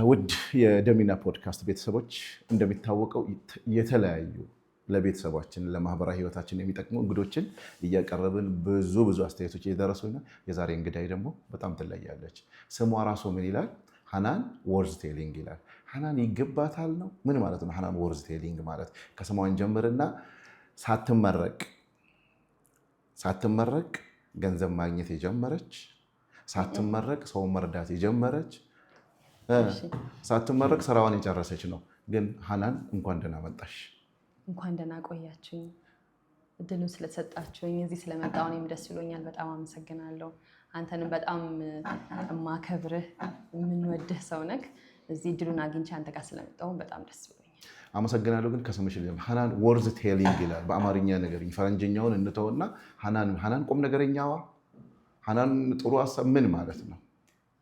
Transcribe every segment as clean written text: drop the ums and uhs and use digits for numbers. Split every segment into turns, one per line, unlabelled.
ውድ የደሚና ፖድካስት ቤተሰቦች እንደሚታወቀው የተለያዩ ለቤተሰባችን ለማህበራዊ ህይወታችን የሚጠቅሙ እንግዶችን እያቀረብን ብዙ አስተያየቶች እየደረሱና የዛሬ እንግዳይ ደግሞ በጣም ትለያለች። ስሟ ራሱ ምን ይላል? ሀናን ወርዝ ቴሊንግ ይላል። ሀናን ይገባታል ነው? ምን ማለት ነው ሀናን ወርዝ ቴሊንግ ማለት? ከስሟን ጀምርና ሳትመረቅ ገንዘብ ማግኘት የጀመረች፣ ሳትመረቅ ሰው መርዳት የጀመረች፣ ሳትመረቅ ስራዋን የጨረሰች ነው። ግን ሀናን እንኳን ደህና መጣሽ።
እንኳን ደህና ቆያችሁኝ። እድሉን ስለተሰጣችሁኝ እዚህ ስለመጣሁ እኔም ደስ ብሎኛል። በጣም አመሰግናለሁ። አንተንም በጣም የማከብርህ የምንወድህ ሰው ነህ። እዚህ እድሉን አግኝቼ አንተ ጋር ስለመጣሁ በጣም ደስ ብሎኛል።
አመሰግናለሁ። ግን ከስምሽ ሀናን ወርዝ ቴሊንግ ይላል። በአማርኛ ነገር ፈረንጅኛውን እንተውና ሀናን ቁም ነገረኛዋ፣ ሀናን ጥሩ ሀሳብ ምን ማለት ነው?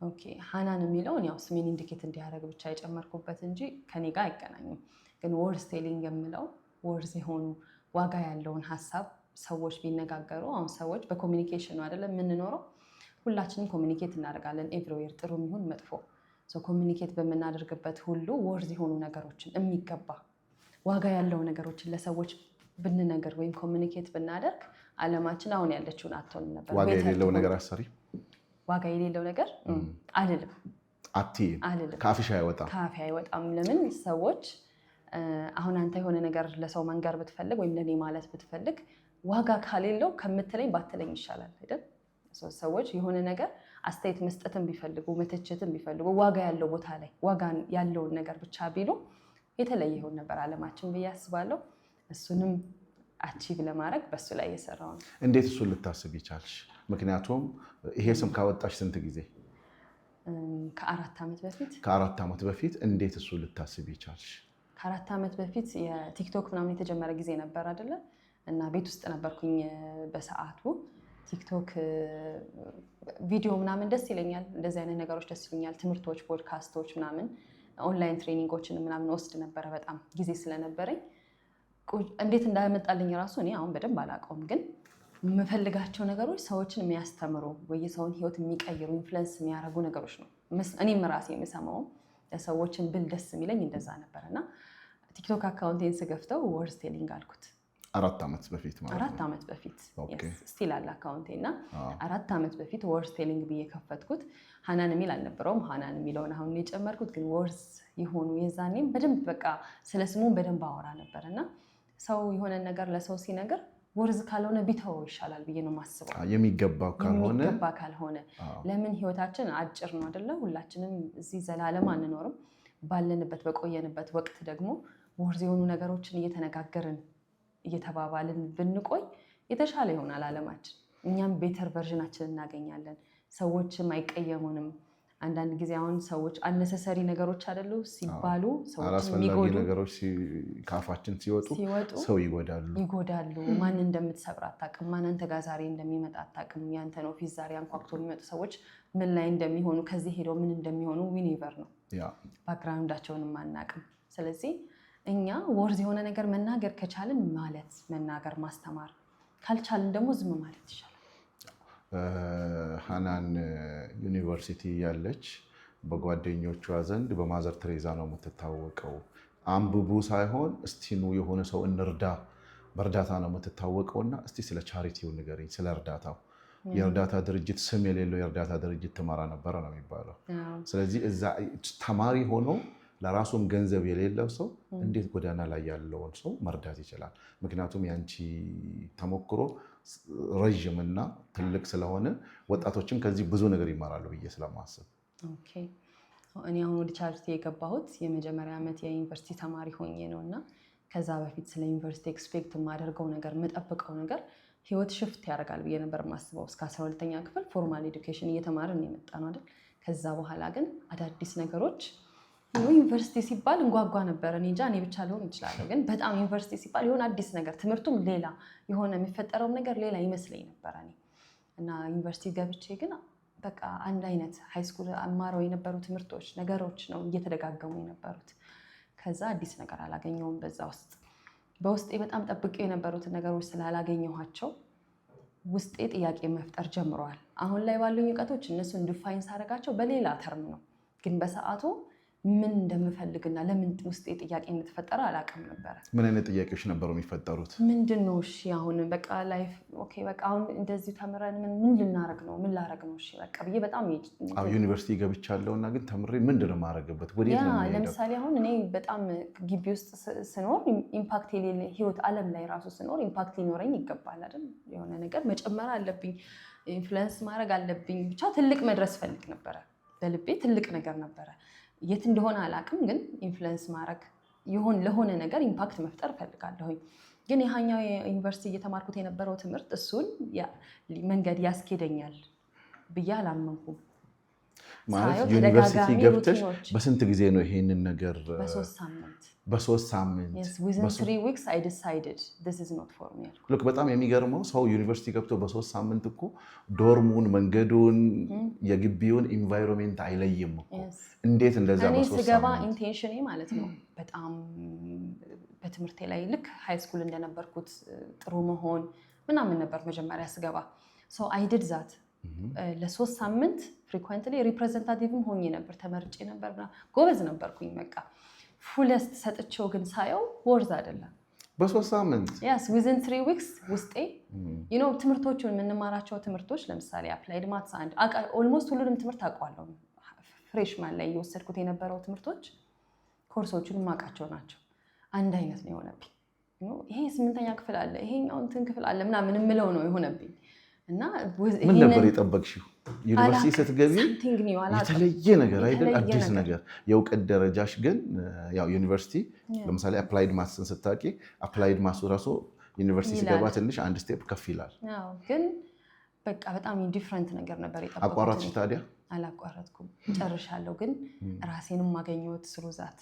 ኦኬ፣ ሀናን የሚለውን ያው ስሜን ኢንዲኬት እንዲያደርግ ብቻ የጨመርኩበት እንጂ ከኔ ጋር አይገናኝም። ግን ወርዝ ቴሊንግ የምለው ወርዝ የሆኑ ዋጋ ያለውን ሀሳብ ሰዎች ቢነጋገሩ፣ አሁን ሰዎች በኮሚኒኬሽን ነው አይደለም የምንኖረው። ሁላችንም ኮሚኒኬት እናደርጋለን ኤቭሪዌር፣ ጥሩ የሚሆን መጥፎ። ኮሚኒኬት በምናደርግበት ሁሉ ወርዝ የሆኑ ነገሮችን የሚገባ ዋጋ ያለው ነገሮችን ለሰዎች ብንነገር ወይም ኮሚኒኬት ብናደርግ አለማችን አሁን ያለችውን አትሆንም ነበር።
ዋጋ የሌለው ነገር አሰሪ
ዋጋ የሌለው ነገር አልልም።
ከአፍሽ አይወጣም።
ከአፌ አይወጣም። ለምን ሰዎች አሁን አንተ የሆነ ነገር ለሰው መንገር ብትፈልግ ወይም ለኔ ማለት ብትፈልግ ዋጋ ካሌለው ከምትለኝ ባትለኝ ይሻላል አይደል? ሰዎች የሆነ ነገር አስተያየት መስጠትን ቢፈልጉ መተቸትን ቢፈልጉ ዋጋ ያለው ቦታ ላይ ዋጋ ያለውን ነገር ብቻ ቢሉ የተለየ ይሆን ነበር አለማችን ብዬ አስባለሁ። እሱንም አቺቭ ለማድረግ በሱ ላይ እየሰራሁ ነው።
እንዴት እሱን ልታስብ ይቻልሽ? ምክንያቱም ይሄ ስም ካወጣሽ ስንት ጊዜ?
ከ4 ዓመት በፊት።
ከ4 ዓመት በፊት እንዴት እሱን ልታስብ ይቻልሽ?
ከ4 ዓመት በፊት የቲክቶክ ምናምን የተጀመረ ጊዜ ነበር አይደለ? እና ቤት ውስጥ ነበርኩኝ በሰዓቱ። ቲክቶክ ቪዲዮ ምናምን ደስ ይለኛል፣ እንደዚህ አይነት ነገሮች ደስ ይሉኛል። ትምህርቶች፣ ፖድካስቶች ምናምን ኦንላይን ትሬኒንጎችን ምናምን ወስድ ነበረ በጣም ጊዜ ስለነበረኝ። እንዴት እንዳመጣልኝ ራሱ እኔ አሁን በደንብ አላውቀውም። ግን የምፈልጋቸው ነገሮች ሰዎችን የሚያስተምሩ ወይ የሰውን ህይወት የሚቀይሩ ኢንፍሉዌንስ የሚያደርጉ ነገሮች ነው። እኔም ራሴ የምሰማው ለሰዎችን ብል ደስ የሚለኝ እንደዛ ነበር። እና ቲክቶክ አካውንቴን ስገፍተው ወርዝ ቴሊንግ አልኩት።
4 ዓመት በፊት ማለት ነው።
4 ዓመት በፊት ስቲል አለ አካውንቴ። እና 4 ዓመት በፊት ወርዝ ቴሊንግ ብዬ ከፈትኩት። ሀናን የሚል አልነበረውም። ሀናን የሚለውን አሁን የጨመርኩት ግን ወርዝ የሆኑ የዛኔም በደንብ በቃ ስለ ስሙን በደንብ አወራ ነበር። እና ሰው የሆነ ነገር ለሰው ሲነገር ወርዝ ካልሆነ ቢተወው ይሻላል ብዬ ነው የማስበው።
የሚገባ
ካልሆነ ለምን ህይወታችን አጭር ነው አይደለ? ሁላችንም እዚህ ዘላለም አንኖርም። ባለንበት በቆየንበት ወቅት ደግሞ ወርዝ የሆኑ ነገሮችን እየተነጋገርን እየተባባልን ብንቆይ የተሻለ ይሆናል አለማችን። እኛም ቤተር ቨርዥናችን እናገኛለን። ሰዎችም አይቀየሙንም። አንዳንድ ጊዜ አሁን ሰዎች አነሰሰሪ ነገሮች አይደሉ ሲባሉ ሰዎች የሚጎዱ
ነገሮች ከአፋችን ሲወጡ ሰው ይጎዳሉ።
ማን እንደምትሰብር አታውቅም። ማን አንተ ጋር ዛሬ እንደሚመጣ አታውቅም። ያንተን ኦፊስ ዛሬ አንኳኩቶ የሚመጡ ሰዎች ምን ላይ እንደሚሆኑ ከዚህ ሄደው ምን እንደሚሆኑ ዊኒቨር ነው። ባክግራውንዳቸውንም አናውቅም። ስለዚህ እኛ ወርዝ የሆነ ነገር መናገር ከቻልን መናገር ማስተማር ካልቻልን ደግሞ ዝም ማለት ይሻላል።
ሀናን ዩኒቨርሲቲ ያለች በጓደኞቿ ዘንድ በማዘር ትሬዛ ነው የምትታወቀው። አንብቡ ሳይሆን እስቲኑ የሆነ ሰው እንርዳ በእርዳታ ነው የምትታወቀው። እና እስቲ ስለ ቻሪቲው ንገረኝ፣ ስለ እርዳታው። የእርዳታ ድርጅት ስም የሌለው የእርዳታ ድርጅት ትመራ ነበረ ነው የሚባለው። ስለዚህ እዛ ተማሪ ሆኖ ለራሱም ገንዘብ የሌለው ሰው እንዴት ጎዳና ላይ ያለውን ሰው መርዳት ይችላል? ምክንያቱም ያንቺ ተሞክሮ ረዥም እና ትልቅ ስለሆነ ወጣቶችም ከዚህ ብዙ ነገር ይማራሉ ብዬ ስለማስብ።
እኔ አሁን ወደ ቻሪቲ የገባሁት የመጀመሪያ ዓመት የዩኒቨርሲቲ ተማሪ ሆኜ ነው። እና ከዛ በፊት ስለ ዩኒቨርሲቲ ኤክስፔክት የማደርገው ነገር የምጠብቀው ነገር ህይወት ሽፍት ያደርጋል ብዬ ነበር የማስበው። እስከ 12ኛ ክፍል ፎርማል ኤዱኬሽን እየተማርን የመጣ ነው አይደል? ከዛ በኋላ ግን አዳዲስ ነገሮች ዩኒቨርሲቲ ሲባል እንጓጓ ነበር። እኔ እንጃ እኔ ብቻ ሊሆን ይችላል። ግን በጣም ዩኒቨርሲቲ ሲባል የሆነ አዲስ ነገር ትምህርቱም ሌላ የሆነ የሚፈጠረውም ነገር ሌላ ይመስለኝ ነበር እኔ። እና ዩኒቨርሲቲ ገብቼ ግን በቃ አንድ አይነት ሃይስኩል አማረው የነበሩ ትምህርቶች ነገሮች ነው እየተደጋገሙ የነበሩት። ከዛ አዲስ ነገር አላገኘውም በዛ ውስጥ። በውስጤ በጣም ጠብቄው የነበሩትን ነገሮች ስላላገኘኋቸው ውስጤ ጥያቄ መፍጠር ጀምረዋል። አሁን ላይ ባሉኝ እውቀቶች እነሱን ዲፋይን ሳደርጋቸው በሌላ ተርም ነው። ግን በሰዓቱ ምን እንደምፈልግና ለምን ውስጥ ጥያቄ እንደተፈጠረ አላውቅም ነበር።
ምን አይነት ጥያቄዎች ነበሩ የሚፈጠሩት?
ምንድነው እሺ አሁን በቃ ላይፍ ኦኬ በቃ አሁን እንደዚህ ተምረን ምን ልናረግ ነው ምን ላረግ ነው እሺ በቃ ብዬ በጣም
ዩኒቨርሲቲ ገብቻለሁና ግን ተምሬ ምንድነው ማረግበት ወዴት ነው የምሄደው?
ለምሳሌ አሁን እኔ በጣም ግቢ ውስጥ ስኖር ኢምፓክት የሌለ ህይወት ዓለም ላይ ራሱ ስኖር ኢምፓክት ሊኖረኝ ይገባል አይደል? የሆነ ነገር መጨመር አለብኝ፣ ኢንፍሉዌንስ ማድረግ አለብኝ። ብቻ ትልቅ መድረስ ፈልግ ነበረ፣ በልቤ ትልቅ ነገር ነበረ። የት እንደሆነ አላውቅም፣ ግን ኢንፍሉዌንስ ማድረግ ለሆነ ነገር ኢምፓክት መፍጠር እፈልጋለሁኝ። ግን ያኛው ዩኒቨርሲቲ እየተማርኩት የነበረው ትምህርት እሱን መንገድ ያስኬደኛል ብዬ አላመንኩም።
ማለት ዩኒቨርሲቲ ገብተሽ በስንት ጊዜ ነው ይሄንን ነገር?
በ3 ሳምንት within 3 weeks I decided this is not for me።
ልክ በጣም የሚገርመው ሰው ዩኒቨርሲቲ ገብቶ በ3 ሳምንት እኮ ዶርሙን፣ መንገዱን፣ የግቢውን ኢንቫይሮንሜንት አይለይም እኮ። እንዴት እንደዛ በ3 ሳምንት?
ስገባ ኢንቴንሽኔ ማለት ነው በጣም በትምህርቴ ላይ ልክ ሃይ ስኩል እንደነበርኩት ጥሩ መሆን ምናምን ነበር መጀመሪያ ስገባ። so I did that ለ3 ሳምንት ፍሪኩዌንትሊ ሪፕሬዘንታቲቭም ሆኜ ነበር፣ ተመርጬ ነበር፣ ጎበዝ ነበርኩኝ። በቃ ፉለስት ሰጥቼው ግን ሳየው ወርዝ አይደለም።
በ3 ሳምንት
yes within 3 weeks ውስጤ you know ትምህርቶቹን የምንማራቸው ትምህርቶች ለምሳሌ አፕላይድ ማትስ ኦልሞስት ሁሉንም ትምህርት አውቀዋለሁ። ፍሬሽማን ላይ የወሰድኩት የነበረው ትምህርቶች ኮርሶቹን ማውቃቸው ናቸው። አንድ አይነት ነው የሆነብኝ። ይሄ 8ኛ ክፍል አለ፣ ይሄኛው እንትን ክፍል አለ ምናምን የምለው ነው የሆነብኝ። እና
ምን ነበር የጠበቅሽው? ዩኒቨርሲቲ ስትገቢ የተለየ ነገር አይደል? አዲስ ነገር የእውቀት ደረጃሽ ግን ያው ዩኒቨርሲቲ ለምሳሌ አፕላይድ ማትስን ስታውቂ አፕላይድ ማትስ ራሱ ዩኒቨርሲቲ ሲገባ ትንሽ አንድ ስቴፕ ከፍ ይላል።
ግን በቃ በጣም ዲፍረንት ነገር ነበር የጠበቅኩት።
አቋራጭ ታዲያ?
አላቋረጥኩም፣ ጨርሻለሁ። ግን ራሴንም ማገኘሁት ስሩዛት።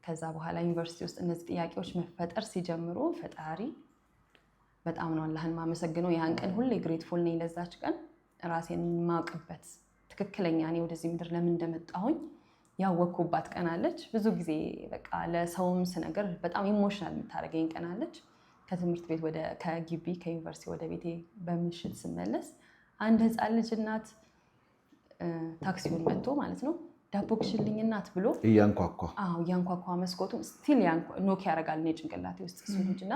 ከዛ በኋላ ዩኒቨርሲቲ ውስጥ እነዚህ ጥያቄዎች መፈጠር ሲጀምሩ ፈጣሪ በጣም ነው አላህን ማመሰግነው። ያን ቀን ሁሌ ግሬትፉል ነኝ ለዛች ቀን። ራሴን ማውቅበት ትክክለኛ እኔ ወደዚህ ምድር ለምን እንደመጣሁኝ ያወቅኩባት ቀን አለች። ብዙ ጊዜ በቃ ለሰውም ስነገር በጣም ኢሞሽናል የምታደርገኝ ቀን አለች። ከትምህርት ቤት ከግቢ ከዩኒቨርሲቲ ወደ ቤቴ በምሽት ስመለስ አንድ ህፃን ልጅ እናት ታክሲውን መጥቶ ማለት ነው ዳቦ ግሽልኝ እናት ብሎ እያንኳኳ መስኮቱን ስቲል ኖክ ያደርጋል እኔ ጭንቅላቴ ውስጥ እሱ ልጅና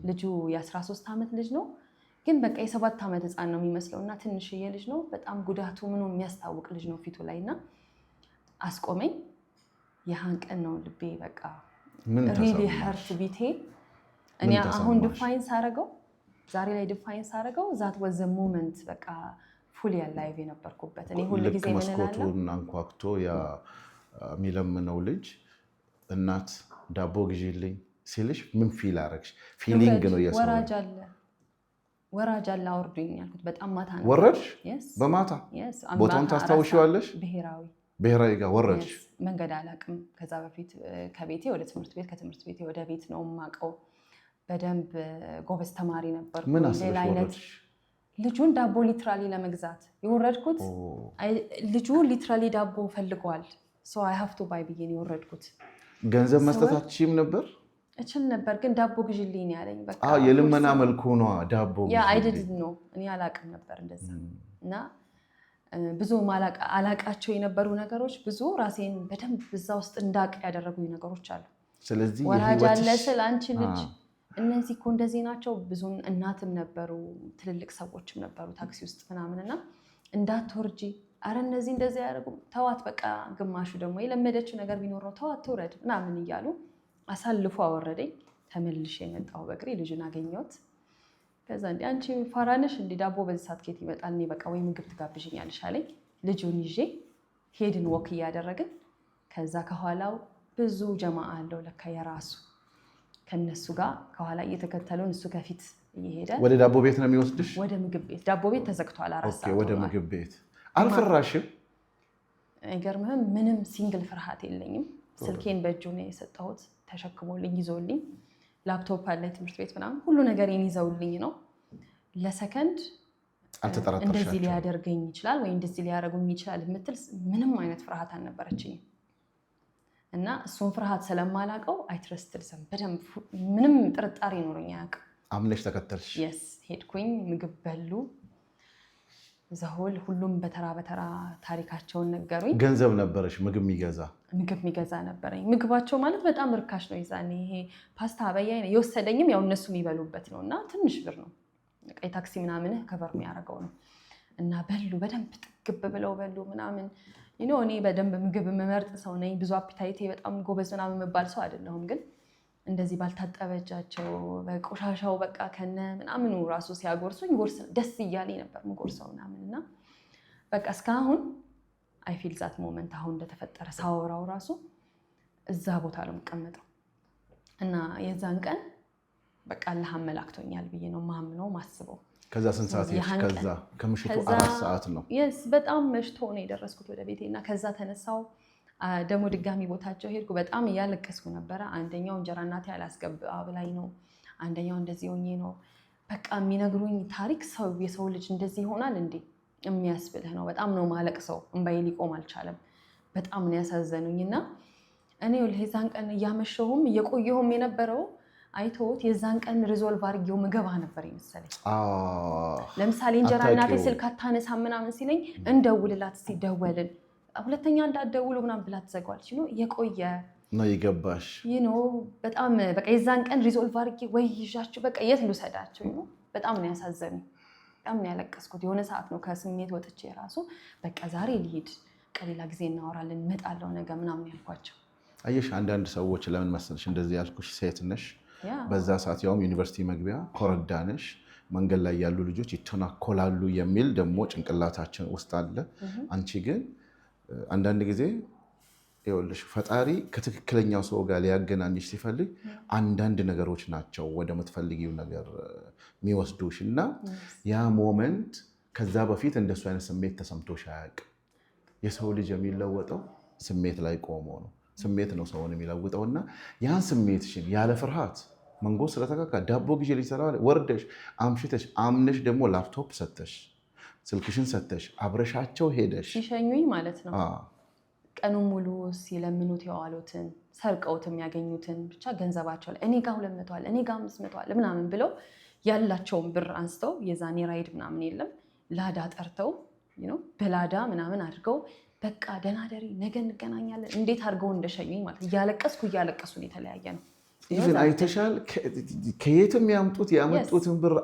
ልጁ የ13 ዓመት ልጅ ነው፣ ግን በቃ የ7 ዓመት ህፃን ነው የሚመስለው እና ትንሽዬ ልጅ ነው። በጣም ጉዳቱ ምኑ የሚያስታውቅ ልጅ ነው ፊቱ ላይ እና አስቆመኝ። ያህን ቀን ነው ልቤ በቃ ሪሊ ሀርት ቢቴ እኔ አሁን ዲፋይን ሳረገው ዛሬ ላይ ዲፋይን ሳረገው ዛት ወዘ ሞመንት በቃ ፉል ላይቭ የነበርኩበት። እኔ ሁሉ ጊዜ ምን እላለሁ
መስኮቱን አንኳኩቶ ያ የሚለምነው ልጅ እናት ዳቦ ግዢልኝ ሲልሽ ምን ፊል አረግሽ? ፊሊንግ ነው የሰው
ወራጅ አለ አውርዱኝ ያልኩት በጣም ማታ ነው።
ወረድሽ? በማታ ቦታውን ታስታውሺዋለሽ? ብሔራዊ ጋር ወረድሽ?
መንገድ አላውቅም። ከዛ በፊት ከቤቴ ወደ ትምህርት ቤት ከትምህርት ቤቴ ወደ ቤት ነው የማውቀው። በደንብ ጎበዝ ተማሪ ነበር።
ምን አስበሽ ወረድሽ?
ልጁን ዳቦ ሊትራሊ ለመግዛት የወረድኩት። ልጁ ሊትራሊ ዳቦ ፈልገዋል። ሶ አይ ሃቭ ቱ ባይ ብዬ ነው የወረድኩት።
ገንዘብ መስጠት አትችይም ነበር?
እችል ነበር ግን ዳቦ ግዢልኝ ያለኝ። በቃ
የልመና መልኩ ነው ዳቦ
ያ አይደል ነው። እኔ አላውቅም ነበር እንደዛ እና ብዙ አላውቃቸው የነበሩ ነገሮች ብዙ ራሴን በደንብ እዛ ውስጥ እንዳውቅ ያደረጉኝ ነገሮች አሉ።
ስለዚህ
ወራጅ አለ ስለ አንቺ ልጅ እነዚህ እኮ እንደዚህ ናቸው። ብዙ እናትም ነበሩ ትልልቅ ሰዎችም ነበሩ ታክሲ ውስጥ ምናምንና እንዳትወርጂ፣ አረ እነዚህ እንደዚህ ያደርጉ ተዋት፣ በቃ ግማሹ ደግሞ የለመደችው ነገር ቢኖር ነው ተዋት ትውረድ ምናምን እያሉ አሳልፎ አወረደኝ። ተመልሼ የመጣሁ በእግሬ ልጁን አገኘሁት። ከዛ እንዲ አንቺ ፋራነሽ እንዲ ዳቦ በዚህ ሰዓት ኬት ይመጣል? እኔ በቃ ወይ ምግብ ትጋብዥኛለሽ አለኝ። ልጁን ይዤ ሄድን ወክ እያደረግን። ከዛ ከኋላው ብዙ ጀማዓ አለው ለካ የራሱ ከነሱ ጋር ከኋላ እየተከተሉን እሱ ከፊት እየሄደ
ወደ ዳቦ ቤት ነው የሚወስድሽ?
ወደ ምግብ ቤት። ዳቦ ቤት ተዘግቷል። 4 ሰዓት
ወደ ምግብ ቤት። አልፈራሽም?
አይገርምህም? ምንም ሲንግል ፍርሃት የለኝም። ስልኬን በእጁ ነው የሰጠሁት፣ ተሸክሞልኝ ይዞልኝ። ላፕቶፕ አለ ትምህርት ቤት ምናምን ሁሉ ነገሬን ይዘውልኝ ነው። ለሰከንድ እንደዚህ ሊያደርገኝ ይችላል ወይ እንደዚህ ሊያደርጉኝ ይችላል የምትል ምንም አይነት ፍርሃት አልነበረችኝም። እና እሱን ፍርሃት ስለማላውቀው አይትረስትድ ዘም በደንብ ምንም ጥርጣሬ ኖሮኝ አያውቅም።
አምነሽ ተከተልሽ?
የስ ሄድኩኝ። ምግብ በሉ። ዘሆል ሁሉም በተራ በተራ ታሪካቸውን ነገሩኝ።
ገንዘብ ነበረሽ ምግብ የሚገዛ
ነበረኝ። ምግባቸው ማለት በጣም ርካሽ ነው ይዛኔ። ይሄ ፓስታ በየአይነ የወሰደኝም ያው እነሱ የሚበሉበት ነው እና ትንሽ ብር ነው ቀይ ታክሲ ምናምን ከቨር የሚያደርገው ነው እና በሉ በደንብ ጥግብ ብለው በሉ ምናምን። እኔ በደንብ ምግብ የምመርጥ ሰው ነኝ። ብዙ አፒታይቴ በጣም ጎበዝ ምናምን የምባል ሰው አይደለሁም። ግን እንደዚህ ባልታጠበ እጃቸው በቆሻሻው በቃ ከነ ምናምኑ ራሱ ሲያጎርሱኝ ደስ እያለኝ ነበር የምጎርሰው ምናምን እና በቃ እስካሁን አይ ፊል ዛት ሞመንት አሁን እንደተፈጠረ ሳወራው ራሱ እዛ ቦታ ነው የምቀመጠው እና የዛን ቀን በቃ አላህ አመላክቶኛል ብዬ ነው ማምነው ማስበው።
ከዛ ስንት ሰዓት ሄድሽ? ከዛ ከምሽቱ 4 ሰዓት ነው።
በጣም መሽቶ ነው የደረስኩት ወደ ቤቴ እና ከዛ ተነሳው ደግሞ ድጋሚ ቦታቸው ሄድኩ። በጣም እያለቀስኩ ነበረ። አንደኛው እንጀራ እናቴ አላስገባ ብላኝ ነው፣ አንደኛው እንደዚህ ሆኜ ነው። በቃ የሚነግሩኝ ታሪክ የሰው ልጅ እንደዚህ ይሆናል እንዴ የሚያስብልህ ነው። በጣም ነው ማለቅሰው፣ እንባዬ ሊቆም አልቻለም። በጣም ነው ያሳዘኑኝ እና እኔ የዛን ቀን እያመሸሁም እየቆየሁም የነበረው አይቶት የዛን ቀን ሪዞልቭ አድርጌው ምገባ ነበር ይመስለኝ። ለምሳሌ እንጀራ እናቴ ስልክ አታነሳ ምናምን ሲለኝ እንደውልላት እስኪ ደወልን፣ ሁለተኛ እንዳትደውሉ ምናምን ብላ ትዘጋዋለች። የቆየ
ነው የገባሽ።
በጣም በቃ የዛን ቀን ሪዞልቭ አድርጌ ወይ ይዣቸው በቃ የት ልውሰዳቸው። በጣም ነው ያሳዘኑኝ። በጣም ነው ያለቀስኩት። የሆነ ሰዓት ነው ከስሜት ወጥቼ ራሱ በቃ ዛሬ ልሂድ፣ ሌላ ጊዜ እናወራለን፣ እመጣለሁ ነገ ምናምን ያልኳቸው።
አየሽ አንዳንድ ሰዎች ለምን መሰለሽ እንደዚህ ያልኩሽ፣ ሴት ነሽ በዛ ሰዓት ያውም ዩኒቨርሲቲ መግቢያ ኮረዳ ነሽ፣ መንገድ ላይ ያሉ ልጆች ይተናኮላሉ የሚል ደግሞ ጭንቅላታችን ውስጥ አለ። አንቺ ግን አንዳንድ ጊዜ ይኸውልሽ ፈጣሪ ከትክክለኛው ሰው ጋር ሊያገናኝሽ ሲፈልግ አንዳንድ ነገሮች ናቸው ወደ ምትፈልጊው ነገር የሚወስዱሽ እና ያ ሞመንት ከዛ በፊት እንደሱ አይነት ስሜት ተሰምቶሽ አያውቅም። የሰው ልጅ የሚለወጠው ስሜት ላይ ቆሞ ነው። ስሜት ነው ሰውን የሚለውጠው እና ያን ስሜትሽን ያለ ፍርሃት መንጎ ስለተካካ ዳቦ ጊዜ ሊሰራ ወርደሽ አምሽተሽ አምነሽ ደግሞ ላፕቶፕ ሰተሽ ስልክሽን ሰተሽ አብረሻቸው ሄደሽ
ሲሸኙኝ ማለት ነው። ቀኑን ሙሉ ሲለምኑት የዋሉትን ሰርቀውት የሚያገኙትን ብቻ ገንዘባቸው ላይ እኔ ጋር 200 አለ እኔ ጋር 500 አለ ምናምን ብለው ያላቸውን ብር አንስተው የዛኔ ራይድ ምናምን የለም ላዳ ጠርተው በላዳ ምናምን አድርገው በቃ ደህና ደሪ ነገ እንገናኛለን እንዴት አድርገው እንደሸኙኝ ማለት እያለቀስኩ የተለያየ ነው።
ኢቭን አይተሻል። ከየትም ያመጡትን ብር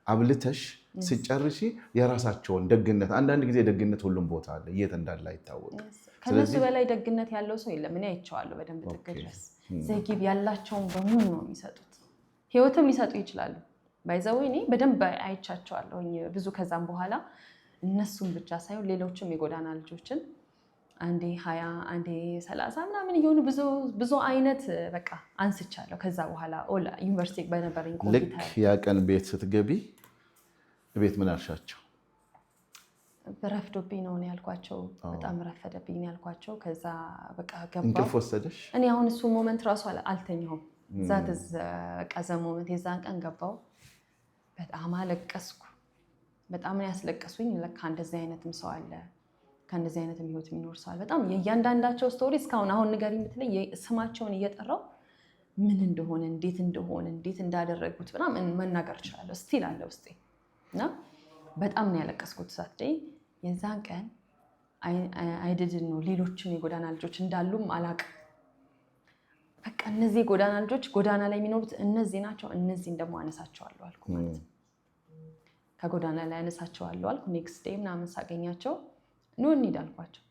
አብልተሽ ስጨርሺ የራሳቸውን ደግነት፣ አንዳንድ ጊዜ ደግነት ሁሉም ቦታ አለ፣ የት እንዳለ አይታወቅም።
ከነሱ በላይ ደግነት ያለው ሰው የለም። እኔ አይቼዋለሁ በደንብ ጥግ ድረስ ዘጊብ ያላቸውን በሙሉ ነው የሚሰጡት። ህይወትም ሊሰጡ ይችላሉ። ባይዘው እኔ በደንብ አይቻቸዋለሁ ብዙ። ከዛም በኋላ እነሱም ብቻ ሳይሆን ሌሎችም የጎዳና ልጆችን አንዴ 20 አንዴ 30 ምናምን እየሆኑ ብዙ አይነት በቃ አንስቻለሁ። ከዛ በኋላ ዩኒቨርሲቲ በነበረኝ ቆይታ
ልክ ያ ቀን ቤት ስትገቢ ቤት ምን አልሻቸው?
ረፍዶብኝ ነው ያልኳቸው። በጣም ረፈደብኝ ነው ያልኳቸው። ከዛ በቃ ገባሁ።
እንቅልፍ ወሰደሽ?
እኔ አሁን እሱ ሞመንት ራሱ አልተኛሁም። ዛትዝ በቃ ዘ ሞመንት የዛን ቀን ገባሁ። በጣም አለቀስኩ። በጣም ነው ያስለቀሱኝ። ለካ እንደዚህ አይነትም ሰው አለ፣ ከእንደዚህ አይነትም ህይወት የሚኖር ሰው አለ። በጣም የእያንዳንዳቸው ስቶሪ እስካሁን አሁን ንገሪ የምትለኝ ስማቸውን እየጠራው ምን እንደሆነ እንዴት እንዳደረጉት ምናምን መናገር እችላለሁ። ስቲል አለ ውስጤ እና በጣም ነው ያለቀስኩት። ሳትደይ የዛን ቀን አይድድን ነው ሌሎችም የጎዳና ልጆች እንዳሉም አላቅም። በቃ እነዚህ የጎዳና ልጆች ጎዳና ላይ የሚኖሩት እነዚህ ናቸው፣ እነዚህን ደግሞ አነሳቸዋለሁ አልኩ ማለት ነው። ከጎዳና ላይ አነሳቸዋለሁ አልኩ። ኔክስት ዴይ ምናምን ሳገኛቸው ኑ እንሂድ አልኳቸው።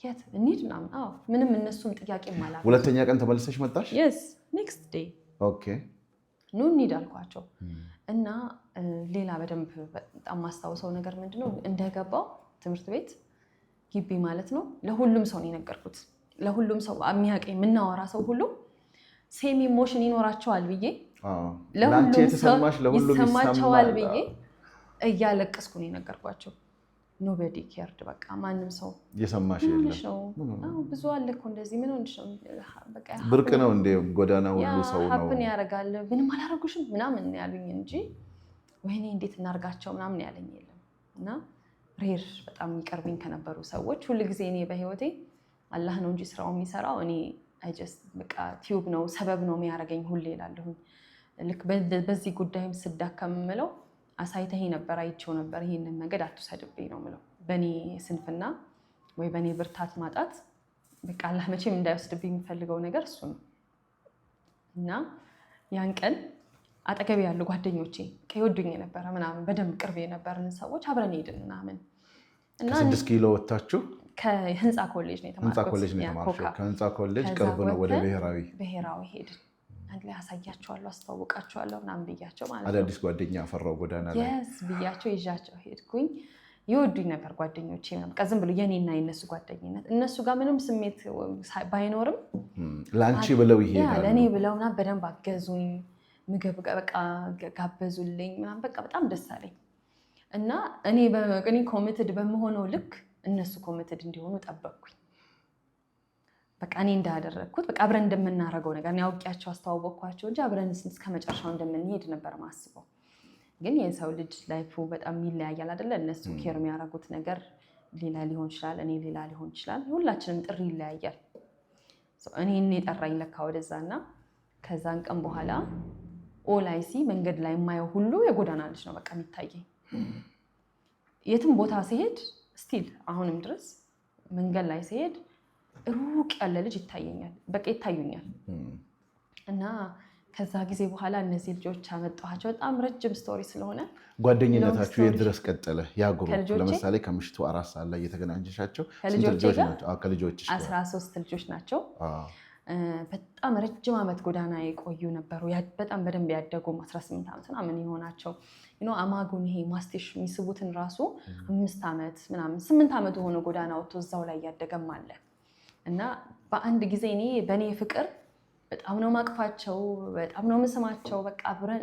የት እንሂድ ምናምን? አዎ ምንም እነሱም ጥያቄ ማላ።
ሁለተኛ ቀን ተመልሰሽ መጣሽ?
የስ ኔክስት ዴይ
ኦኬ
ኑ እንሂድ አልኳቸው። እና ሌላ በደንብ በጣም ማስታወሰው ነገር ምንድነው፣ እንደገባው ትምህርት ቤት ግቢ ማለት ነው ለሁሉም ሰው ነው የነገርኩት። ለሁሉም ሰው የሚያውቀኝ የምናወራ ሰው ሁሉ ሴም ኢሞሽን ይኖራቸዋል ብዬ ለሁሉም ሰው ይሰማቸዋል ብዬ እያለቀስኩ ነው የነገርኳቸው። ኖበዲ ኬርድ በቃ ማንም ሰው
እየሰማሽ
የለም። ብዙ አለ እኮ እንደዚህ ምን ሆንሽ ነው በቃ
ብርቅ ነው እንደ ጎዳና ሁሉ ሰው ነው
ሀፕን ያደርጋል። ምንም አላደረጉሽም ምናምን ያሉኝ እንጂ ወይኔ እንዴት እናርጋቸው ምናምን ያለኝ የለም። እና ሬር በጣም የሚቀርብኝ ከነበሩ ሰዎች ሁልጊዜ እኔ በህይወቴ አላህ ነው እንጂ ስራው የሚሰራው እኔ በቃ ቲዩብ ነው ሰበብ ነው የሚያደርገኝ ሁሌ እላለሁኝ። ልክ በዚህ ጉዳይም ስዳከም የምለው አሳይተህ ነበር አይቼው ነበር ይሄንን መንገድ አትውሰድብኝ ነው የምለው። በእኔ ስንፍና ወይ በእኔ ብርታት ማጣት በቃ አላህ መቼም እንዳይወስድብኝ የሚፈልገው ነገር እሱ ነው። እና ያን ቀን አጠገቤ ያሉ ጓደኞቼ ይወዱኝ የነበረ ምናምን በደንብ ቅርብ የነበርን ሰዎች አብረን ሄድን ምናምን እና
6 ኪሎ ወጣችሁ?
ከህንፃ ኮሌጅ ነው የተማርኩት።
ከህንፃ ኮሌጅ ቅርብ ነው። ወደ ብሔራዊ
ሄድን። አንድ ላይ አሳያቸዋለሁ፣ አስተዋውቃቸዋለሁ ምናምን ብያቸው ማለት ነው።
አዳዲስ ጓደኛ አፈራው ጎዳና ላይ
ብያቸው ይዣቸው ሄድኩኝ። ይወዱኝ ነበር ጓደኞቼ። በቃ ዝም ብሎ የኔና የነሱ ጓደኝነት እነሱ ጋር ምንም ስሜት ባይኖርም
ላንቺ ብለው ይሄዳሉ።
ለእኔ ብለው ምናምን በደንብ አገዙኝ። ምግብ በቃ ጋበዙልኝ ምናምን በቃ በጣም ደስ አለኝ። እና እኔ ኮሚትድ በመሆነው ልክ እነሱ ኮሚትድ እንዲሆኑ ጠበቅኩኝ። በቃ እኔ እንዳደረግኩት በቃ አብረን እንደምናደርገው ነገር እኔ አውቄያቸው አስተዋወቅኳቸው እንጂ አብረን እስከ መጨረሻው እንደምንሄድ ነበር ማስበው። ግን የሰው ልጅ ላይፉ በጣም ይለያያል አይደለ? እነሱ ኬር የሚያደርጉት ነገር ሌላ ሊሆን ይችላል፣ እኔ ሌላ ሊሆን ይችላል። ሁላችንም ጥሪ ይለያያል። እኔ የጠራኝ ለካ ወደዛ እና ከዛን ቀን በኋላ ኦላይሲ መንገድ ላይ የማየው ሁሉ የጎዳና ልጅ ነው በቃ የሚታየኝ። የትም ቦታ ሲሄድ ስቲል አሁንም ድረስ መንገድ ላይ ሲሄድ ሩቅ ያለ ልጅ ይታየኛል፣ በቃ ይታዩኛል። እና ከዛ ጊዜ በኋላ እነዚህ ልጆች አመጣኋቸው። በጣም ረጅም ስቶሪ ስለሆነ
ጓደኝነታችሁ የት ድረስ ቀጠለ? ያ ግሩፕ ለምሳሌ ከምሽቱ 4 ሰዓት ላይ እየተገናኘሻቸው ከልጆች
13 ልጆች ናቸው። በጣም ረጅም ዓመት ጎዳና የቆዩ ነበሩ። በጣም በደንብ ያደጉ 18 ዓመት ምናምን የሆናቸው አማጉን ይሄ ማስቴሽ የሚስቡትን ራሱ 5 ዓመት ምናምን 8 ዓመት ሆኖ ጎዳና ወጥቶ እዛው ላይ ያደገም አለ። እና በአንድ ጊዜ እኔ በእኔ ፍቅር በጣም ነው ማቅፋቸው፣ በጣም ነው ምስማቸው። በቃ አብረን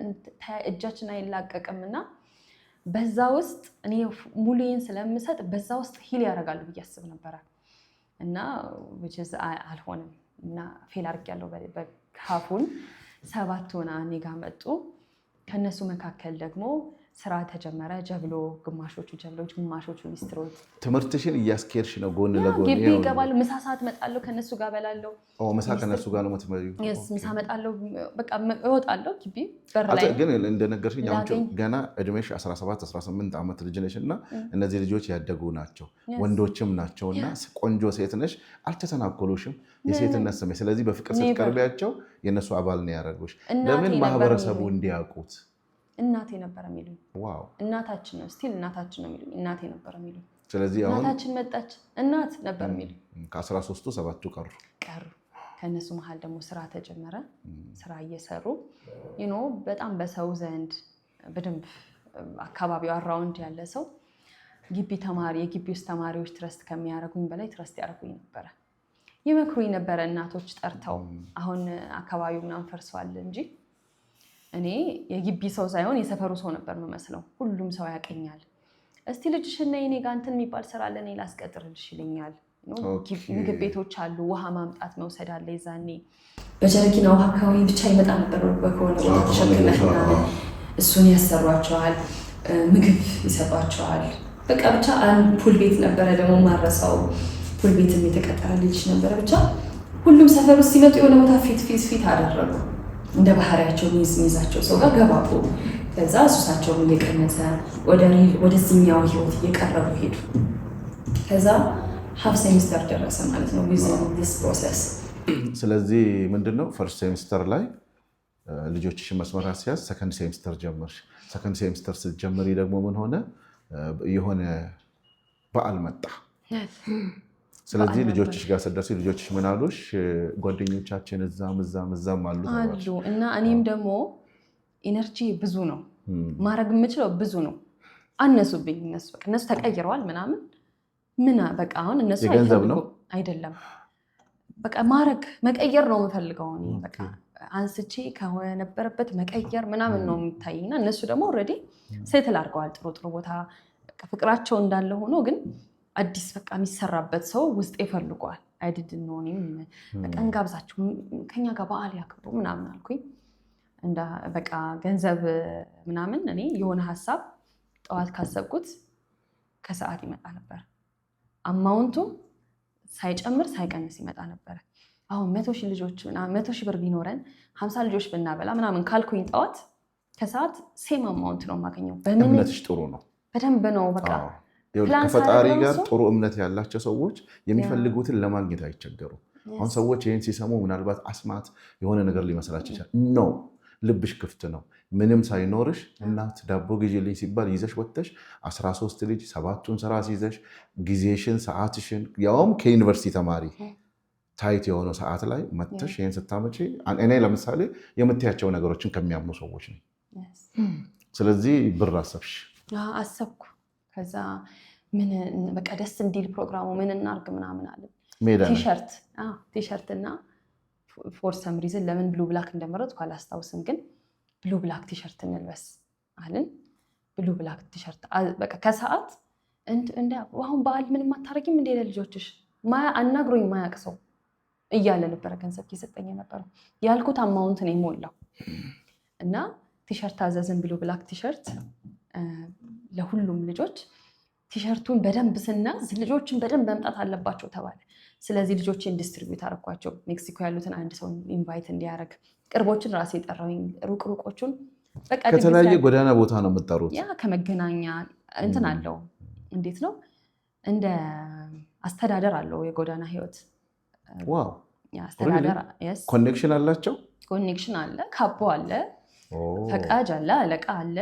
እጃችን አይላቀቅም። እና በዛ ውስጥ እኔ ሙሉዬን ስለምሰጥ በዛ ውስጥ ሂል ያደርጋሉ ብዬ አስብ ነበረ። እና አልሆነም እና ፌል አድርጌያለሁ። በካፉን 7 ሆና እኔ ጋ መጡ። ከነሱ መካከል ደግሞ ስራ ተጀመረ። ጀብሎ ግማሾቹ ጀብሎ ግማሾቹ ሊስትሮት።
ትምህርትሽን እያስኬድሽ ነው ጎን ለጎን?
ግቢ እገባለሁ፣ ምሳ ሰዓት እመጣለሁ፣ ከነሱ ጋር እበላለሁ።
ምሳ ከነሱ ጋር ነው የምትበይው?
ምሳ እመጣለሁ፣ በቃ እወጣለሁ ግቢ በር ላይ።
ግን እንደነገርሽኝ አሁን ገና እድሜሽ 17 18 ዓመት ልጅ ነሽ እና እነዚህ ልጆች ያደጉ ናቸው፣ ወንዶችም ናቸው እና ቆንጆ ሴት ነሽ። አልተተናኮሉሽም የሴትነት ስሜት። ስለዚህ በፍቅር ስትቀርቢያቸው የእነሱ አባል ነው ያደረጉሽ። ለምን ማህበረሰቡ እንዲያውቁት?
እናቴ ነበር የሚሉኝ። እናታችን ነው ስቲል እናታችን ነው የሚሉኝ። እናቴ ነበር የሚሉኝ።
ስለዚህ አሁን
እናታችን መጣች እናት ነበር የሚሉኝ።
ከ13ቱ 7ቱ ቀሩ።
ከእነሱ መሀል ደግሞ ስራ ተጀመረ። ስራ እየሰሩ በጣም በሰው ዘንድ በደንብ አካባቢው አራውንድ ያለ ሰው የግቢ ውስጥ ተማሪዎች ትረስት ከሚያደርጉኝ በላይ ትረስት ያደርጉኝ ነበረ። ይመክሩኝ ነበረ እናቶች ጠርተው። አሁን አካባቢው ምናምን ፈርሰዋል እንጂ እኔ የግቢ ሰው ሳይሆን የሰፈሩ ሰው ነበር የምመስለው። ሁሉም ሰው ያቀኛል። እስቲ ልጅሽን ነይ እኔ ጋር እንትን የሚባል ስራ አለ እኔ ላስቀጥርልሽ ይለኛል። ምግብ ቤቶች አሉ፣ ውሃ ማምጣት መውሰድ አለ። የዛኔ በጀረኪና ውሃ አካባቢ ብቻ ይመጣ ነበር። በከሆነ ቦታ ተሸክመህ እሱን ያሰሯቸዋል፣ ምግብ ይሰጧቸዋል። በቃ ብቻ ፑል ቤት ነበረ ደግሞ ማረሳው። ፑል ቤትም የተቀጠረ ልጅ ነበረ። ብቻ ሁሉም ሰፈር ውስጥ ሲመጡ የሆነ ቦታ ፊት አደረጉ። እንደ ባህሪያቸው ሚይዛቸው ሰው ጋር ገባቡ። ከዛ ሱሳቸውን እየቀነሰ ወደዚህኛው ህይወት እየቀረቡ ሄዱ። ከዛ ሀፍ ሴሚስተር ደረሰ ማለት ነው ዊዝ ፕሮሰስ።
ስለዚህ ምንድነው ፈርስት ሴሚስተር ላይ ልጆችሽን መስመር ሲያዝ ሰከንድ ሴሚስተር ጀመርሽ። ሰከንድ ሴሚስተር ስትጀምሪ ደግሞ ምን ሆነ? የሆነ በዓል መጣ። ስለዚህ ልጆችሽ ጋር ስትደርሺ ልጆችሽ ምን አሉሽ? ጓደኞቻችን እዛም አሉ
እና እኔም ደግሞ ኢነርጂ ብዙ ነው፣ ማድረግ የምችለው ብዙ ነው። አነሱብኝ። እነሱ ተቀይረዋል ምናምን በቃ አሁን እነሱ አይደለም በቃ መቀየር ነው የምፈልገው። በቃ አንስቼ ከነበረበት መቀየር ምናምን ነው የሚታይና እነሱ ደግሞ ኦልሬዲ ሴትል አድርገዋል ጥሩ ቦታ። ፍቅራቸው እንዳለ ሆኖ ግን አዲስ በቃ የሚሰራበት ሰው ውስጥ ይፈልገዋል። አይድድን ነው እኔም በቃ እንጋብዛችሁ ከኛ ጋር በዓል ያክብሩ ምናምን አልኩኝ። በቃ ገንዘብ ምናምን እኔ የሆነ ሀሳብ ጠዋት ካሰብኩት ከሰዓት ይመጣ ነበር። አማውንቱ ሳይጨምር ሳይቀንስ ይመጣ ነበር። አሁን 100,000 ልጆች 100,000 ብር ቢኖረን 50 ልጆች ብናበላ ምናምን ካልኩኝ ጠዋት ከሰዓት ሴም አማውንት ነው የማገኘው።
እምነትሽ ጥሩ ነው።
በደንብ ነው በቃ
ከፈጣሪ ጋር ጥሩ እምነት ያላቸው ሰዎች የሚፈልጉትን ለማግኘት አይቸገሩም። አሁን ሰዎች ይህን ሲሰሙ ምናልባት አስማት የሆነ ነገር ሊመስላቸው ይችላል። ኖ ልብሽ ክፍት ነው። ምንም ሳይኖርሽ እናት ዳቦ ግዢልኝ ሲባል ይዘሽ ወጥተሽ 13 ልጅ 7ቱን ስራ ይዘሽ ጊዜሽን ሰዓትሽን ያውም ከዩኒቨርሲቲ ተማሪ ታይት የሆነው ሰዓት ላይ መጥተሽ ይህን ስታመጪ እኔ ለምሳሌ የምትያቸው ነገሮችን ከሚያምኑ ሰዎች ነው። ስለዚህ ብር አሰብሽ?
አሰብኩ። ከዛ ምን በቃ ደስ እንዲል ፕሮግራሙ ምን እናርግ ምናምን አለን። ቲሸርት እና ፎር ሰም ሪዝን ለምን ብሉ ብላክ እንደመረጥኩ አላስታውስም፣ ግን ብሉ ብላክ ቲሸርት እንልበስ አለን። ብሉ ብላክ ቲሸርት በቃ ከሰዓት አሁን በዓል ምንም አታረጊም እንደ ለልጆችሽ አናግሮኝ ማያቅ ሰው እያለ ነበረ ገንዘብ እየሰጠኝ ነበረው። ያልኩት አማውንት ነው የሞላው እና ቲሸርት አዘዝን። ብሉ ብላክ ቲሸርት ለሁሉም ልጆች። ቲሸርቱን በደንብ ስናዝ ልጆችን በደንብ መምጣት አለባቸው ተባለ። ስለዚህ ልጆችን ዲስትሪቢዩት አደረኳቸው። ሜክሲኮ ያሉትን አንድ ሰው ኢንቫይት እንዲያደርግ፣ ቅርቦችን ራሴ የጠራሁኝ፣ ሩቆቹን በቃ
ከተለያየ ጎዳና ቦታ ነው የምጠሩት።
ያ ከመገናኛ እንትን አለው። እንዴት ነው እንደ አስተዳደር አለው የጎዳና ህይወት።
ዋው
አስተዳደር
ኮኔክሽን አላቸው።
ኮኔክሽን አለ፣ ካቦ አለ፣ ፈቃጅ አለ፣ አለቃ አለ።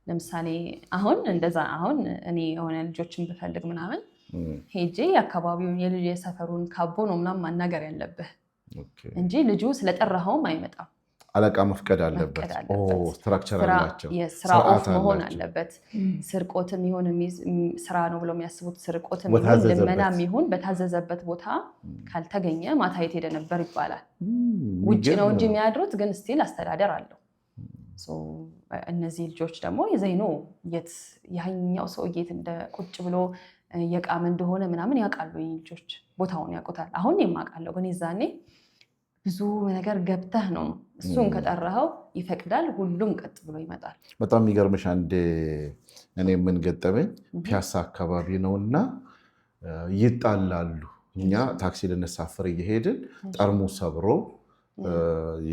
ለምሳሌ አሁን እኔ የሆነ ልጆችን ብፈልግ ምናምን ሄጄ የአካባቢውን የልጅ የሰፈሩን ካቦ ነው ምናምን ማናገር ያለብህ እንጂ ልጁ ስለጠራኸውም አይመጣም።
አለቃ መፍቀድ አለበት። ስትራክቸር አላቸው።
ስራ ኦፍ መሆን አለበት። ስርቆትም ይሁን ስራ ነው ብለው የሚያስቡት ስርቆትም ይሁን ልመናም ይሁን በታዘዘበት ቦታ ካልተገኘ ማታ የት ሄደ ነበር ይባላል። ውጭ ነው እንጂ የሚያድሩት ግን ስቲል አስተዳደር አለው። እነዚህ ልጆች ደግሞ የዘይኖ ያኛው ሰው የት እንደ ቁጭ ብሎ የቃም እንደሆነ ምናምን ያውቃሉ። ልጆች ቦታውን ያውቁታል። አሁን የማውቃለሁ ግን የዛኔ ብዙ ነገር ገብተህ ነው እሱን ከጠራኸው ይፈቅዳል። ሁሉም ቀጥ ብሎ ይመጣል።
በጣም የሚገርምሽ አንድ እኔ የምንገጠመኝ ፒያሳ አካባቢ ነውና ይጣላሉ። እኛ ታክሲ ልንሳፈር እየሄድን ጠርሙስ ሰብሮ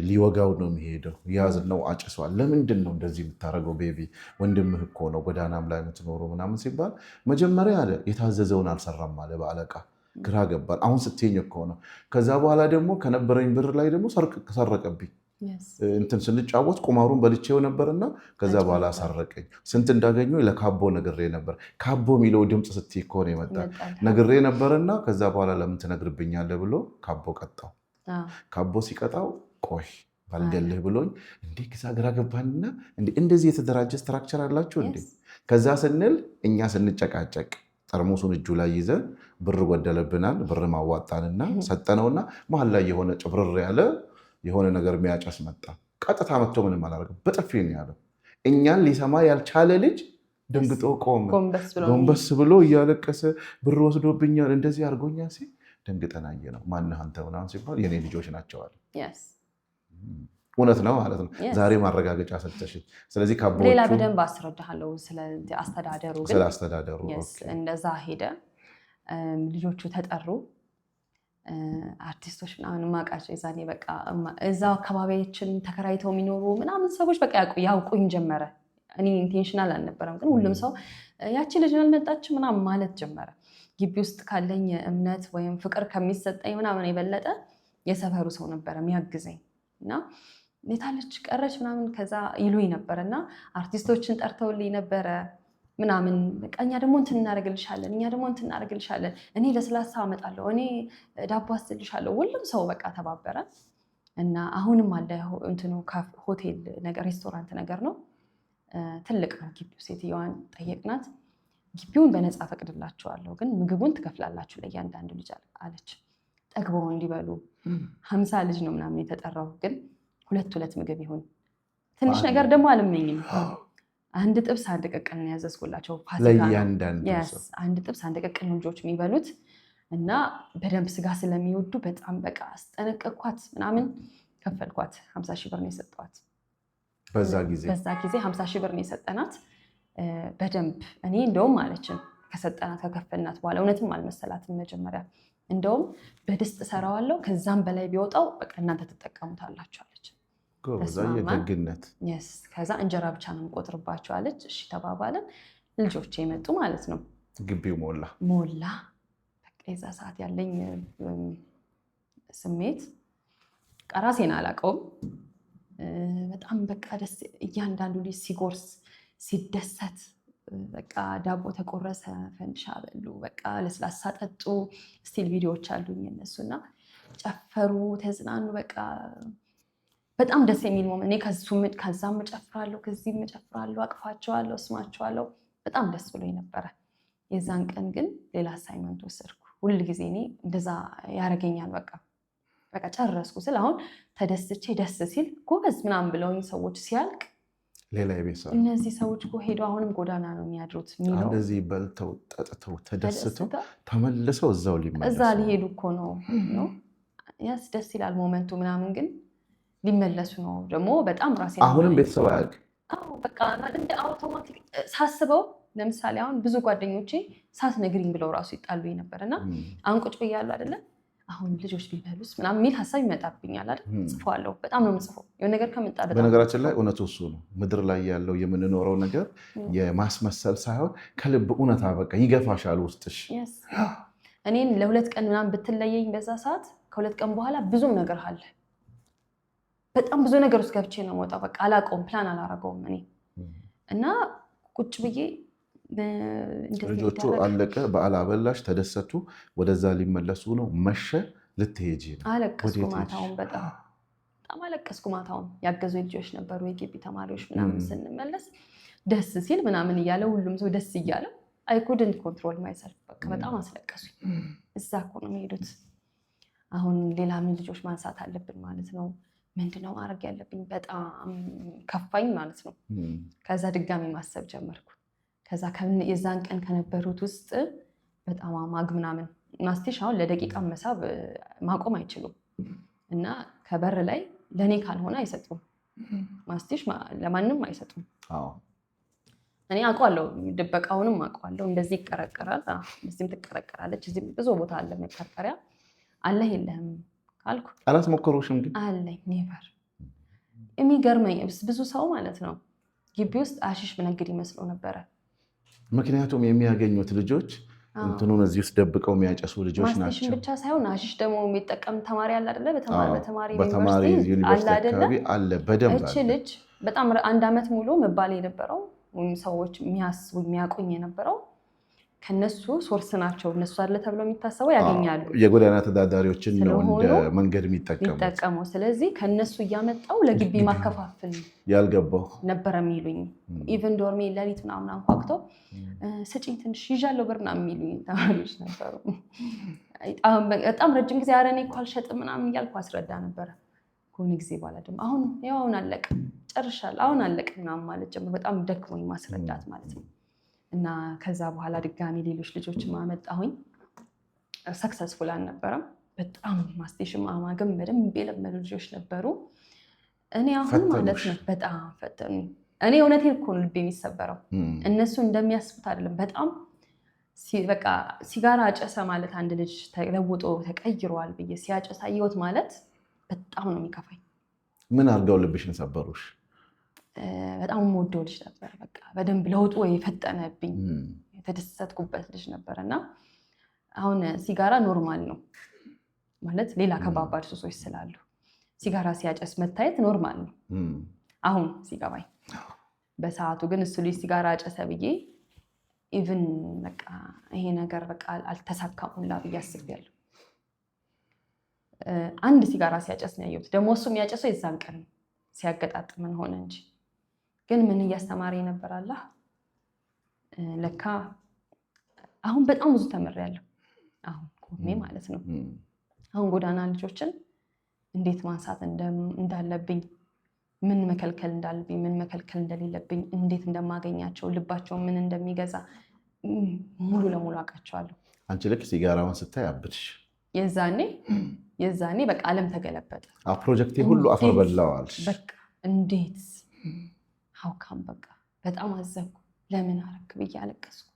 ሊወጋው ነው የሚሄደው። ያዝ ነው አጭሷል። ለምንድን ነው እንደዚህ የምታደርገው? ቤቢ ወንድምህ እኮ ነው ጎዳናም ላይ የምትኖሩ ምናምን ሲባል መጀመሪያ አለ የታዘዘውን አልሰራም አለ በአለቃ። ግራ ገባል። አሁን ስትኝ እኮ ነው። ከዛ በኋላ ደግሞ ከነበረኝ ብር ላይ ደግሞ ሰረቀብኝ። እንትን ስንጫወት ቁማሩን በልቼው ነበርና ከዛ በኋላ ሰረቀኝ። ስንት እንዳገኘው ለካቦ ነግሬ ነበር። ካቦ የሚለው ድምፅ ስትይ እኮ ነው የመጣ ነግሬ ነበርና ከዛ በኋላ ለምን ትነግርብኛለህ ብሎ ካቦ ቀጣው። ካቦ ሲቀጣው ቆይ ባልገልህ ብሎኝ እንዴ ግዛ ግራ ገባንና እንደዚህ የተደራጀ ስትራክቸር አላችሁ እንዴ? ከዛ ስንል እኛ ስንጨቃጨቅ ጠርሙሱን እጁ ላይ ይዘን ብር ጎደለብናል። ብር ማዋጣንና ሰጠነውና መሀል ላይ የሆነ ጭብርር ያለ የሆነ ነገር የሚያጨስ መጣ። ቀጥታ መጥቶ ምንም አላደረገም። በጥፊ ነው ያለው። እኛን ሊሰማ ያልቻለ ልጅ ደንግጦ ቆመ። ጎንበስ ብሎ እያለቀሰ ብር ወስዶብኛል እንደዚህ አድርጎኛል ሲል ደንግጠን አየነው። ማነህ አንተ ምናምን ሲባል የኔ ልጆች ናቸው አለ። እውነት ነው ማለት ነው። ዛሬ ማረጋገጫ ሰጠሽ። ስለዚህ ካቦቹ
ሌላ በደንብ አስረዳሃለሁ ስለ አስተዳደሩ። እንደዛ ሄደ። ልጆቹ ተጠሩ። አርቲስቶች ምናምን ማቃቸው የዛኔ በቃ እዛው አካባቢያችን ተከራይተው የሚኖሩ ምናምን ሰዎች በቃ ያውቁኝ ጀመረ። እኔ ኢንቴንሽናል አልነበረም፣ ግን ሁሉም ሰው ያቺ ልጅ አልመጣች ምናምን ማለት ጀመረ። ግቢ ውስጥ ካለኝ እምነት ወይም ፍቅር ከሚሰጠኝ ምናምን የበለጠ የሰፈሩ ሰው ነበረ የሚያግዘኝ እና ኔታለች ቀረች ምናምን ከዛ ይሉኝ ነበር እና አርቲስቶችን ጠርተውልኝ ነበረ ምናምን በቃ እኛ ደግሞ እንትን እናደርግልሻለን፣ እኔ ለስላሳ አመጣለሁ፣ እኔ ዳቦ አስልሻለሁ። ሁሉም ሰው በቃ ተባበረ እና አሁንም አለ እንትኑ ሆቴል ነገር ሬስቶራንት ነገር ነው፣ ትልቅ ነው ግቢው። ሴትዮዋን ጠየቅናት። ግቢውን በነፃ ፈቅድላችኋለሁ፣ ግን ምግቡን ትከፍላላችሁ ለእያንዳንዱ ልጅ አለች። ጠግበው እንዲበሉ 50 ልጅ ነው ምናምን የተጠራው፣ ግን 2 ምግብ ይሁን። ትንሽ ነገር ደግሞ አልመኝም። 1 ጥብስ 1 ቅቅል ነው ያዘዝኩላቸው። አንድ ጥብስ 1 ቅቅል ነው ልጆች የሚበሉት እና በደንብ ስጋ ስለሚወዱ በጣም በቃ አስጠነቀቅኳት ምናምን። ከፈልኳት። 50 ሺህ ብር ነው የሰጠዋት። በዛ ጊዜ 50 ሺህ ብር ነው የሰጠናት። በደንብ እኔ እንደውም አለችን ከሰጠናት ከከፈልናት በኋላ እውነትም አልመሰላትም መጀመሪያ። እንደውም በድስት እሰራዋለሁ ከዛም በላይ ቢወጣው በቃ እናንተ ትጠቀሙታላችሁ አለች።
የደግነት
ከዛ እንጀራ ብቻ ነው የምቆጥርባቸው አለች። እሺ ተባባለን። ልጆች የመጡ ማለት ነው።
ግቢው
ሞላ። በቃ የዛ ሰዓት ያለኝ ስሜት ራሴን አላውቀውም። በጣም በቃ ደስ እያንዳንዱ ልጅ ሲጎርስ ሲደሰት በቃ ዳቦ ተቆረሰ፣ ፈንዲሻ በሉ፣ በቃ ለስላሳ ጠጡ። ስቲል ቪዲዮዎች አሉኝ እነሱና ጨፈሩ፣ ተዝናኑ። በቃ በጣም ደስ የሚል ሞመንት። እኔ ከዛም እጨፍራለሁ፣ ከዚህም እጨፍራለሁ፣ አቅፋቸዋለሁ፣ ስማቸዋለሁ። በጣም ደስ ብሎኝ ነበረ። የዛን ቀን ግን ሌላ አሳይመንት ወሰድኩ። ሁል ጊዜ እኔ እንደዛ ያደርገኛል። በቃ ጨረስኩ ስል አሁን ተደስቼ ደስ ሲል ጎበዝ ምናምን ብለውኝ ሰዎች ሲያልቅ
ሌላ የቤት ሰው
እነዚህ ሰዎች እኮ ሄደው አሁንም ጎዳና ነው የሚያድሩት የሚለው
እንደዚህ በልተው ጠጥተው ተደስተው ተመልሰው እዛው
እዛ ሊሄዱ እኮ ነው። ያስ ደስ ይላል ሞመንቱ ምናምን፣ ግን ሊመለሱ ነው ደግሞ በጣም ራሴ
አሁንም ቤተሰብ አያውቅ።
በቃ እንደ አውቶማቲክ ሳስበው ለምሳሌ አሁን ብዙ ጓደኞቼ ሳትነግሪኝ ብለው ራሱ ይጣሉኝ ነበር እና አሁን ቁጭ ብያለሁ አይደለ አሁን ልጆች ቢበሉስ ምናምን የሚል ሀሳብ ይመጣብኛል አይደል። ጽፈዋለሁ፣ በጣም ነው የምጽፈው የሆነ ነገር ከመጣ።
በነገራችን ላይ እውነቱ እሱ ነው። ምድር ላይ ያለው የምንኖረው ነገር የማስመሰል ሳይሆን ከልብ እውነታ በቃ ይገፋሻል ውስጥሽ።
እኔን ለ2 ቀን ምናምን ብትለየኝ በዛ ሰዓት ከ2 ቀን በኋላ ብዙም ነገር አለ። በጣም ብዙ ነገር ውስጥ ገብቼ ነው የምወጣው። በቃ አላውቀውም፣ ፕላን አላረገውም እኔ እና ቁጭ ብዬ
ልጆቹ አለቀ፣ በዓል አበላሽ፣ ተደሰቱ፣ ወደዛ ሊመለሱ ነው። መሸ፣ ልትሄጂ ነው።
አለቀስኩ ማታውን፣ በጣም አለቀስኩ ማታውን። ያገዙ ልጆች ነበሩ፣ የግቢ ተማሪዎች ምናምን። ስንመለስ ደስ ሲል ምናምን እያለ ሁሉም ሰው ደስ እያለ አይ ኩድንት ኮንትሮል ማይሰልፍ። በቃ በጣም አስለቀሱ። እዛ እኮ ነው የሚሄዱት። አሁን ሌላ ምን ልጆች ማንሳት አለብን ማለት ነው። ምንድነው ማድረግ ያለብኝ? በጣም ከፋኝ ማለት ነው። ከዛ ድጋሚ ማሰብ ጀመርኩ። ከዛ የዛን ቀን ከነበሩት ውስጥ በጣም አማግ ምናምን ማስቲሽ አሁን ለደቂቃ መሳብ ማቆም አይችሉም እና ከበር ላይ ለእኔ ካልሆነ አይሰጡም። ማስቲሽ ለማንም አይሰጡም። እኔ አውቀዋለሁ፣ ድበቃውንም አውቀዋለሁ። እንደዚህ ይቀረቀራል፣ እዚህም ትቀረቀራለች፣ እዚህም ብዙ ቦታ አለ መቀርቀሪያ። አለህ የለህም ካልኩ
አላስሞከሩሽም? ግን
አለኝ። ኔቨር። የሚገርመኝ ብዙ ሰው ማለት ነው ግቢ ውስጥ አሽሽ ብነግድ ይመስለው ነበረ።
ምክንያቱም የሚያገኙት ልጆች እንትኑን እዚህ ውስጥ ደብቀው የሚያጨሱ ልጆች ናቸው።
ብቻ ሳይሆን አሽሽ ደግሞ የሚጠቀም ተማሪ አለ አይደለ?
በተማሪ ዩኒቨርሲቲ አካባቢ አለ በደንብ።
እቺ ልጅ በጣም 1 ዓመት ሙሉ መባል የነበረው ሰዎች የሚያውቁኝ የነበረው ከነሱ ሶርስ ናቸው። እነሱ አለ ተብሎ የሚታሰበው ያገኛሉ።
የጎዳና ተዳዳሪዎችን ነው እንደ መንገድ የሚጠቀሙ።
ስለዚህ ከነሱ እያመጣው ለግቢ ማከፋፈል
ያልገባው ነበረ
የሚሉኝ። ኢቨን ዶርሜ ለሊት ምናምን አንኳኩተው ስጪኝ ትንሽ ይዣለሁ ብር ምናምን የሚሉኝ ተማሪዎች ነበሩ። በጣም ረጅም ጊዜ ኧረ እኔ እኮ አልሸጥም ምናምን እያልኩ አስረዳ ነበረ። ከሆነ ጊዜ በኋላ ደግሞ አሁን አለቀ ጨርሻለሁ፣ አሁን አለቀ ምናምን ማለት ጀምሮ በጣም ደክሞኝ ማስረዳት ማለት ነው። እና ከዛ በኋላ ድጋሚ ሌሎች ልጆች ማመጣሁኝ። ሰክሰስፉል አልነበረም። በጣም ማስቴሽን ማማገም በደንብ የለመዱ ልጆች ነበሩ። እኔ አሁን ማለት ነው በጣም ፈተኑ። እኔ እውነቴን እኮ ነው ልቤ የሚሰበረው። እነሱ እንደሚያስቡት አይደለም። በጣም በቃ ሲጋራ አጨሰ ማለት አንድ ልጅ ተለውጦ ተቀይሯል ብዬ ሲያጨሳ ህይወት ማለት በጣም ነው የሚከፋኝ።
ምን አድርገው ልብሽን ሰበሩሽ?
በጣም የምወደው ልጅ ነበር። በቃ በደንብ ለውጡ የፈጠነብኝ የተደሰትኩበት ልጅ ነበር። እና አሁን ሲጋራ ኖርማል ነው ማለት ሌላ ከባባድ ሱሶች ስላሉ ሲጋራ ሲያጨስ መታየት ኖርማል ነው አሁን ሲገባኝ። በሰዓቱ ግን እሱ ልጅ ሲጋራ አጨሰ ብዬ ኢቭን በቃ ይሄ ነገር በቃ አልተሳካም ሁላ ብዬ አስቤያለሁ። አንድ ሲጋራ ሲያጨስ ነው ያየሁት። ደግሞ እሱ የሚያጨሰው የዛን ቀን ሲያገጣጥመን ሆነ እንጂ ግን ምን እያስተማረ ነበር አላህ። ለካ አሁን በጣም ብዙ ተምሬያለሁ። አሁን ቆሜ ማለት ነው አሁን ጎዳና ልጆችን እንዴት ማንሳት እንዳለብኝ፣ ምን መከልከል እንዳለብኝ፣ ምን መከልከል እንደሌለብኝ፣ እንዴት እንደማገኛቸው፣ ልባቸው ምን እንደሚገዛ ሙሉ ለሙሉ አውቃቸዋለሁ። አንቺ
ልክ ሲጋራውን ስታይ አብድሽ።
የዛኔ በቃ ዓለም ተገለበጠ።
ፕሮጀክቴ ሁሉ አፈር በላዋል።
በቃ እንዴት ሀውካም በቃ በጣም አዘንኩ። ለምን አረክ ብዬ አለቀስኩ።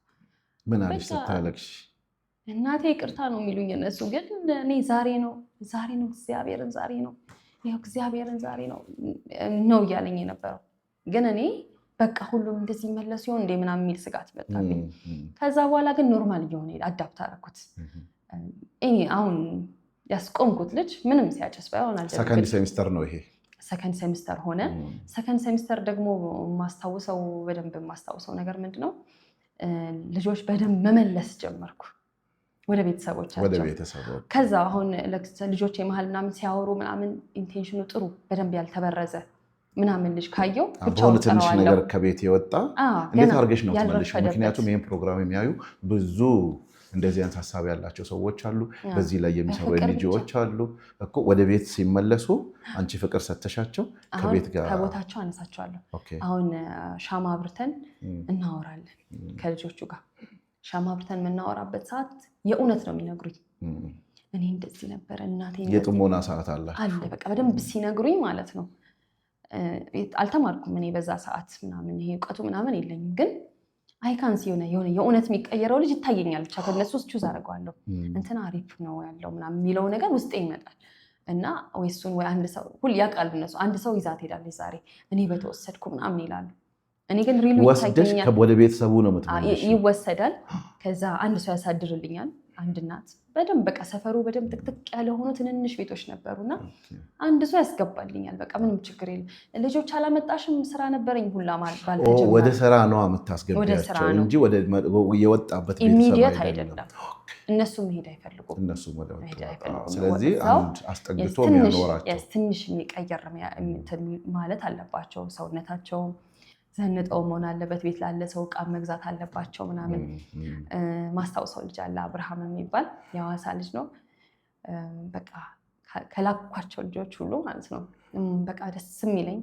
ምን አለሽ ስታለቅሽ?
እናቴ ይቅርታ ነው የሚሉኝ እነሱ። ግን እኔ ዛሬ ነው እግዚአብሔርን ዛሬ ነው ይኸው እግዚአብሔርን ዛሬ ነው እያለኝ የነበረው። ግን እኔ በቃ ሁሉም እንደዚህ መለስ ሲሆን እንደ ምናምን የሚል ስጋት መጣብኝ። ከዛ በኋላ ግን ኖርማል እየሆነ አዳፕት አደረኩት። እኔ አሁን ያስቆምኩት ልጅ ምንም ሲያጨስ ባይሆን
ሰከንድ ሴሚስተር ነው ይሄ።
ሰከንድ ሴሚስተር ሆነ። ሰከንድ ሴሚስተር ደግሞ በደንብ የማስታውሰው ነገር ምንድነው ልጆች በደንብ መመለስ ጀመርኩ ወደ ቤተሰቦቻቸው። ከዛ አሁን ልጆች የመሀል ምናምን ሲያወሩ ምናምን ኢንቴንሽኑ ጥሩ በደንብ ያልተበረዘ ምናምን ልጅ ካየው
ብቻውን ትንሽ ነገር ከቤት የወጣ እንዴት አድርገሽ ነው ትመልሽ? ምክንያቱም ይህን ፕሮግራም የሚያዩ ብዙ እንደዚህ አይነት ሀሳብ ያላቸው ሰዎች አሉ። በዚህ ላይ የሚሰሩ ኤንጂኦዎች አሉ እኮ። ወደ ቤት ሲመለሱ አንቺ ፍቅር ሰተሻቸው ከቤት ጋር
ከቦታቸው አነሳቸዋለሁ። አሁን ሻማ አብርተን እናወራለን ከልጆቹ ጋር። ሻማ አብርተን የምናወራበት ሰዓት የእውነት ነው የሚነግሩኝ። እኔ እንደዚህ ነበረ እናቴ።
የጥሞና ሰዓት አለ
በቃ በደንብ ሲነግሩኝ ማለት ነው። አልተማርኩም እኔ በዛ ሰዓት ምናምን ይሄ እውቀቱ ምናምን የለኝም ግን አይካንስ የሆነ የእውነት የሚቀየረው ልጅ ይታየኛል። ብቻ ከነሱ ውስጥ ቹዝ አደርገዋለሁ። እንትና አሪፍ ነው ያለው ምናምን የሚለው ነገር ውስጤ ይመጣል እና ወይ እሱን ወይ አንድ ሰው ሁሉ ያውቃሉ እነሱ። አንድ ሰው ይዛት ሄዳለች ዛሬ እኔ በተወሰድኩ ምናምን ይላሉ። እኔ ግን ሪሉ
ይታየኛል። ወደ ቤተሰቡ ነው የምትመለሺው?
ይወሰዳል። ከዛ አንድ ሰው ያሳድርልኛል። አንድ እናት በደንብ በቃ ሰፈሩ በደንብ ጥቅጥቅ ያለ ሆኖ ትንንሽ ቤቶች ነበሩና አንድ ሰው ያስገባልኛል። በቃ ምንም ችግር የለም። ልጆች አላመጣሽም ስራ ነበረኝ ሁላ ባልተጀመረ
ወደ ስራ ነው የምታስገቢያቸው እንጂ ወደ የወጣበት ቤተሰብ
ኢሚዲየት አይደለም። እነሱ መሄድ አይፈልጉም።
ስለዚህ አንድ አስጠግቶ የሚያኖራቸው
ትንሽ የሚቀየር ማለት አለባቸው። ሰውነታቸው ዘንጠው መሆን አለበት። ቤት ላለ ሰው ዕቃ መግዛት አለባቸው ምናምን። ማስታውሰው ልጅ አለ አብርሃም የሚባል የሐዋሳ ልጅ ነው። በቃ ከላኳቸው ልጆች ሁሉ ማለት ነው በቃ ደስ የሚለኝ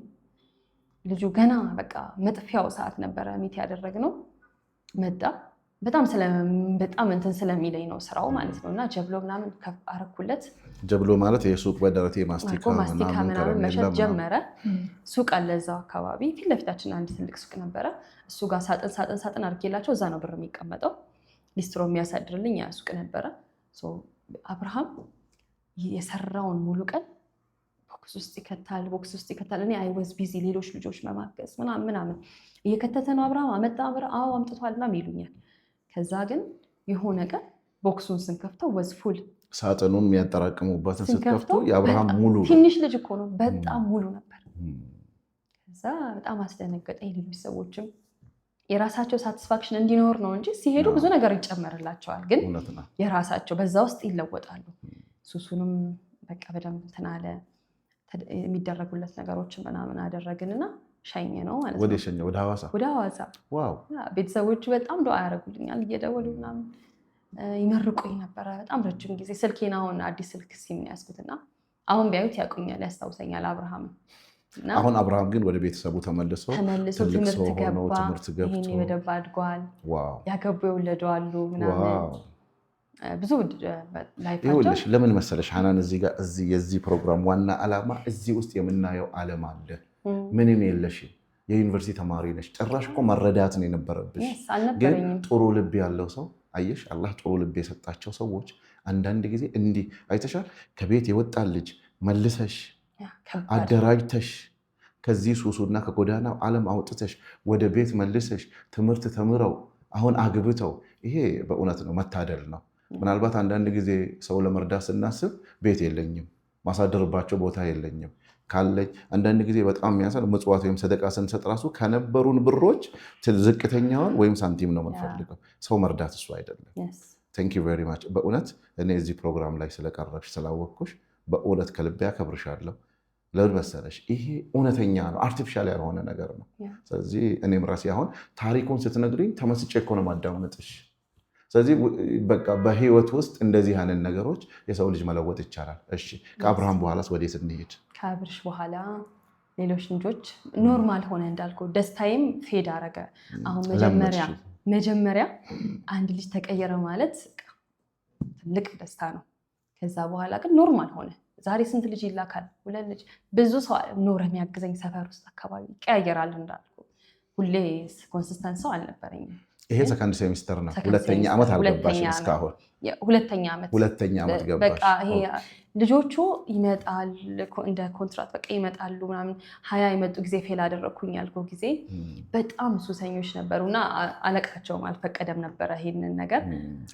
ልጁ ገና በቃ መጥፊያው ሰዓት ነበረ ሚት ያደረግነው። መጣ በጣም እንትን ስለሚለኝ ነው ስራው ማለት ነው። እና ጀብሎ ምናምን አረኩለት።
ጀብሎ ማለት የሱቅ በደረቴ ማስቲካ
ምናምን መሸጥ ጀመረ። ሱቅ አለ እዛው አካባቢ ፊት ለፊታችን አንድ ትልቅ ሱቅ ነበረ። እሱ ጋር ሳጥን አድርጌላቸው እዛ ነው ብር የሚቀመጠው። ሊስትሮ የሚያሳድርልኝ ያ ሱቅ ነበረ። አብርሃም የሰራውን ሙሉ ቀን ቦክስ ውስጥ ይከታል። እኔ አይወዝ ቢዚ ሌሎች ልጆች መማገዝ ምናምን እየከተተ ነው። አብርሃም አዎ አምጥቷል ምናምን ይሉኛል። ከዛ ግን የሆነ ቀን ቦክሱን ስንከፍተው ወዝ ፉል
ሳጥኑን የሚያጠራቅሙበትን ስትከፍቱ የአብርሃም ሙሉ
ትንሽ ልጅ እኮ ነው በጣም ሙሉ ነበር። ከዛ በጣም አስደነገጠኝ። ሌሎች ሰዎችም የራሳቸው ሳቲስፋክሽን እንዲኖር ነው እንጂ ሲሄዱ ብዙ ነገር ይጨመርላቸዋል፣ ግን የራሳቸው በዛ ውስጥ ይለወጣሉ። ሱሱንም በቃ በደንብ እንትን አለ። የሚደረጉለት ነገሮችን ምናምን አደረግንና ሸኘ ነው ማለት ነው።
ወደ ሐዋሳ ዋው።
ቤተሰቦቹ በጣም ዱዓ ያደርጉልኛል እየደወሉ ምናምን ይመርቁኝ ነበረ በጣም ረጅም ጊዜ። ስልኬን አሁን አዲስ ስልክ ሲም ነው ያዝኩትና አሁን ቢያዩት ያውቁኛል፣ ያስታውሰኛል አብርሃም።
አሁን አብርሃም ግን ወደ ቤተሰቡ ተመልሶ
ትምህርት ገብቶ ይሄን በደንብ አድጓል። ያገቡ የወለዱ አሉ ምናምን ብዙ
ይኸውልሽ ለምን መሰለሽ ሐናን እዚህ ጋር የዚህ ፕሮግራም ዋና ዓላማ እዚህ ውስጥ የምናየው ዓለም አለ። ምንም የለሽ የዩኒቨርሲቲ ተማሪ ነሽ። ጭራሽ እኮ መረዳት ነው የነበረብሽ። ግን ጥሩ ልብ ያለው ሰው አየሽ፣ አላህ ጥሩ ልብ የሰጣቸው ሰዎች አንዳንድ ጊዜ እንዲህ አይተሻል። ከቤት የወጣን ልጅ መልሰሽ አደራጅተሽ ከዚህ ሱሱና ከጎዳና ዓለም አውጥተሽ ወደ ቤት መልሰሽ ትምህርት ተምረው አሁን አግብተው፣ ይሄ በእውነት ነው መታደል ነው። ምናልባት አንዳንድ ጊዜ ሰው ለመርዳት ስናስብ ቤት የለኝም፣ ማሳደርባቸው ቦታ የለኝም ካለኝ አንዳንድ ጊዜ በጣም የሚያሳል ምጽዋት ወይም ሰደቃ ስንሰጥ ራሱ ከነበሩን ብሮች ዝቅተኛውን ወይም ሳንቲም ነው የምንፈልገው። ሰው መርዳት እሱ አይደለም። ቴንክ ዩ ቬሪ ማች። በእውነት እኔ እዚህ ፕሮግራም ላይ ስለቀረብሽ ስላወቅኩሽ በእውነት ከልቤ አከብርሻለሁ። ለምን መሰለሽ ይሄ እውነተኛ ነው፣ አርቲፊሻል ያልሆነ ነገር ነው። ስለዚህ እኔም ራሴ አሁን ታሪኩን ስትነግሪኝ ተመስጬ እኮ ነው ማዳመጥሽ። ስለዚህ በቃ በህይወት ውስጥ እንደዚህ አይነት ነገሮች የሰው ልጅ መለወጥ ይቻላል። እሺ ከአብርሃም በኋላስ ወዴት እንሂድ?
ከአብርሽ በኋላ ሌሎች ልጆች ኖርማል ሆነ እንዳልኩ ደስታዬም ፌድ አረገ። አሁን መጀመሪያ አንድ ልጅ ተቀየረ ማለት ትልቅ ደስታ ነው። ከዛ በኋላ ግን ኖርማል ሆነ። ዛሬ ስንት ልጅ ይላካል? 2 ልጅ። ብዙ ሰው ኖረ የሚያግዘኝ ሰፈር ውስጥ አካባቢ ይቀያየራል። እንዳልኩ ሁሌ ኮንሲስተንት ሰው አልነበረኝም።
ይሄ ሰከንድ ሴሚስተር ነው። ሁለተኛ ዓመት አልገባሽም እስካሁን?
ሁለተኛ ዓመት
ገባሽ።
በቃ ይሄ ልጆቹ ይመጣል እንደ ኮንትራት በቃ ይመጣሉ ምናምን 20 የመጡ ጊዜ ፌል አደረግኩኝ ያልኩ ጊዜ በጣም ሱሰኞች ነበሩና አለቃቸውም አልፈቀደም ነበረ ይሄንን ነገር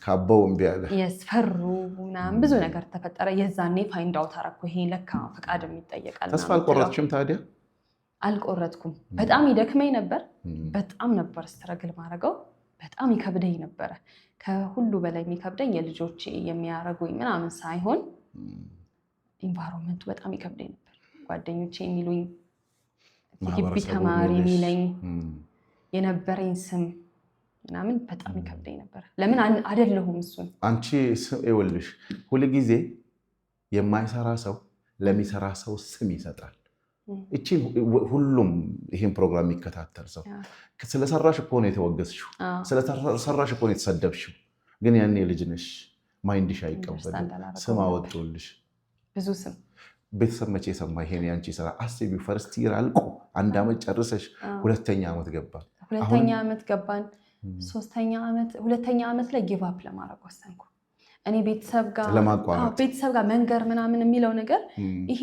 ካበው እምቢ አለ።
የስፈሩ ምናምን ብዙ ነገር ተፈጠረ። የዛኔ ፋይንድ አውት አደረኩ ይሄ ለካ ፈቃድም ይጠየቃል።
ተስፋ አልቆረጥሽም ታዲያ?
አልቆረጥኩም። በጣም ይደክመኝ ነበር። በጣም ነበር ስትረግል ማድረገው። በጣም ይከብደኝ ነበረ። ከሁሉ በላይ የሚከብደኝ የልጆች የሚያረጉኝ ምናምን ሳይሆን ኢንቫይሮንመንቱ በጣም ይከብደኝ ነበር። ጓደኞቼ የሚሉኝ ግቢ ተማሪ የሚለኝ የነበረኝ ስም ምናምን በጣም ይከብደኝ ነበር። ለምን አይደለሁም እሱን።
አንቺ ይኸውልሽ ሁልጊዜ የማይሰራ ሰው ለሚሰራ ሰው ስም ይሰጣል። እቺ ሁሉም ይሄን ፕሮግራም የሚከታተል ሰው ስለሰራሽ እኮ ነው የተወገዝሽው፣ ስለሰራሽ እኮ ነው የተሰደብሽው። ግን ያኔ ልጅ ነሽ፣ ማይንድሽ አይቀበልም። ስም አወጡልሽ፣
ብዙ ስም።
ቤተሰብ መቼ ሰማ ይሄን ያንቺ ስራ? አስቢው፣ ፈርስት ይር አልቆ 1 ዓመት ጨርሰሽ 2ኛ ዓመት ገባን።
2ኛ ዓመት ገባን። 3ኛ ዓመት 2ኛ ዓመት ላይ ጊቭ አፕ ለማድረግ ወሰንኩ። እኔ ቤተሰብ ጋር መንገር ምናምን የሚለው ነገር ይሄ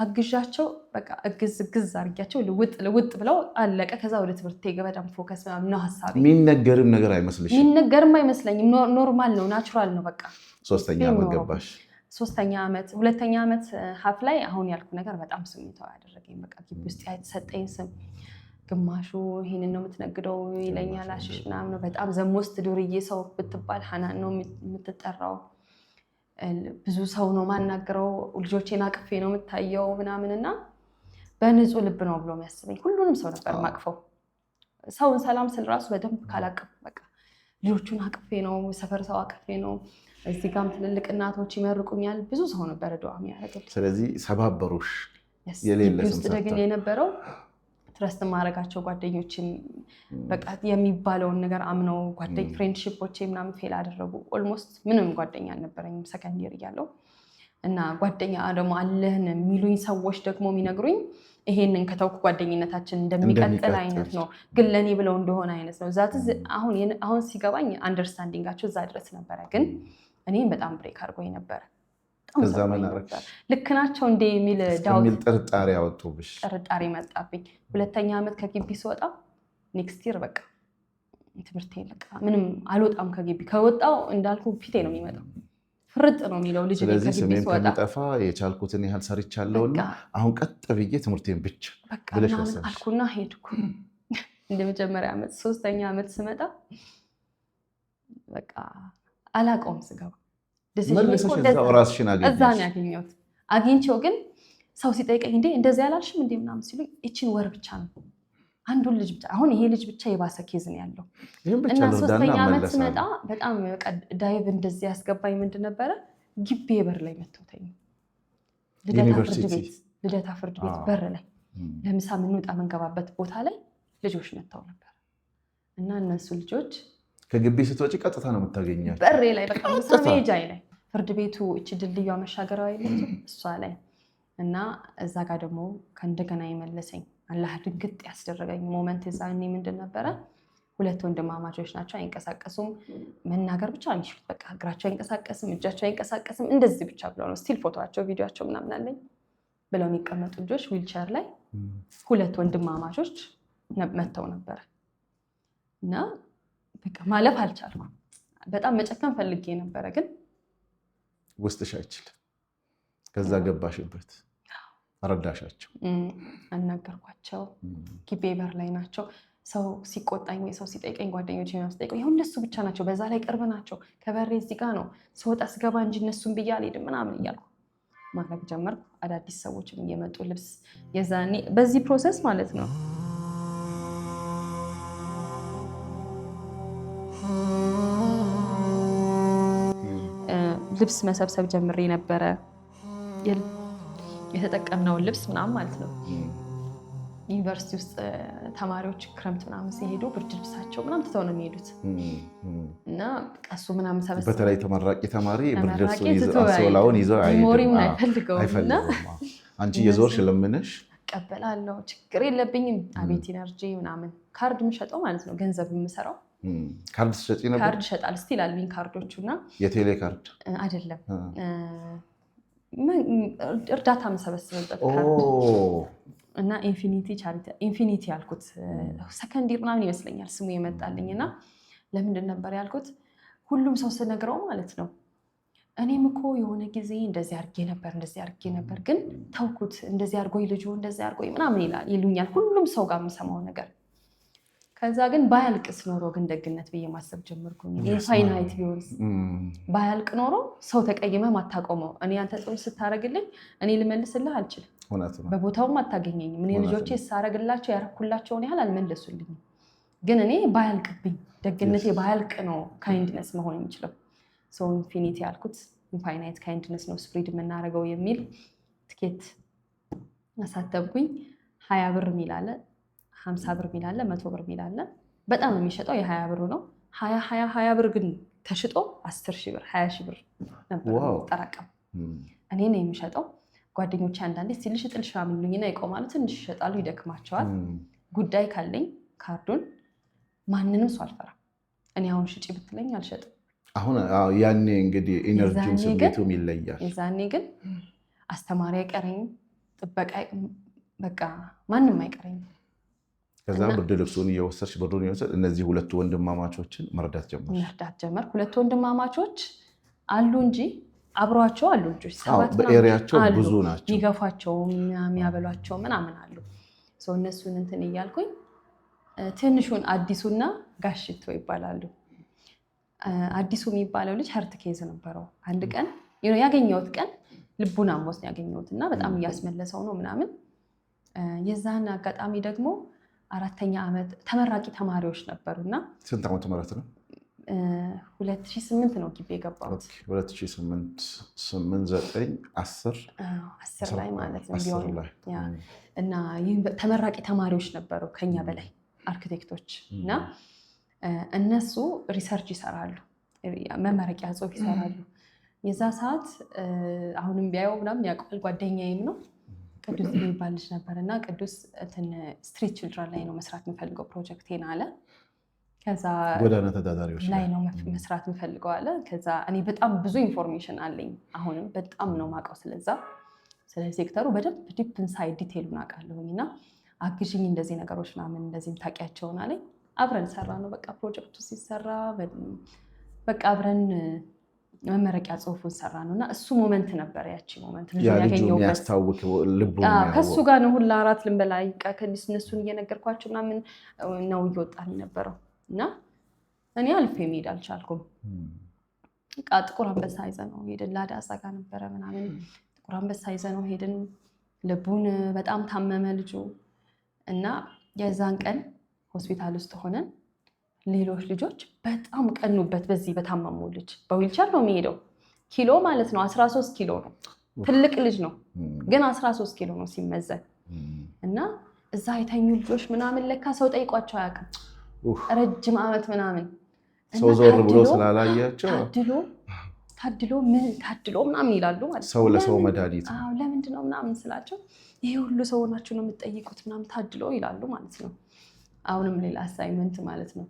አግዣቸው በቃ እግዝ አድርጊያቸው ልውጥ ብለው አለቀ። ከዛ ወደ ትምህርት በጣም ፎከስ ምናምን ነው ሀሳቤ።
የሚነገርም ነገር አይመስልሽም?
የሚነገርም አይመስለኝም። ኖርማል ነው፣ ናቹራል ነው። በቃ
3ኛ ዓመት ገባሽ።
3ኛ ዓመት 2ኛ ዓመት ሀፍ ላይ አሁን ያልኩ ነገር በጣም ስሜታዊ ያደረገኝ። በቃ ግቢ ውስጥ የተሰጠኝ ስም ግማሹ ይህንን ነው የምትነግደው ይለኛል፣ አሽሽ ምናምን ነው። በጣም ዘሞስት ዱርዬ ሰው ብትባል ሀናን ነው የምትጠራው። ብዙ ሰው ነው ማናገረው። ልጆቼን አቅፌ ነው የምታየው ምናምን እና በንጹህ ልብ ነው ብሎ የሚያስበኝ ሁሉንም ሰው ነበር ማቅፈው። ሰውን ሰላም ስል ራሱ በደንብ ካላቅፍ በቃ ልጆቹን አቅፌ ነው፣ ሰፈር ሰው አቅፌ ነው። እዚህ ጋም ትልልቅ እናቶች ይመርቁኛል። ብዙ ሰው ነበር ዱዓ የሚያደርግልኝ።
ስለዚህ ሰባበሩሽ። የሌለ
ውስጥ ደግን የነበረው ትረስት ማድረጋቸው ጓደኞችም በቃ የሚባለውን ነገር አምነው ፍሬንድሺፖቼ ምናምን ፌል አደረጉ። ኦልሞስት ምንም ጓደኛ አልነበረኝም ሰከንድ ይር እያለሁ እና ጓደኛ ደግሞ አለህን የሚሉኝ ሰዎች ደግሞ የሚነግሩኝ ይሄንን ከተውኩ ጓደኝነታችን እንደሚቀጥል አይነት ነው፣ ግን ለእኔ ብለው እንደሆነ አይነት ነው። ዛት አሁን ሲገባኝ አንደርስታንዲንጋቸው እዛ ድረስ ነበረ፣ ግን እኔም በጣም ብሬክ አድርጎኝ ነበረ። ልክ ናቸው እንደ የሚል
ጥርጣሬ አወጡብሽ?
ጥርጣሬ መጣብኝ። 2ኛ ዓመት ከግቢ ስወጣ ኔክስት ይር በቃ ትምህርቴ በቃ ምንም አልወጣም ከግቢ። ከወጣው እንዳልኩ ፊቴ ነው የሚመጣው፣ ፍርጥ ነው የሚለው ልጅ።
ስለዚህ ስሜን ከሚጠፋ የቻልኩትን ያህል ሰርቻለሁና አሁን ቀጥ ብዬ ትምህርቴን ብቻ ብለሽ ወሰንሽ
አልኩና ሄድኩ። እንደ መጀመሪያ ዓመት 3ኛ ዓመት ስመጣ በቃ አላውቀውም ስገባ
መልሰሽ እዛው ራስሽን
እዛ ነው ያገኘሁት። አግኝቼው ግን ሰው ሲጠይቀኝ እንዴ እንደዚህ ያላልሽም እንዴ ምናምን ሲሉኝ እቺን ወር ብቻ ነው አንዱን ልጅ ብቻ። አሁን ይሄ ልጅ ብቻ የባሰ ኬዝ ነው ያለው እና 3ኛ ዓመት ስመጣ በጣም ዳይቭ እንደዚህ ያስገባኝ ምንድን ነበረ? ግቢ በር ላይ መተውተኝ ልደታ ፍርድ ቤት በር ላይ ለምሳ የምንወጣ መንገባበት ቦታ ላይ ልጆች መተው ነበር እና እነሱ ልጆች
ከግቢ ስትወጪ ቀጥታ ነው የምታገኛቸው
በሬ ላይ በቃ ሳሜጃይ ላይ ፍርድ ቤቱ እቺ ድልድዩ መሻገሪያው አይደለም እሷ ላይ እና እዛ ጋር ደግሞ ከእንደገና የመለሰኝ አላህ ድንግጥ ያስደረገኝ ሞመንት እዛኔ ምንድን ነበረ? 2 ወንድማማቾች ናቸው፣ አይንቀሳቀሱም። መናገር ብቻ ነው የሚችሉት። በቃ እግራቸው አይንቀሳቀስም፣ እጃቸው አይንቀሳቀስም። እንደዚህ ብቻ ብለው ነው ስቲል ፎቶቸው ቪዲዮቸው ምናምን አለኝ ብለው የሚቀመጡ ልጆች ዊልቸር ላይ 2 ወንድማማቾች መተው ነበረ እና በቃ ማለፍ አልቻልኩም። በጣም መጨከን ፈልጌ ነበረ፣ ግን
ውስጥሽ አይችልም። ከዛ ገባሽበት፣ ረዳሻቸው፣
አናገርኳቸው። ግቢ በር ላይ ናቸው። ሰው ሲቆጣኝ ወይ ሰው ሲጠይቀኝ ጓደኞች ሲጠይቀኝ ይሁን እነሱ ብቻ ናቸው፣ በዛ ላይ ቅርብ ናቸው፣ ከበሬ እዚህ ጋር ነው፣ ስወጣ ስገባ እንጂ እነሱን ብዬ አልሄድም ምናምን እያልኩ ማድረግ ጀመርኩ። አዳዲስ ሰዎችም እየመጡ ልብስ የዛኔ በዚህ ፕሮሰስ ማለት ነው ልብስ መሰብሰብ ጀምሬ ነበረ። የተጠቀምነውን ልብስ ምናምን ማለት ነው። ዩኒቨርሲቲ ውስጥ ተማሪዎች ክረምት ምናምን ሲሄዱ ብርድ ልብሳቸው ምናምን ትተው ነው የሚሄዱት እና ቀሱ ምናምን ሰበሰብ።
በተለይ ተመራቂ ተማሪ ብርድ ልብሱን ይዞ
ሞሪውን አይፈልገውም።
አንቺ የዞርሽ ለምነሽ
እቀበላለሁ፣ ችግር የለብኝም። አቤት ኢነርጂ ምናምን ካርድ የምሸጠው ማለት ነው፣ ገንዘብ የምሰራው
ካርድ ሸጪ ነበር?
ካርድ ሸጣል ስቲል አሉኝ ካርዶቹና
የቴሌ ካርድ
አይደለም እርዳታ መሰበስብበት ካርድ እና ኢንፊኒቲ ያልኩት ሰከንድ ይር ምናምን ይመስለኛል ስሙ የመጣልኝና ለምንድን ነበር ያልኩት ሁሉም ሰው ስነግረው ማለት ነው እኔም እኮ የሆነ ጊዜ እንደዚህ አድርጌ ነበር ግን ተውኩት እንደዚህ አድርጎኝ ልጁ እንደዚህ አድርጎኝ ምናምን ይሉኛል ሁሉም ሰው ጋር የምሰማው ነገር ከዛ ግን ባያልቅስ ኖሮ ግን ደግነት ብዬ ማሰብ ጀመርኩኝ ኢንፋይናይት ቢሆንስ ባያልቅ ኖሮ ሰው ተቀይመህ ማታቆመው እኔ አንተ ጥሩ ስታረግልኝ እኔ ልመልስልህ አልችልም በቦታውም አታገኘኝም እኔ ልጆቼ ሳረግላቸው ያረኩላቸውን ያህል አልመለሱልኝም ግን እኔ ባያልቅብኝ ደግነቴ ባያልቅ ነው ካይንድነስ መሆን የሚችለው ሶ ኢንፊኒቲ ያልኩት ኢንፋይናይት ካይንድነስ ነው ስፕሪድ የምናደርገው የሚል ትኬት አሳተምኩኝ 20 ብር ሚላለ 50 ብር ሚላለ 100 ብር ሚላለ በጣም የሚሸጠው የ20 ብሩ ነው 20 ብር ግን ተሽጦ 10,000 ብር 20,000 ብር ነበር ተጠራቀም እኔ ነው የሚሸጠው ጓደኞቼ አንዳንዴ ሲልሽ ጥልሽ አምሉኝና ይቆማሉ ትንሽ ይሸጣሉ ይደክማቸዋል ጉዳይ ካለኝ ካርዱን ማንንም ሰው አልፈራም እኔ አሁን ሽጪ ብትለኝ አልሸጥም
አሁን ያኔ እንግዲህ ኢነርጂም ስሜቱም ይለያል
የዛኔ ግን አስተማሪ አይቀረኝም ጥበቃ በቃ ማንም አይቀረኝም
ከዛ ብርድ ልብሱን እየወሰድሽ ብሩን እየወሰድሽ እነዚህ ሁለቱ ወንድማማቾችን መርዳት
ጀመርኩ ሁለቱ ወንድማማቾች አሉ እንጂ አብሯቸው አሉ ልጆች ሰባት
በኤሪያቸው ብዙ ናቸው
የሚገፏቸው የሚያበሏቸው ምናምን አሉ እነሱን እንትን እያልኩኝ ትንሹን አዲሱና ጋሽቶ ይባላሉ አዲሱ የሚባለው ልጅ ሀርት ኬዝ ነበረው አንድ ቀን ያገኘሁት ቀን ልቡን አሞት ነው ያገኘሁትና በጣም እያስመለሰው ነው ምናምን የዛን አጋጣሚ ደግሞ 4ኛ ዓመት ተመራቂ ተማሪዎች ነበሩና
ስንት ዓመት ማለት ነው
2008 ነው ግቢ የገባሁት
2008 8 9 10
ላይ ማለት ነው ቢሆን እና ተመራቂ ተማሪዎች ነበሩ ከኛ በላይ አርኪቴክቶች እና እነሱ ሪሰርች ይሰራሉ መመረቂያ ጽሑፍ ይሰራሉ የዛ ሰዓት አሁንም ቢያየው ምናምን ያውቃል ጓደኛዬም ነው ቅዱስ የሚባል ልጅ ነበርና ቅዱስ ስትሪት ችልድረን ላይ ነው መስራት የምፈልገው ፕሮጀክቴን አለ ከዛ
ጎዳና ተዳዳሪዎች
ላይ ነው መስራት የምፈልገው አለ ከዛ እኔ በጣም ብዙ ኢንፎርሜሽን አለኝ አሁንም በጣም ነው ማውቀው ስለ ሴክተሩ በደንብ ዲፕ ኢንሳይድ ዲቴይሉን አውቃለሁኝና አግዥኝ እንደዚህ ነገሮች ምናምን እንደዚህም ታውቂያቸውን አለኝ አብረን ሰራ ነው በቃ ፕሮጀክቱ ሲሰራ በቃ አብረን መመረቂያ ጽሑፉን ሰራ ነውና እሱ ሞመንት ነበር ያቺ ሞመንት ልጅ ያገኘውበት
ያስታውቅ ልቡ
ከሱ ጋር ነው ሁላ አራት ልንበላ ከከዲስ እነሱን እየነገርኳቸው ምናምን ነው እየወጣን ነበረው እና እኔ አልፌ መሄድ አልቻልኩም በቃ ጥቁር አንበሳ ይዘነው ሄድን ላዳሳ ጋር ነበረ ምናምን ጥቁር አንበሳ ይዘነው ሄድን ልቡን በጣም ታመመ ልጁ እና የዛን ቀን ሆስፒታል ውስጥ ሆነን ሌሎች ልጆች በጣም ቀኑበት በዚህ በታመሙ ልጅ በዊልቸር ነው የሚሄደው ኪሎ ማለት ነው 13 ኪሎ ነው ትልቅ ልጅ ነው ግን 13 ኪሎ ነው ሲመዘን እና እዛ የተኙ ልጆች ምናምን ለካ ሰው ጠይቋቸው አያውቅም ረጅም ዓመት ምናምን
ሰው ዞር ብሎ ስላላያቸው
ታድሎ ምናምን ይላሉ ማለት
ሰው ለሰው መድኃኒት
አዎ ለምንድን ነው ምናምን ስላቸው ይሄ ሁሉ ሰው ናችሁ ነው የምትጠይቁት ምናምን ታድሎ ይላሉ ማለት ነው አሁንም ሌላ አሳይመንት ማለት ነው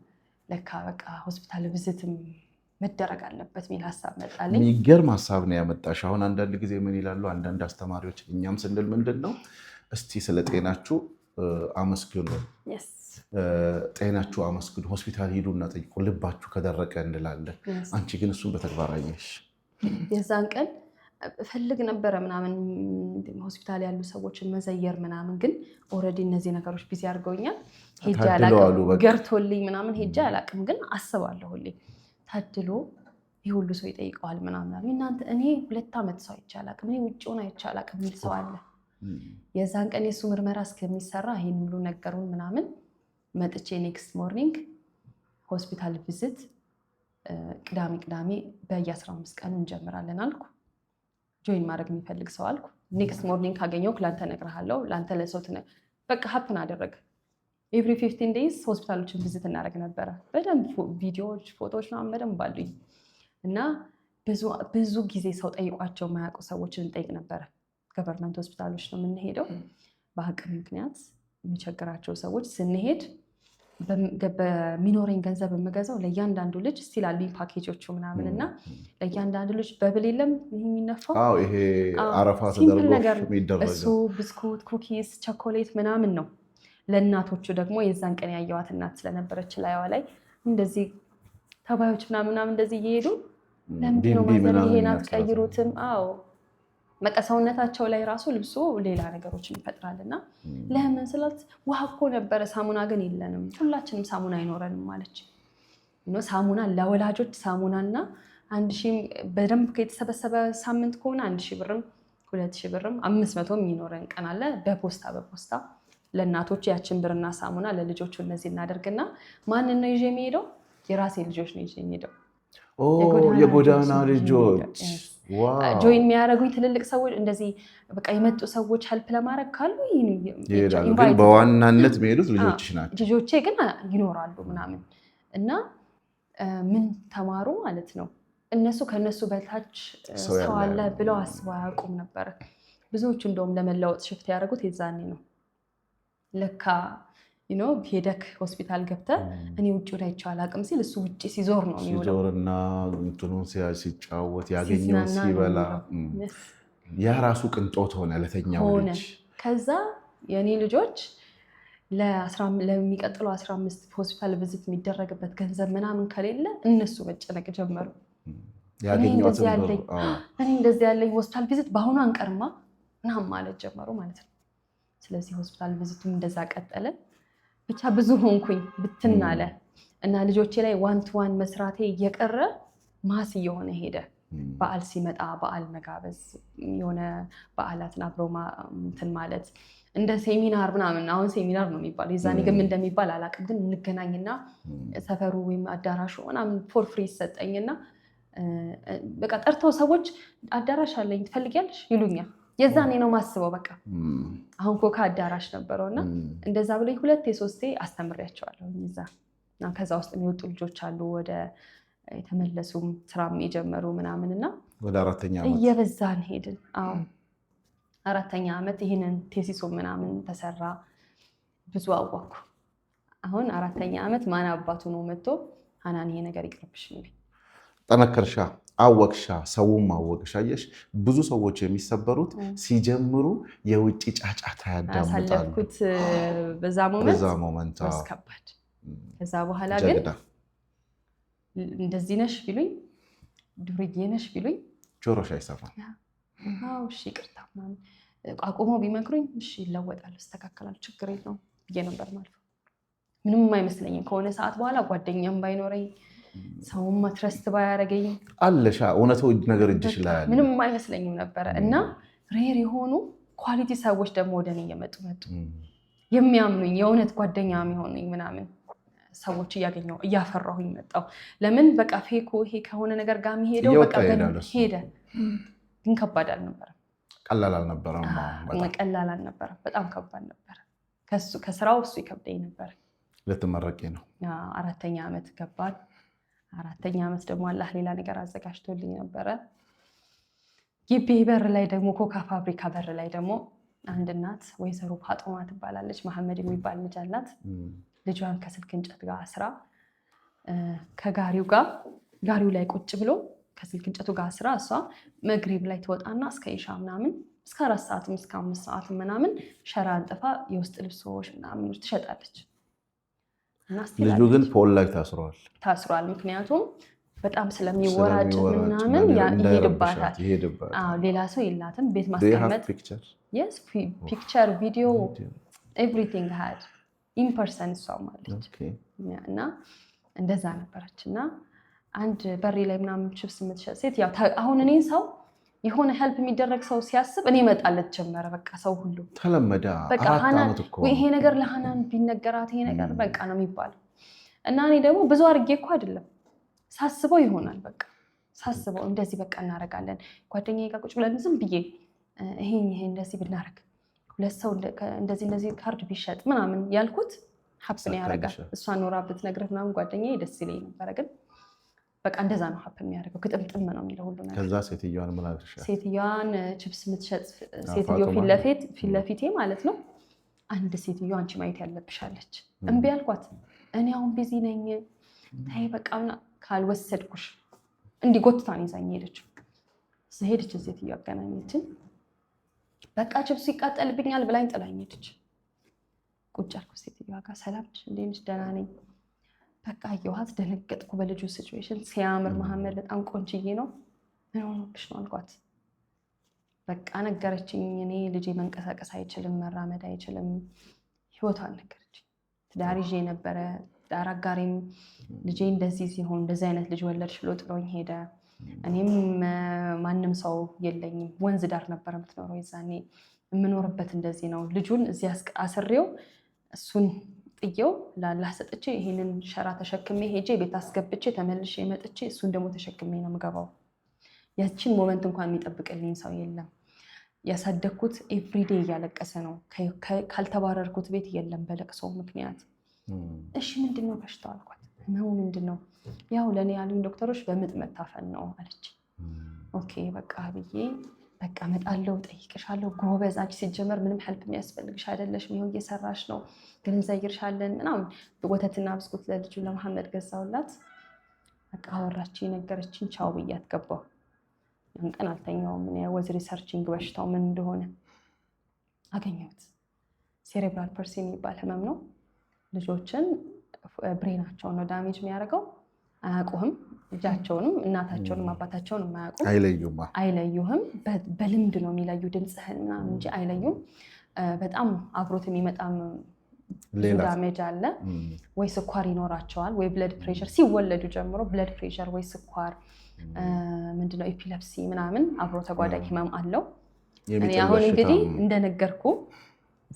ለካ በቃ ሆስፒታል ቪዚትም መደረግ አለበት ሚል ሐሳብ መጣልኝ
የሚገርም ሐሳብ ነው ያመጣሽ አሁን አንዳንድ ጊዜ ምን ይላሉ አንዳንድ አስተማሪዎች እኛም ስንል ምንድነው እስቲ ስለ ጤናችሁ አመስግኑ ጤናችሁ አመስግኑ ሆስፒታል ሂዱና ጠይቁ ልባችሁ ከደረቀ እንላለን አንቺ ግን እሱን በተግባር አየሽ
የዛን ቀን ፈልግ ነበረ ምናምን ሆስፒታል ያሉ ሰዎችን መዘየር ምናምን ግን ኦሬዲ እነዚህ ነገሮች ቢዚ አድርገውኛል ሄጄ አላቅም ገርቶልኝ ምናምን ሄጄ አላቅም ግን አስባለሁ ሁሌ ታድሎ ይህ ሁሉ ሰው ይጠይቀዋል ምናምን አሉ እናንተ እኔ 2 ዓመት ሰው አይቼ አላቅም እኔ ውጭውን አይቼ አላቅም የሚል ሰው አለ የዛን ቀን የሱ ምርመራ እስከሚሰራ ይሄን ሁሉ ነገሩን ምናምን መጥቼ ኔክስት ሞርኒንግ ሆስፒታል ቪዚት ቅዳሜ በየ15 ቀኑ እንጀምራለን አልኩ ጆይን ማድረግ የሚፈልግ ሰው አልኩ ኔክስት ሞርኒንግ ካገኘው ላንተ እነግርሃለሁ ላንተ ለሰው በቃ ሀፕን አደረገ ኤቭሪ 15 ዴይዝ ሆስፒታሎችን ቪዚት እናደርግ ነበረ በደንብ ቪዲዮዎች ፎቶዎች ምናምን በደንብ አሉኝ እና ብዙ ጊዜ ሰው ጠይቋቸው የማያውቁ ሰዎችን እንጠይቅ ነበረ ገቨርንመንት ሆስፒታሎች ነው የምንሄደው በአቅም ምክንያት የሚቸግራቸው ሰዎች ስንሄድ በሚኖረኝ ገንዘብ የምገዛው ለእያንዳንዱ ልጅ ስቲል አሉኝ ፓኬጆቹ ምናምን እና ለእያንዳንዱ ልጅ በብል የለም ይሄ የሚነፋው
ይሄ አረፋ ተደርጎ
ነገር እሱ ብስኩት፣ ኩኪስ፣ ቸኮሌት ምናምን ነው። ለእናቶቹ ደግሞ የዛን ቀን ያየዋት እናት ስለነበረች ላይዋ ላይ እንደዚህ ተባዮች ምናምን እንደዚህ እየሄዱ ለምንድን ነው ማዘር ይሄን አትቀይሩትም? በቃ ሰውነታቸው ላይ ራሱ ልብሱ ሌላ ነገሮችን ይፈጥራልና ለምን ስላት ውሃ እኮ ነበረ ሳሙና ግን የለንም፣ ሁላችንም ሳሙና አይኖረንም ማለች። ሳሙና ለወላጆች ሳሙናና 1000 በደንብ የተሰበሰበ ሳምንት ከሆነ 1000 ብርም 2000 ብርም 500 ይኖረን ቀን አለ። በፖስታ ለእናቶች ያችን ብርና ሳሙና ለልጆቹ እነዚህ እናደርግና ማንን ነው ይዤ የሚሄደው? የራሴ ልጆች ነው ይዤ የሚሄደው።
የጎዳና ልጆች
ጆይን የሚያደርጉኝ ትልልቅ ሰዎች እንደዚህ በቃ የመጡ ሰዎች ሄልፕ ለማድረግ ካሉ
ግን በዋናነት የሚሄዱት ልጆችሽ ናቸው።
ልጆቼ ግን ይኖራሉ ምናምን እና ምን ተማሩ ማለት ነው። እነሱ ከነሱ በታች ሰው አለ ብለው አስበው አያውቁም ነበረ። ብዙዎቹ እንደውም ለመለወጥ ሽፍት ያደረጉት የዛኔ ነው። ለካ ሄደክ ሆስፒታል ገብተህ እኔ ውጭ ላይ አይቼው አላውቅም ሲል እሱ ውጭ ሲዞር ነው የሚውለው።
ሲዞርና እንትኑን ሲጫወት ያገኘውን ሲበላ ያ ራሱ ቅንጦት ሆነ ለተኛው ልጅ።
ከዛ የኔ ልጆች ለሚቀጥለው 15 ሆስፒታል ቪዚት የሚደረግበት ገንዘብ ምናምን ከሌለ እነሱ መጨነቅ ጀመሩ። እኔ እንደዚህ ያለኝ ሆስፒታል ቪዚት በአሁኑ አንቀርማ ምናምን ማለት ጀመሩ ማለት ነው። ስለዚህ ሆስፒታል ቪዚቱም እንደዛ ቀጠለ። ብቻ ብዙ ሆንኩኝ ብትናለ እና ልጆቼ ላይ ዋን ቱ ዋን መስራቴ እየቀረ ማስ እየሆነ ሄደ። በዓል ሲመጣ በዓል መጋበዝ፣ የሆነ በዓላትን አብሮ እንትን ማለት እንደ ሴሚናር ምናምን። አሁን ሴሚናር ነው የሚባለው፣ የዛኔ ግን እንደሚባል አላውቅም። ግን እንገናኝና ሰፈሩ ወይም አዳራሹ ምናምን ፎር ፍሪ ይሰጠኝና በቃ ጠርተው ሰዎች አዳራሽ አለኝ ትፈልጊያለሽ ይሉኛል። የዛኔ ነው ማስበው በቃ አሁን ኮካ አዳራሽ ነበረውና እንደዛ ብለኝ 2-3 አስተምሬያቸዋለሁ እዛ። ከዛ ውስጥ የሚወጡ ልጆች አሉ ወደ የተመለሱም ስራም የጀመሩ ምናምንና
ወደ 4ኛ ዓመት
እየበዛን ሄድን። 4ኛ ዓመት ይሄንን ቴሲሶ ምናምን ተሰራ። ብዙ አዋኩ። አሁን 4ኛ ዓመት ማን አባቱ ነው መጥቶ ሀናን ይሄ ነገር ይቅርብሽ የሚል
ጠነከርሻ፣ አወቅሻ፣ ሰውም አወቅሻ። አየሽ ብዙ ሰዎች የሚሰበሩት ሲጀምሩ የውጭ ጫጫታ ያዳምጣሉ።
ያሳለፍኩት በዛ ሞመንት ከባድ። ከዛ በኋላ ግን እንደዚህ ነሽ ቢሉኝ፣ ዱርዬ ነሽ ቢሉኝ
ጆሮሽ አይሰማም።
እሺ ይቅርታ ምናምን አቁመው ቢመክሩኝ እሺ ይለወጣል፣ ይስተካከላል፣ ችግር የለውም ብዬ ነበር ማለት ነው። ምንም አይመስለኝም። ከሆነ ሰዓት በኋላ ጓደኛም ባይኖረኝ ሰውም ትረስት ባያደርገኝ
አለሻ እውነቱ ነገር እጅሽ ላይ አለ፣
ምንም አይመስለኝም ነበረ። እና ሬር የሆኑ ኳሊቲ ሰዎች ደግሞ ወደ እኔ እየመጡ የሚያምኑኝ የእውነት ጓደኛ የሚሆኑኝ ምናምን ሰዎች እያገኘሁ እያፈራሁኝ መጣሁ። ለምን በቃ ፌኮ ይሄ ከሆነ ነገር ጋር የሚሄደው በቃ ሄደ። ግን ከባድ አልነበረም፣
ቀላል አልነበረም።
ቀላል አልነበረም፣ በጣም ከባድ ነበረ። ከስራው እሱ ይከብደኝ ነበር።
ልትመረቂ ነው።
4ኛ ዓመት ገባል። 4ኛ ዓመት ደግሞ አላህ ሌላ ነገር አዘጋጅቶልኝ ነበረ። ግቢ በር ላይ ደግሞ ኮካ ፋብሪካ በር ላይ ደግሞ አንድ እናት ወይዘሮ ፋጡማ ትባላለች፣ መሐመድ የሚባል ልጅ አላት። ልጇን ከስልክ እንጨት ጋር አስራ ጋሪው ላይ ቁጭ ብሎ ከስልክ እንጨቱ ጋር አስራ እሷ መግሪብ ላይ ትወጣና እስከ ኢሻ ምናምን እስከ 4 ሰዓትም እስከ 5 ሰዓትም ምናምን ሸራ አንጥፋ የውስጥ ልብሶች ምናምን ትሸጣለች።
ልጁ ግን ፖል ላይ ታስሯል።
ምክንያቱም በጣም ስለሚወራጭ ምናምን ይሄድባታል። ሌላ ሰው የላትም ቤት ማስቀመጥ። ፒክቸር፣ ቪዲዮ ኤቭሪቲንግ ሃድ ኢምፐርሰን እሷም አለች እና እንደዛ ነበረች። እና አንድ በሬ ላይ ምናምን ችፕስ የምትሸጥ ሴት ያው አሁን እኔን ሰው የሆነ ሄልፕ የሚደረግ ሰው ሲያስብ እኔ መጣለት ጀመረ። በቃ ሰው ሁሉ
ተለመደ።
በቃ ይሄ ነገር ለሃናን ቢነገራት ይሄ ነገር በቃ ነው የሚባለው። እና እኔ ደግሞ ብዙ አድርጌ እኮ አይደለም ሳስበው ይሆናል። በቃ ሳስበው እንደዚህ በቃ እናደርጋለን ጓደኛዬ ጋር ቁጭ ብለን ዝም ብዬ ይሄ እንደዚህ ብናደርግ 2 ሰው እንደዚህ ካርድ ቢሸጥ ምናምን ያልኩት ሀፕን ያደርጋል። እሷ ኖራ ብትነግረህ ምናምን ጓደኛዬ ደስ ይለኝ ነበረ። ግን በቃ እንደዛ ነው ሀፕን የሚያደርገው። ግጥምጥም ነው የሚለው ሁሉ ነገር።
ከዛ ሴትዮዋን ምን አድርሻ?
ሴትዮዋን ችፕስ የምትሸጥ ሴትዮ ፊት ለፊቴ ማለት ነው አንድ ሴትዮ አንቺ ማየት ያለብሻለች። እምቢ አልኳት። እኔ አሁን ቢዚ ነኝ ተይ በቃ ካልወሰድኩሽ እንዲህ ጎትታን ይዛኝ ሄደችው። ሄደች ሴትዮ አገናኘችን። በቃ ችብሱ ይቃጠልብኛል ብላኝ ጥላኝ ሄደች። ቁጭ አልኩ ሴትዮዋ ጋር ሰላም ነሽ እንዴት ነሽ? ደህና ነኝ። በቃ አየኋት ደነገጥኩ። በልጁ ሲቹዌሽን ሲያምር መሐመድ በጣም ቆንጅዬ ነው። ምን ሆኖብሽ ነው አልኳት። በቃ ነገረችኝ። እኔ ልጄ መንቀሳቀስ አይችልም መራመድ አይችልም ህይወቷን ነገረችኝ። ትዳር ይዤ ነበረ። ትዳር አጋሪም ልጄ እንደዚህ ሲሆን እንደዚህ አይነት ልጅ ወለድሽ ብሎ ጥሎኝ ሄደ። እኔም ማንም ሰው የለኝም። ወንዝ ዳር ነበር የምትኖረው የዛኔ። የምኖርበት እንደዚህ ነው። ልጁን እዚህ አስሬው እሱን ጥየው ላላህ ሰጥቼ ይሄንን ሸራ ተሸክሜ ሄጄ ቤት አስገብቼ ተመልሼ መጥቼ እሱን ደግሞ ተሸክሜ ነው የምገባው። ያችን ሞመንት እንኳን የሚጠብቅልኝ ሰው የለም። ያሳደግኩት ኤቭሪዴይ እያለቀሰ ነው። ካልተባረርኩት ቤት የለም በለቅሶ ምክንያት። እሺ ምንድነው በሽታው አልኳት። ነው ምንድነው? ያው ለእኔ ያሉኝ ዶክተሮች በምጥ መታፈን ነው አለች። ኦኬ በቃ ብዬ በቃ እመጣለሁ ጠይቅሻለሁ። ጎበዝ አንቺ ሲጀመር ምንም ሄልፕ የሚያስፈልግሽ አይደለሽም። ይኸው እየሰራሽ ነው ግን እንዘይርሻለን ምናምን። ወተትና ብስኩት ለልጁ ለመሐመድ ገዛውላት። በቃ አወራችኝ ነገረችኝ። ቻው ብያት ገባሁ። ያን ቀን አልተኛውም። እኔ ወዝ ሪሰርችንግ በሽታው ምን እንደሆነ አገኘሁት። ሴሬብራል ፐልሲ የሚባል ህመም ነው። ልጆችን ብሬናቸውን ነው ዳሜጅ የሚያደርገው። አያውቁህም። ልጃቸውንም እናታቸውንም አባታቸውንም አይለዩህም። በልምድ ነው የሚለዩ ድምፅህን ምናምን እንጂ አይለዩም። በጣም አብሮት የሚመጣም ዳሜጅ አለ። ወይ ስኳር ይኖራቸዋል ወይ ብለድ ፕሬሸር፣ ሲወለዱ ጀምሮ ብለድ ፕሬሸር ወይ ስኳር ምንድነው ኤፒለፕሲ ምናምን አብሮ ተጓዳኝ ህመም አለው። እኔ አሁን እንግዲህ እንደነገርኩ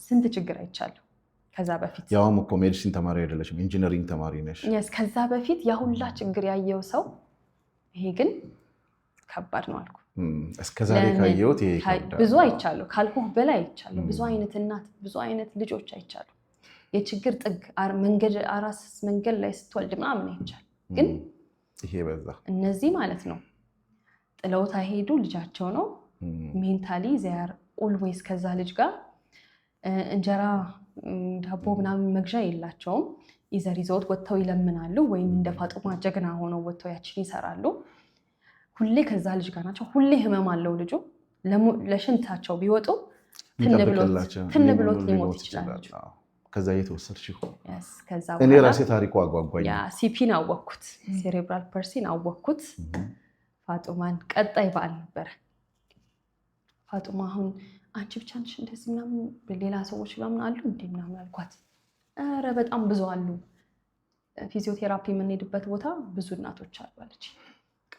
ስንት ችግር አይቻለሁ። ከዛ በፊት
ያውም እኮ ሜዲሲን ተማሪ አይደለሽም ኢንጂነሪንግ ተማሪ ነሽ።
ከዛ በፊት ያ ሁላ ችግር ያየው ሰው ይሄ ግን ከባድ ነው አልኩ።
እስከዛሬ ካየሁት ይሄ
ብዙ አይቻለሁ ካልኩህ በላይ አይቻለሁ። ብዙ አይነት እናት ብዙ አይነት ልጆች አይቻለሁ። የችግር ጥግ አራስ መንገድ ላይ ስትወልድ ምናምን አይቻለሁ። ግን
ይሄ በዛ
እነዚህ ማለት ነው ጥለውት አይሄዱ ልጃቸው ነው። ሜንታሊ ዜር ኦልዌይስ ከዛ ልጅ ጋር እንጀራ ዳቦ ምናምን መግዣ የላቸውም። ይዘር ይዘውት ወጥተው ይለምናሉ፣ ወይም እንደ ፋጡማ ጀግና ሆነው ወጥተው ያችን ይሰራሉ። ሁሌ ከዛ ልጅ ጋር ናቸው። ሁሌ ህመም አለው ልጁ። ለሽንታቸው ቢወጡ ትን ብሎት ሊሞት ይችላል።
ከዛ የተወሰድሽ እኔ ራሴ ታሪኩ አጓጓኝ።
ሲፒን አወቅኩት፣ ሴሬብራል ፐልሲን አወቅኩት። ፋጡማን ቀጣይ በዓል ነበረ። ፋጡማ አሁን አንቺ ብቻ ነሽ እንደዚህ ምናምን ሌላ ሰዎች ምናምን አሉ እንዴ ምናምን አልኳት። ኧረ በጣም ብዙ አሉ። ፊዚዮቴራፒ የምንሄድበት ቦታ ብዙ እናቶች አሉ አለች።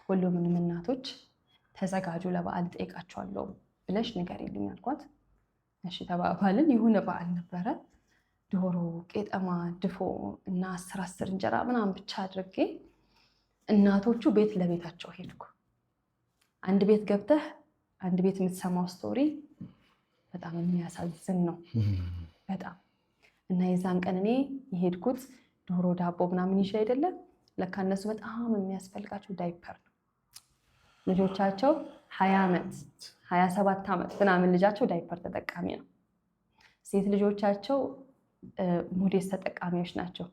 ሁሉንም እናቶች ተዘጋጁ ለበዓል ጠይቃቸዋለሁ ብለሽ ንገሪልኝ አልኳት። እሺ ተባባልን። የሆነ በዓል ነበረ። ዶሮ፣ ቄጠማ፣ ድፎ እና 10 እንጀራ ምናምን ብቻ አድርጌ እናቶቹ ቤት ለቤታቸው ሄድኩ። አንድ ቤት ገብተህ አንድ ቤት የምትሰማው ስቶሪ በጣም የሚያሳዝን ነው በጣም። እና የዛን ቀን እኔ የሄድኩት ዶሮ ዳቦ ምናምን ይዤ አይደለም። ለካ እነሱ በጣም የሚያስፈልጋቸው ዳይፐር ነው። ልጆቻቸው 20 ዓመት 27 ዓመት ምናምን ልጃቸው ዳይፐር ተጠቃሚ ነው። ሴት ልጆቻቸው ሞዴስ ተጠቃሚዎች ናቸው።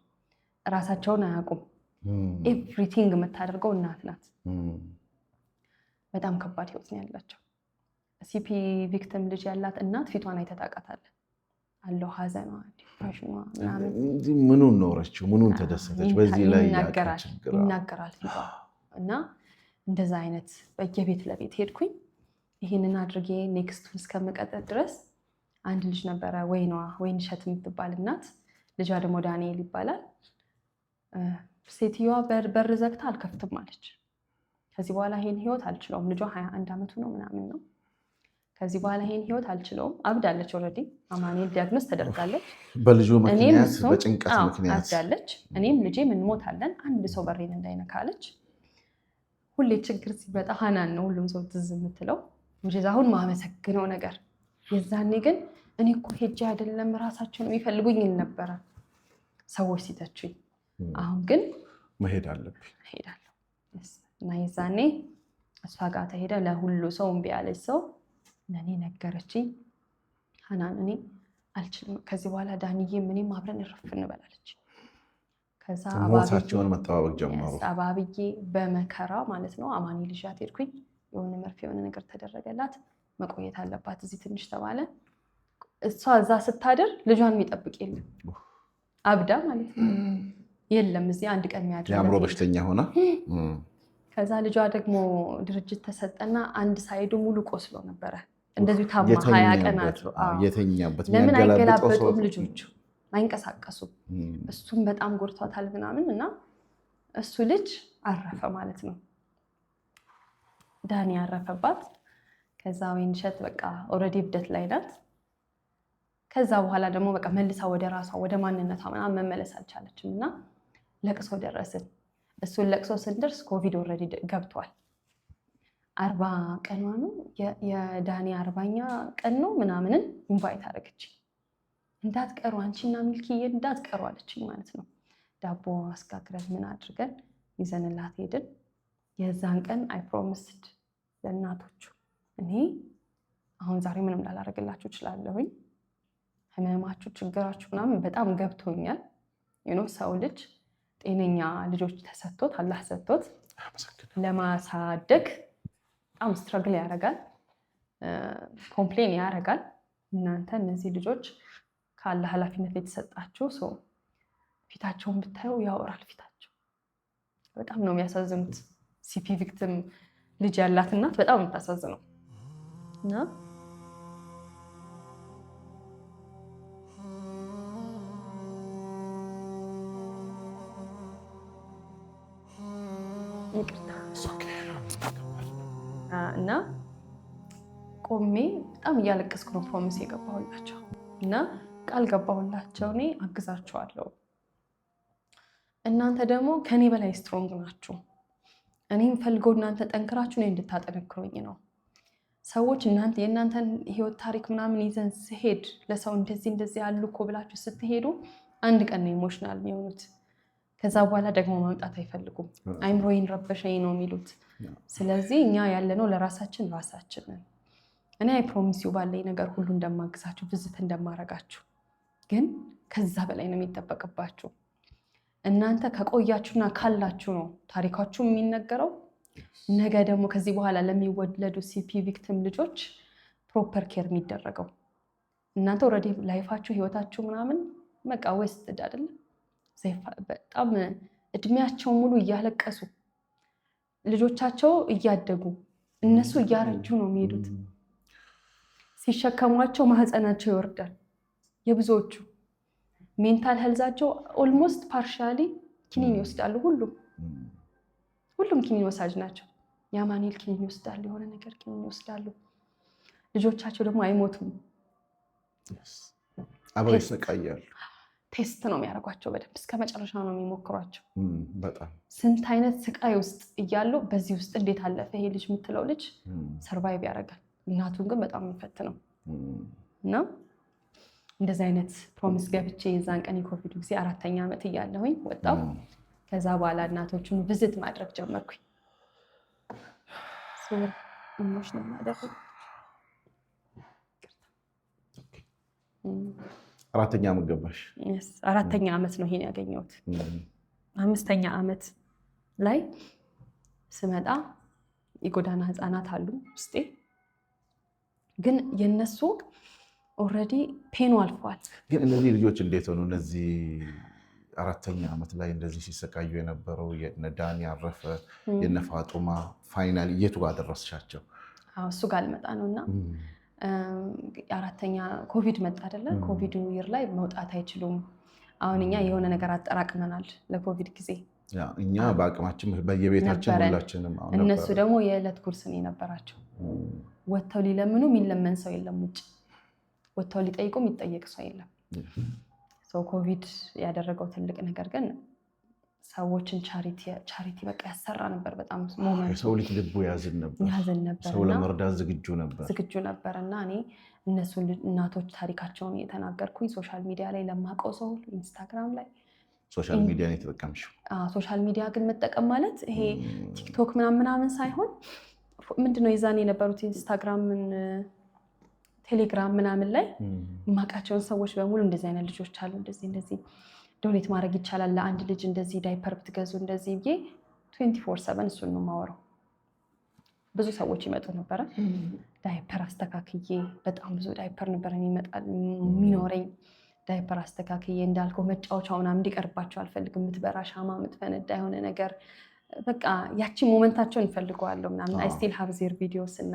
እራሳቸውን አያውቁም። ኤቭሪቲንግ የምታደርገው እናት ናት። በጣም ከባድ ህይወት ነው ያላቸው። ሲፒ ቪክቲም ልጅ ያላት እናት ፊቷን አይተህ ታውቃታለህ አለው ሀዘኗ፣ ዲፕሬሽኗ ምናምን።
ምኑን ኖረችው? ምኑን ተደሰተች? በዚህ ላይ
ይናገራል ፊቷ። እና እንደዛ አይነት በየቤት ለቤት ሄድኩኝ። ይህንን አድርጌ ኔክስቱን እስከምቀጥል ድረስ አንድ ልጅ ነበረ፣ ወይንሸት የምትባል እናት። ልጇ ደግሞ ዳንኤል ይባላል። ሴትዮዋ በር ዘግታ አልከፍትም አለች። ከዚህ በኋላ ይሄን ህይወት አልችለውም። ልጇ 21 ዓመቱ ነው ምናምን ነው። ከዚህ በኋላ ይሄን ህይወት አልችለውም። አብዳለች። ኦልሬዲ አማኑኤል ዲያግኖስ ተደርጋለች።
በልጁ ምክንያት በጭንቀት ምክንያት
አብዳለች። እኔም ልጄም እንሞታለን፣ አንድ ሰው በሬን እንዳይነካ አለች። ሁሌ ችግር ሲመጣ ሀናን ነው ሁሉም ሰው ትዝ የምትለው። አሁን ማመሰግነው ነገር የዛኔ ግን እኔ እኮ ሄጄ አይደለም ራሳቸው ነው የሚፈልጉኝ ነበረ ሰዎች ሲተቹኝ። አሁን ግን
መሄድ አለብኝ
ሄዳለሁ። እና የዛኔ እሷ ጋር ተሄደ። ለሁሉ ሰው እምቢ ያለች ሰው ለእኔ ነገረችኝ። ሀናን እኔ አልችልም ከዚህ በኋላ ዳንዬ ምንም አብረን እረፍ እንበላለች። ከዛ
ሞታቸውን መጠባበቅ ጀመሩ።
አባብዬ በመከራ ማለት ነው አማኒ ልጃት ሄድኩኝ። የሆነ መርፌ የሆነ ነገር ተደረገላት። መቆየት አለባት እዚህ ትንሽ ተባለ። እሷ እዛ ስታድር ልጇን የሚጠብቅ የለም። አብዳ ማለት ነው የለም እዚህ አንድ ቀን የሚያድር
የአእምሮ በሽተኛ ሆና
ከዛ ልጇ ደግሞ ድርጅት ተሰጠና አንድ ሳይዱ ሙሉ ቆስሎ ነበረ። እንደዚሁ ታማ 20 ቀናት
የተኛበት
ለምን አይገላበጡም ልጆቹ አይንቀሳቀሱም። እሱም በጣም ጎድቷታል ምናምን እና እሱ ልጅ አረፈ ማለት ነው። ዳኒ ያረፈባት። ከዛ ወይንሸት በቃ ኦልሬዲ እብደት ላይ ናት። ከዛ በኋላ ደግሞ በቃ መልሳ ወደ ራሷ ወደ ማንነቷ ምናምን መመለስ አልቻለችም እና ለቅሶ ደረስን። እሱን ለቅሶ ስንደርስ ኮቪድ ኦልሬዲ ገብቷል። 40 ቀኗ ነው የዳኒ 40ኛ ቀን ነው ምናምንን ኢንቫይት አደረገች። እንዳትቀሩ አንቺና ሚልኪዬ እንዳትቀሩ አለችኝ ማለት ነው። ዳቦ አስጋግረን ምን አድርገን ይዘንላት ሄድን። የዛን ቀን አይ ፕሮሚስድ ለእናቶቹ እኔ አሁን ዛሬ ምንም ላላደርግላችሁ እችላለሁኝ። ህመማችሁ ችግራችሁ ምናምን በጣም ገብቶኛል። ሰው ልጅ ጤነኛ ልጆች ተሰጥቶት አላህ ሰጥቶት ለማሳደግ በጣም ስትራግል ያደርጋል፣ ኮምፕሌን ያደርጋል። እናንተ እነዚህ ልጆች ከአላህ ኃላፊነት የተሰጣችሁ ሰው ፊታቸውን ብታየው ያወራል። ፊታቸው በጣም ነው የሚያሳዝኑት። ሲፒ ቪክቲም ልጅ ያላት እናት በጣም የምታሳዝነው እና እና ቆሜ በጣም እያለቀስኩ ነው ፕሮሚስ የገባሁላቸው እና ቃል ገባሁላቸው እኔ አግዛቸዋለሁ። እናንተ ደግሞ ከኔ በላይ ስትሮንግ ናችሁ። እኔ የምፈልገው እናንተ ጠንክራችሁ እኔ እንድታጠነክሩኝ ነው። ሰዎች የእናንተን ህይወት ታሪክ ምናምን ይዘን ስሄድ ለሰው እንደዚህ ያሉ እኮ ብላችሁ ስትሄዱ አንድ ቀን ነው ኢሞሽናል የሚሆኑት። ከዛ በኋላ ደግሞ መምጣት አይፈልጉም። አይምሮዬን ረበሸኝ ነው የሚሉት። ስለዚህ እኛ ያለነው ለራሳችን ራሳችንን። እኔ አይ ፕሮሚስ ዩ ባለኝ ነገር ሁሉ እንደማግዛችሁ ብዝት እንደማረጋችሁ፣ ግን ከዛ በላይ ነው የሚጠበቅባችሁ። እናንተ ከቆያችሁና ካላችሁ ነው ታሪካችሁ የሚነገረው። ነገ ደግሞ ከዚህ በኋላ ለሚወለዱ ሲፒ ቪክቲም ልጆች ፕሮፐር ኬር የሚደረገው። እናንተ ኦልሬዲ ላይፋችሁ ህይወታችሁ ምናምን በቃ ዌስት አይደለም። በጣም እድሜያቸው ሙሉ እያለቀሱ ልጆቻቸው እያደጉ እነሱ እያረጁ ነው የሚሄዱት። ሲሸከሟቸው ማህፀናቸው ይወርዳል። የብዙዎቹ ሜንታል ሄልዛቸው ኦልሞስት ፓርሻሊ ኪኒን ይወስዳሉ። ሁሉም ኪኒን ወሳጅ ናቸው። የአማኑኤል ኪኒን ይወስዳሉ፣ የሆነ ነገር ኪኒን ይወስዳሉ። ልጆቻቸው ደግሞ አይሞቱም፣
አብረው ይሰቃያሉ።
ቴስት ነው የሚያደርጓቸው በደንብ እስከ መጨረሻ ነው የሚሞክሯቸው።
በጣም
ስንት አይነት ስቃይ ውስጥ እያሉ በዚህ ውስጥ እንዴት አለፈ ይሄ ልጅ የምትለው ልጅ ሰርቫይቭ ያደርጋል። እናቱን ግን በጣም የሚፈትነው እና እንደዚህ አይነት ፕሮሚስ ገብቼ የዛን ቀን የኮቪድ ጊዜ 4ኛ ዓመት እያለሁኝ ወጣሁ። ከዛ በኋላ እናቶቹን ቪዚት ማድረግ ጀመርኩኝ። ኢሞሽናል ማድረግ
4ኛ ዓመት ገባሽ?
4ኛ ዓመት ነው ይሄን ያገኘሁት። 5ኛ ዓመት ላይ ስመጣ የጎዳና ህፃናት አሉ ውስጤ፣ ግን የነሱ ኦልሬዲ ፔኑ አልፏል።
ግን እነዚህ ልጆች እንዴት ሆኑ? እነዚህ 4ኛ ዓመት ላይ እንደዚህ ሲሰቃዩ የነበረው የነ ዳኒ ያረፈ የነ ፋጡማ ፋይናል የቱ ጋር ደረስሻቸው?
እሱ ጋር ልመጣ ነው እና 4ኛ ኮቪድ መጣ አይደለ? ኮቪድ ይር ላይ መውጣት አይችሉም። አሁን እኛ የሆነ ነገር አጠራቅመናል ለኮቪድ ጊዜ።
እኛ በአቅማችን በየቤታችን ሁላችንም።
እነሱ ደግሞ የዕለት ጉርስ ነው የነበራቸው። ወጥተው ሊለምኑ የሚለመን ሰው የለም ውጭ፣ ወጥተው ሊጠይቁ የሚጠየቅ ሰው የለም። ኮቪድ ያደረገው ትልቅ ነገር ግን ሰዎችን ቻሪቲ በቃ ያሰራ ነበር። በጣም
የሰው ልጅ ልቡ ያዝን ነበር፣ ሰው ለመርዳት ዝግጁ ነበር እና እኔ እነሱ እናቶች ታሪካቸውን የተናገርኩኝ ሶሻል ሚዲያ ላይ ለማውቀው ሰው ኢንስታግራም ላይ። ሶሻል ሚዲያ ነው የተጠቀምሽው?
ሶሻል ሚዲያ ግን መጠቀም ማለት ይሄ ቲክቶክ ምናምን ሳይሆን ምንድነው የዛኔ የነበሩት ኢንስታግራምን ቴሌግራም ምናምን ላይ የማውቃቸውን ሰዎች በሙሉ እንደዚህ አይነት ልጆች አሉ፣ እንደዚህ ዶኔት ማድረግ ይቻላል ለአንድ ልጅ እንደዚህ ዳይፐር ብትገዙ እንደዚህ ብዬ 24/7 እሱን ነው የማወራው። ብዙ ሰዎች ይመጡ ነበረ። ዳይፐር አስተካክዬ በጣም ብዙ ዳይፐር ነበር የሚኖረኝ። ዳይፐር አስተካክዬ እንዳልከው መጫወቻው ምናምን እንዲቀርባቸው አልፈልግም። የምትበራ ሻማ የምትፈነዳ የሆነ ነገር በቃ ያቺ ሞመንታቸውን እንፈልገዋለሁ ምናምን። አይ ስቲል ሃቭ ዜር ቪዲዮስ እና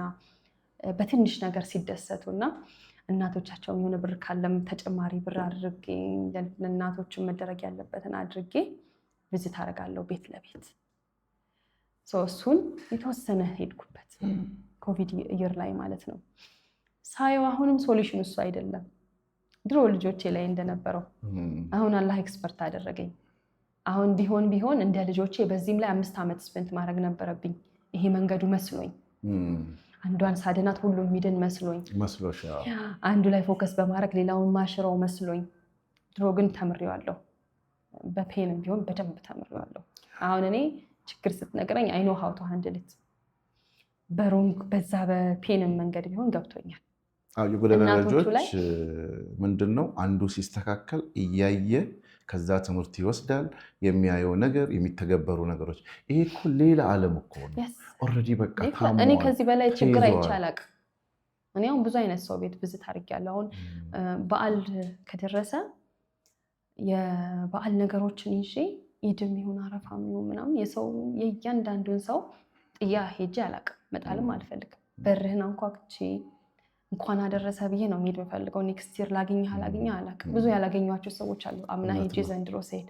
በትንሽ ነገር ሲደሰቱ እና እናቶቻቸውን የሆነ ብር ካለም ተጨማሪ ብር አድርጌ እናቶችን መደረግ ያለበትን አድርጌ ቪዚት አደርጋለሁ ቤት ለቤት። እሱን የተወሰነ ሄድኩበት ኮቪድ ኢየር ላይ ማለት ነው። ሳየው አሁንም ሶሉሽን እሱ አይደለም ድሮ ልጆቼ ላይ እንደነበረው። አሁን አላህ ኤክስፐርት አደረገኝ። አሁን ቢሆን እንደ ልጆቼ በዚህም ላይ 5 ዓመት ስፔንት ማድረግ ነበረብኝ። ይሄ መንገዱ መስሎኝ አንዷን ሳድናት ሁሉ የሚድን መስሎኝ አንዱ ላይ ፎከስ በማድረግ ሌላውን ማሽረው መስሎኝ። ድሮ ግን ተምሬዋለሁ። በፔንም ቢሆን በደንብ ተምሬዋለሁ። አሁን እኔ ችግር ስትነግረኝ አይ ኖ ሃው ቱ ሃንድል ኢት። በሮንግ በዛ በፔንም መንገድ ቢሆን ገብቶኛል።
የጎዳና ልጆች ምንድነው አንዱ ሲስተካከል እያየ ከዛ ትምህርት ይወስዳል። የሚያየው ነገር የሚተገበሩ ነገሮች ይሄ እኮ ሌላ ዓለም እኮ ነው። ኦልሬዲ በቃ ታሟል።
እኔ ከዚህ በላይ ችግር አይቻላቅ። እኔ አሁን ብዙ አይነት ሰው ቤት ቪዚት አድርጌያለሁ። አሁን በዓል ከደረሰ የበዓል ነገሮችን ይዤ ኢድም ይሁን አረፋም ይሁን ምናምን የእያንዳንዱን ሰው ጥያ ሄጄ አላቅም። መጣልም አልፈልግም። በርህን አንኳኩቼ እንኳን አደረሰ ብዬ ነው የሚሄድ የምፈልገው። ኔክስት ይር ላገኘህ አላገኘህ አላቅም። ብዙ ያላገኟቸው ሰዎች አሉ። አምና ሄጄ ዘንድሮ ስሄድ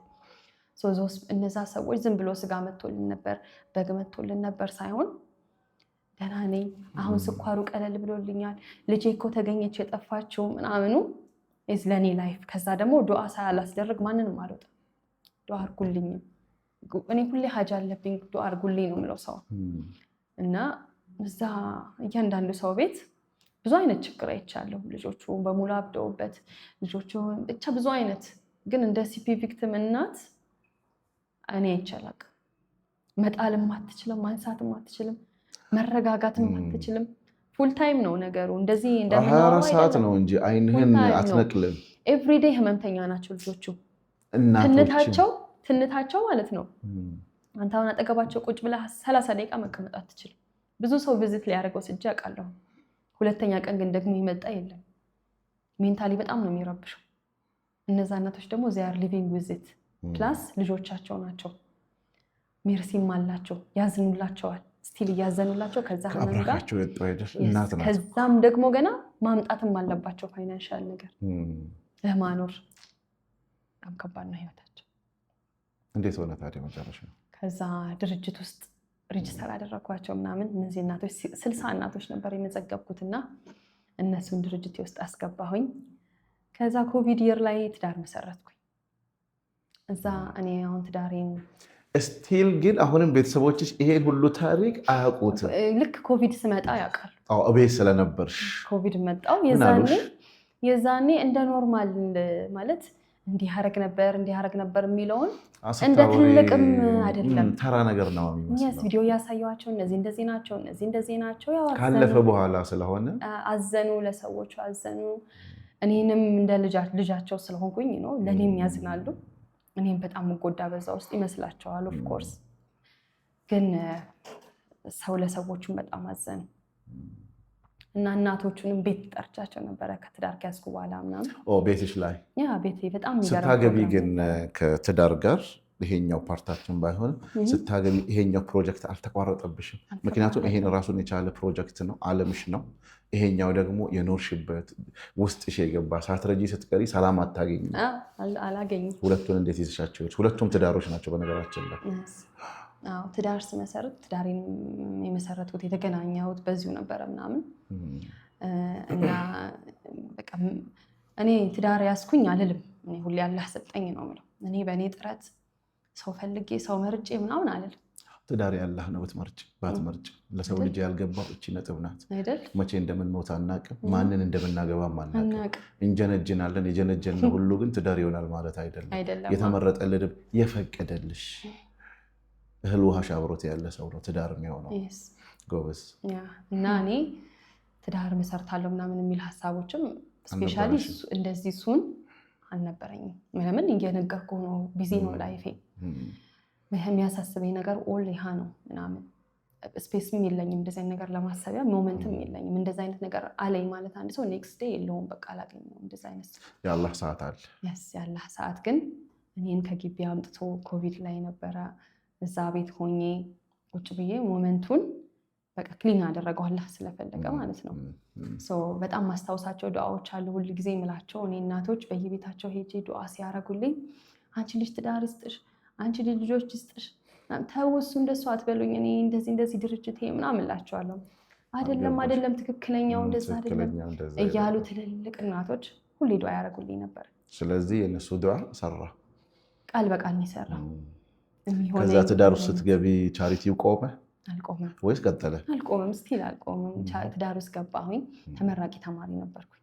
እነዛ ሰዎች ዝም ብሎ ስጋ መጥቶልን ነበር በግ መጥቶልን ነበር ሳይሆን ደህና ነኝ፣ አሁን ስኳሩ ቀለል ብሎልኛል፣ ልጄ እኮ ተገኘች የጠፋችው ምናምኑ ለእኔ ላይፍ። ከዛ ደግሞ ዱዓ ሳላስደርግ ማንንም አልወጣም። ዱዓ አድርጉልኝ። እኔ ሁሌ ሀጃ አለብኝ ዱዓ አድርጉልኝ ነው የምለው ሰው እና እዛ እያንዳንዱ ሰው ቤት ብዙ አይነት ችግር አይቻለሁ። ልጆቹ በሙሉ አብደውበት ልጆቹ ብቻ ብዙ አይነት ግን እንደ ሲፒ ቪክቲም እናት እኔ አይቻላቅ። መጣልም አትችልም፣ ማንሳትም አትችልም፣ መረጋጋትም አትችልም። ፉል ታይም ነው ነገሩ። እንደዚህ እንደምናወራው 24
ሰዓት ነው እንጂ አይንህን አትነቅልም።
ኤቭሪዴይ ህመምተኛ ናቸው ልጆቹ። ትንታቸው ማለት ነው። አንተ አሁን አጠገባቸው ቁጭ ብለህ 30 ደቂቃ መቀመጥ አትችልም። ብዙ ሰው ቪዚት ሊያደርገው ስጃ አውቃለሁ። ሁለተኛ ቀን ግን ደግሞ ይመጣ የለም። ሜንታሊ በጣም ነው የሚረብሸው። እነዛ እናቶች ደግሞ ዚያር ሊቪንግ ዊዝት ፕላስ ልጆቻቸው ናቸው። ሜርሲም አላቸው፣ ያዝኑላቸዋል፣ ስቲል እያዘኑላቸው ከዛ ከዛም ደግሞ ገና ማምጣትም አለባቸው ፋይናንሻል ነገር ለማኖር። በጣም ከባድ ነው ህይወታቸው።
እንዴት ሆነ ታዲያ መጨረሻ?
ከዛ ድርጅት ውስጥ ሬጅስተር አደረኳቸው ምናምን። እነዚህ እናቶች 60 እናቶች ነበር የመዘገብኩትና እነሱን ድርጅት ውስጥ አስገባሁኝ። ከዛ ኮቪድ ኢየር ላይ ትዳር መሰረትኩኝ። እዛ እኔ አሁን ትዳሬን
ስቲል ግን አሁንም ቤተሰቦችሽ ይሄን ሁሉ ታሪክ አያውቁትም?
ልክ ኮቪድ ስመጣ ያውቃሉ።
እቤት ስለነበርሽ
ኮቪድ መጣው። የዛኔ እንደ ኖርማል ማለት እንዲህ ያደርግ ነበር የሚለውን እንደ ትልቅም አይደለም፣
ተራ ነገር ነው የሚመስለው።
ቪዲዮ እያሳየኋቸው እንደዚህ ናቸው። ያው
ካለፈ በኋላ ስለሆነ
አዘኑ፣ ለሰዎቹ አዘኑ። እኔንም እንደ ልጃቸው ስለሆንኩኝ ነው ለእኔም ያዝናሉ። እኔም በጣም ጎዳ በዛ ውስጥ ይመስላቸዋል። ኦፍኮርስ ግን ሰው ለሰዎቹም በጣም አዘኑ እና እናቶቹንም ቤት ጠርቻቸው ነበረ ከትዳር ከያዝኩ በኋላ ምናምን።
ቤትሽ ላይ
ቤቴ በጣም
ስታገቢ ግን ከትዳር ጋር ይሄኛው ፓርታችን ባይሆንም ስታገቢ ይሄኛው ፕሮጀክት አልተቋረጠብሽም? ምክንያቱም ይሄን ራሱን የቻለ ፕሮጀክት ነው፣ አለምሽ ነው። ይሄኛው ደግሞ የኖርሽበት ውስጥሽ የገባ ሳትረጂ ስትቀሪ ሰላም አታገኝም።
አላገኝም።
ሁለቱን እንዴት ይዘሻቸው? ሁለቱም ትዳሮች ናቸው በነገራችን ላይ።
ትዳር ስመሰርት ትዳሬን የመሰረትኩት የተገናኘሁት በዚሁ ነበረ ምናምን እና በቃ እኔ ትዳር ያስኩኝ አልልም። እኔ ሁሌ አላህ ሰጠኝ ነው የምለው። እኔ በእኔ ጥረት ሰው ፈልጌ ሰው መርጬ ምናምን አልልም።
ትዳር ያላህ ነው። ብትመርጭ ባትመርጭ ለሰው ልጅ ያልገባው እቺ ነጥብ ናት። መቼ እንደምንሞት አናቅም፣ ማንን እንደምናገባም አናቅም። እንጀነጅናለን። የጀነጀነው ሁሉ ግን ትዳር ይሆናል ማለት አይደለም። የተመረጠልህ የፈቀደልሽ እህል ውሃሽ አብሮት ያለ ሰው ነው ትዳር የሚሆነው። ጎበዝ።
እና እኔ ትዳር መሰርታለሁ ምናምን የሚል ሀሳቦችም ስፔሻሊ እንደዚህ ሱን አልነበረኝም። ለምን እየነገርኩ ነው፣ ቢዚ ነው ላይፌ። የሚያሳስበኝ ነገር ኦል ይሃ ነው ምናምን ስፔስም የለኝም እንደዚህ አይነት ነገር ለማሰቢያ ሞመንትም የለኝም። እንደዚህ አይነት ነገር አለኝ ማለት አንድ ሰው ኔክስት ዴይ የለውም በቃ አላገኘውም። እንደዚህ አይነት
የአላህ ሰዓት አለ።
የአላህ ሰዓት ግን እኔን ከግቢ አምጥቶ ኮቪድ ላይ ነበረ እዛ ቤት ሆኜ ቁጭ ብዬ ሞመንቱን በቃ ክሊን አደረገው አላህ ስለፈለገ ማለት ነው። በጣም ማስታወሳቸው ዱዓዎች አሉ ሁል ጊዜ የምላቸው። እኔ እናቶች በየቤታቸው ሄጄ ዱዓ ሲያደርጉልኝ አንቺ ልጅ ትዳር ይስጥሽ፣ አንቺ ልጅ ልጆች ይስጥሽ፣ ተው እሱ እንደሱ አትበሉኝ፣ እኔ እንደዚህ ድርጅት ምናምን እላቸዋለሁ። አይደለም ትክክለኛው እንደዛ አይደለም እያሉ ትልልቅ እናቶች ሁሌ ዱዓ ያደርጉልኝ ነበር።
ስለዚህ የነሱ ዱዓ ሰራ፣
ቃል በቃል ነው የሰራ።
ከዛ ትዳር ውስጥ ስትገቢ ቻሪቲው ቆመ?
አልቆመም።
ወይስ ቀጠለ?
አልቆመም፣ ስቲል አልቆመም። ትዳር ውስጥ ገባሁኝ። ተመራቂ ተማሪ ነበርኩኝ።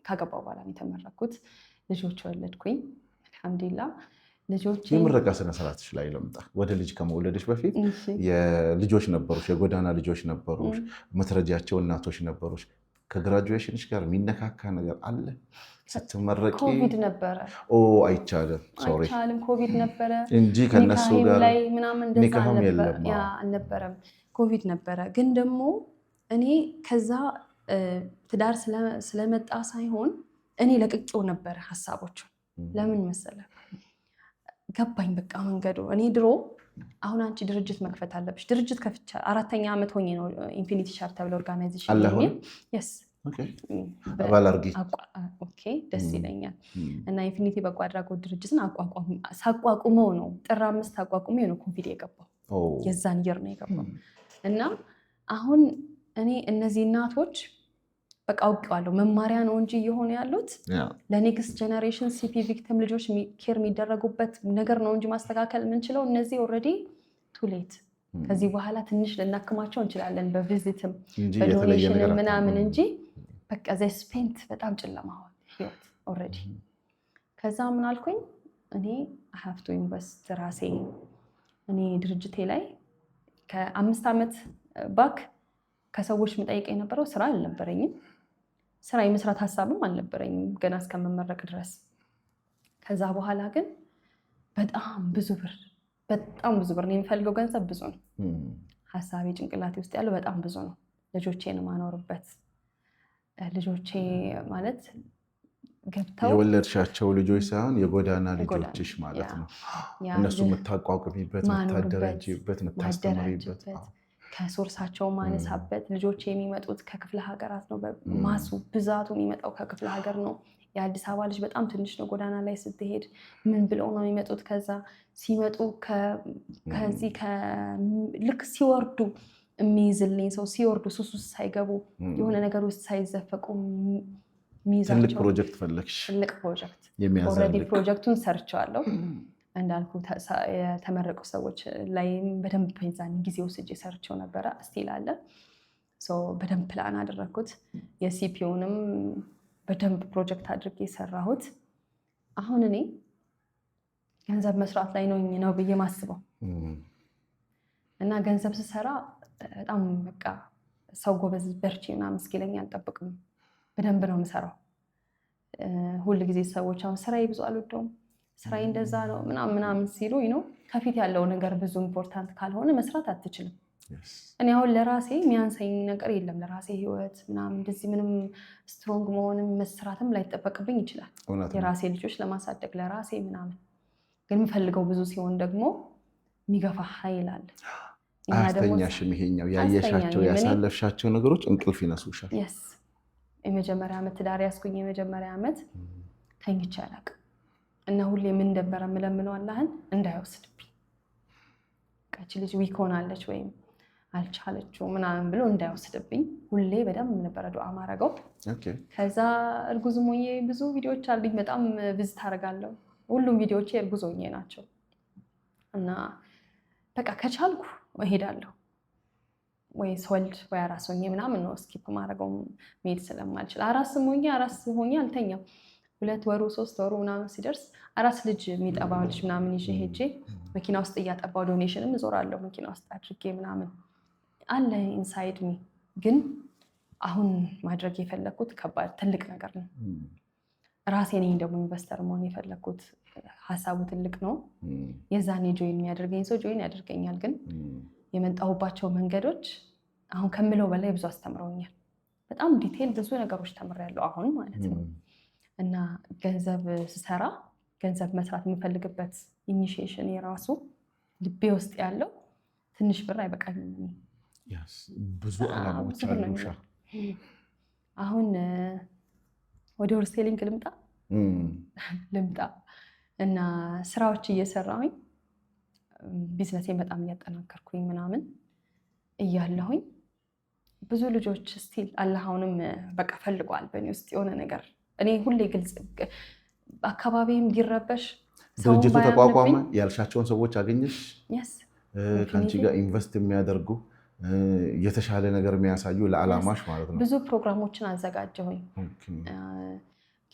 ካገባሁ በኋላ ነው የተመረኩት። ልጆች ወለድኩኝ አልሐምዱሊላህ።
የምረቃ ስነስርዓትሽ ላይ ልምጣ። ወደ ልጅ ከመውለድሽ በፊት የልጆች ነበሩሽ፣ የጎዳና ልጆች ነበሩሽ፣ የምትረጃቸው እናቶች ነበሩሽ። ከግራጁዌሽንሽ ጋር የሚነካካ ነገር አለ? ስትመረቂ
ኮቪድ ነበረ።
አይቻልም
ኮቪድ ነበረ
እንጂ ከነሱ ጋር
ኒካህም አልነበረም። ኮቪድ ነበረ። ግን ደግሞ እኔ ከዛ ትዳር ስለመጣ ሳይሆን እኔ ለቅቄው ነበረ ሀሳቦቹ። ለምን መሰለህ ገባኝ በቃ መንገዱ። እኔ ድሮ አሁን አንቺ ድርጅት መክፈት አለብሽ፣ ድርጅት ከፍቻ 4ኛ ዓመት ሆኜ ነው ኢንፊኒቲ ቻሪተብል ኦርጋናይዜሽን የሚል
አባል አድርጊ።
ደስ ይለኛል። እና ኢንፊኒቲ በጎ አድራጎት ድርጅትን ሳቋቁመው ነው ጥር 5 አቋቁሜ ነው ኮቪድ የገባው። የዛን ይር ነው የገባው። እና አሁን እኔ እነዚህ እናቶች በቃ አውቀዋለሁ መማሪያ ነው እንጂ እየሆነ ያሉት ለኔክስት ጀነሬሽን ሲፒ ቪክቲም ልጆች ኬር የሚደረጉበት ነገር ነው እንጂ ማስተካከል የምንችለው እነዚህ ኦልሬዲ ቱሌት። ከዚህ በኋላ ትንሽ ልናክማቸው እንችላለን በቪዚትም በዶኔሽን ምናምን እንጂ በቃ ዘይ ስፔንት በጣም ጨለማ ህይወት ኦልሬዲ። ከዛ ምን አልኩኝ እኔ ሀቭ ቱ ኢንቨስት ራሴ። እኔ ድርጅቴ ላይ ከ5 ዓመት ባክ ከሰዎች ምጠይቅ የነበረው ስራ አልነበረኝም። ስራ የመስራት ሀሳብም አልነበረኝም ገና እስከመመረቅ ድረስ። ከዛ በኋላ ግን በጣም ብዙ ብር ነው የሚፈልገው። ገንዘብ ብዙ ነው። ሀሳቤ ጭንቅላቴ ውስጥ ያለው በጣም ብዙ ነው። ልጆቼን ማኖርበት ልጆቼ ማለት ገብተው
የወለድሻቸው ልጆች ሳይሆን የጎዳና ልጆችሽ ማለት ነው። እነሱ የምታቋቁሚበት፣ የምታደራጅበት፣ የምታስተምሪበት
ከሶርሳቸው ማነሳበት። ልጆች የሚመጡት ከክፍለ ሀገራት ነው። ማሱ ብዛቱ የሚመጣው ከክፍለ ሀገር ነው። የአዲስ አበባ ልጅ በጣም ትንሽ ነው። ጎዳና ላይ ስትሄድ ምን ብለው ነው የሚመጡት? ከዛ ሲመጡ ከዚህ ልክ ሲወርዱ የሚይዝልኝ ሰው ሲወርዱ ሱስ ውስጥ ሳይገቡ የሆነ ነገር ውስጥ ሳይዘፈቁ የሚይዛቸው
ትልቅ ፕሮጀክት ፈለግሽ?
ትልቅ ፕሮጀክት ኦልሬዲ ፕሮጀክቱን ሰርቸዋለሁ። እንዳልኩ የተመረቁ ሰዎች ላይ በደንብ ፔንዛን ጊዜ ወስጄ ሰርቸው ነበረ። ስቲል አለ። በደንብ ፕላን አደረግኩት። የሲፒውንም በደንብ ፕሮጀክት አድርጌ የሰራሁት። አሁን እኔ ገንዘብ መስራት ላይ ነው ብዬ ማስበው እና ገንዘብ ስሰራ በጣም በቃ ሰው ጎበዝ በርቺ ምናምን እስኪለኝ አልጠብቅም። በደንብ ነው የምሰራው። ሁል ጊዜ ሰዎች አሁን ስራዬ ብዙ አልወደውም፣ ስራዬ እንደዛ ነው ምናምን ሲሉ ከፊት ያለው ነገር ብዙ ኢምፖርታንት ካልሆነ መስራት አትችልም። እኔ አሁን ለራሴ የሚያንሰኝ ነገር የለም። ለራሴ ህይወት ምናምን እንደዚህ ምንም ስትሮንግ መሆንም መስራትም ላይጠበቅብኝ ይችላል። የራሴ ልጆች ለማሳደግ ለራሴ ምናምን። ግን የምፈልገው ብዙ ሲሆን ደግሞ የሚገፋ ኃይል አለ።
አያስተኛሽም? ይሄኛው ያየሻቸው ያሳለፍሻቸው ነገሮች እንቅልፍ ይነሱሻል?
የመጀመሪያ ዓመት ትዳር ያስኩኝ የመጀመሪያ ዓመት ተኝቼ አላውቅም። እና ሁሌ ምን ነበረ የምለምነው አላህን እንዳይወስድብኝ። ቀች ልጅ ዊክ ሆናለች ወይም አልቻለችው ምናምን ብሎ እንዳይወስድብኝ ሁሌ በደንብ ነበረ ዱዓ ማረገው። ከዛ እርጉዝም ሆኜ ብዙ ቪዲዮዎች አሉኝ። በጣም ቪዝት አደርጋለሁ። ሁሉም ቪዲዮዎቼ እርጉዝ ሆኜ ናቸው። እና በቃ ከቻልኩ እሄዳለሁ ወይ ስወልድ ወይ አራስ ሆኜ ምናምን ነው ስኪፕ ማድረገው መሄድ ስለማልችል። አራስ ሆኜ አልተኛም። 2 ወሩ 3 ወሩ ምናምን ሲደርስ አራስ ልጅ የሚጠባ ልጅ ምናምን ይዤ ሄጄ መኪና ውስጥ እያጠባው ዶኔሽንም እዞራለሁ መኪና ውስጥ አድርጌ ምናምን አለ ኢንሳይድ ሚ። ግን አሁን ማድረግ የፈለኩት ከባድ ትልቅ ነገር ነው። ራሴ ነኝ ደግሞ ኢንቨስተር መሆን የፈለኩት። ሀሳቡ ትልቅ ነው። የዛኔ ጆይን የሚያደርገኝ ሰው ጆይን ያደርገኛል። ግን የመጣሁባቸው መንገዶች አሁን ከምለው በላይ ብዙ አስተምረውኛል። በጣም ዲቴል ብዙ ነገሮች ተምሬያለሁ አሁን ማለት ነው። እና ገንዘብ ስሰራ ገንዘብ መስራት የምፈልግበት ኢኒሺዬሽን የራሱ ልቤ ውስጥ ያለው ትንሽ ብር አይበቃኝም።
ብዙ ዓላማዎች አሉሽ።
አሁን ወደ ሆልሴሊንግ ልምጣ እና ስራዎች እየሰራሁኝ ቢዝነሴን በጣም እያጠናከርኩኝ ምናምን እያለሁኝ ብዙ ልጆች ስቲል አላህ አሁንም በቃ ፈልገዋል በእኔ ውስጥ የሆነ ነገር። እኔ ሁሌ ግልጽ አካባቢም ቢረበሽ
ድርጅቱ ተቋቋመ ያልሻቸውን ሰዎች አገኘሽ? ከአንቺ ጋር ኢንቨስት የሚያደርጉ የተሻለ ነገር የሚያሳዩ ለዓላማሽ ማለት ነው።
ብዙ ፕሮግራሞችን አዘጋጀሁኝ።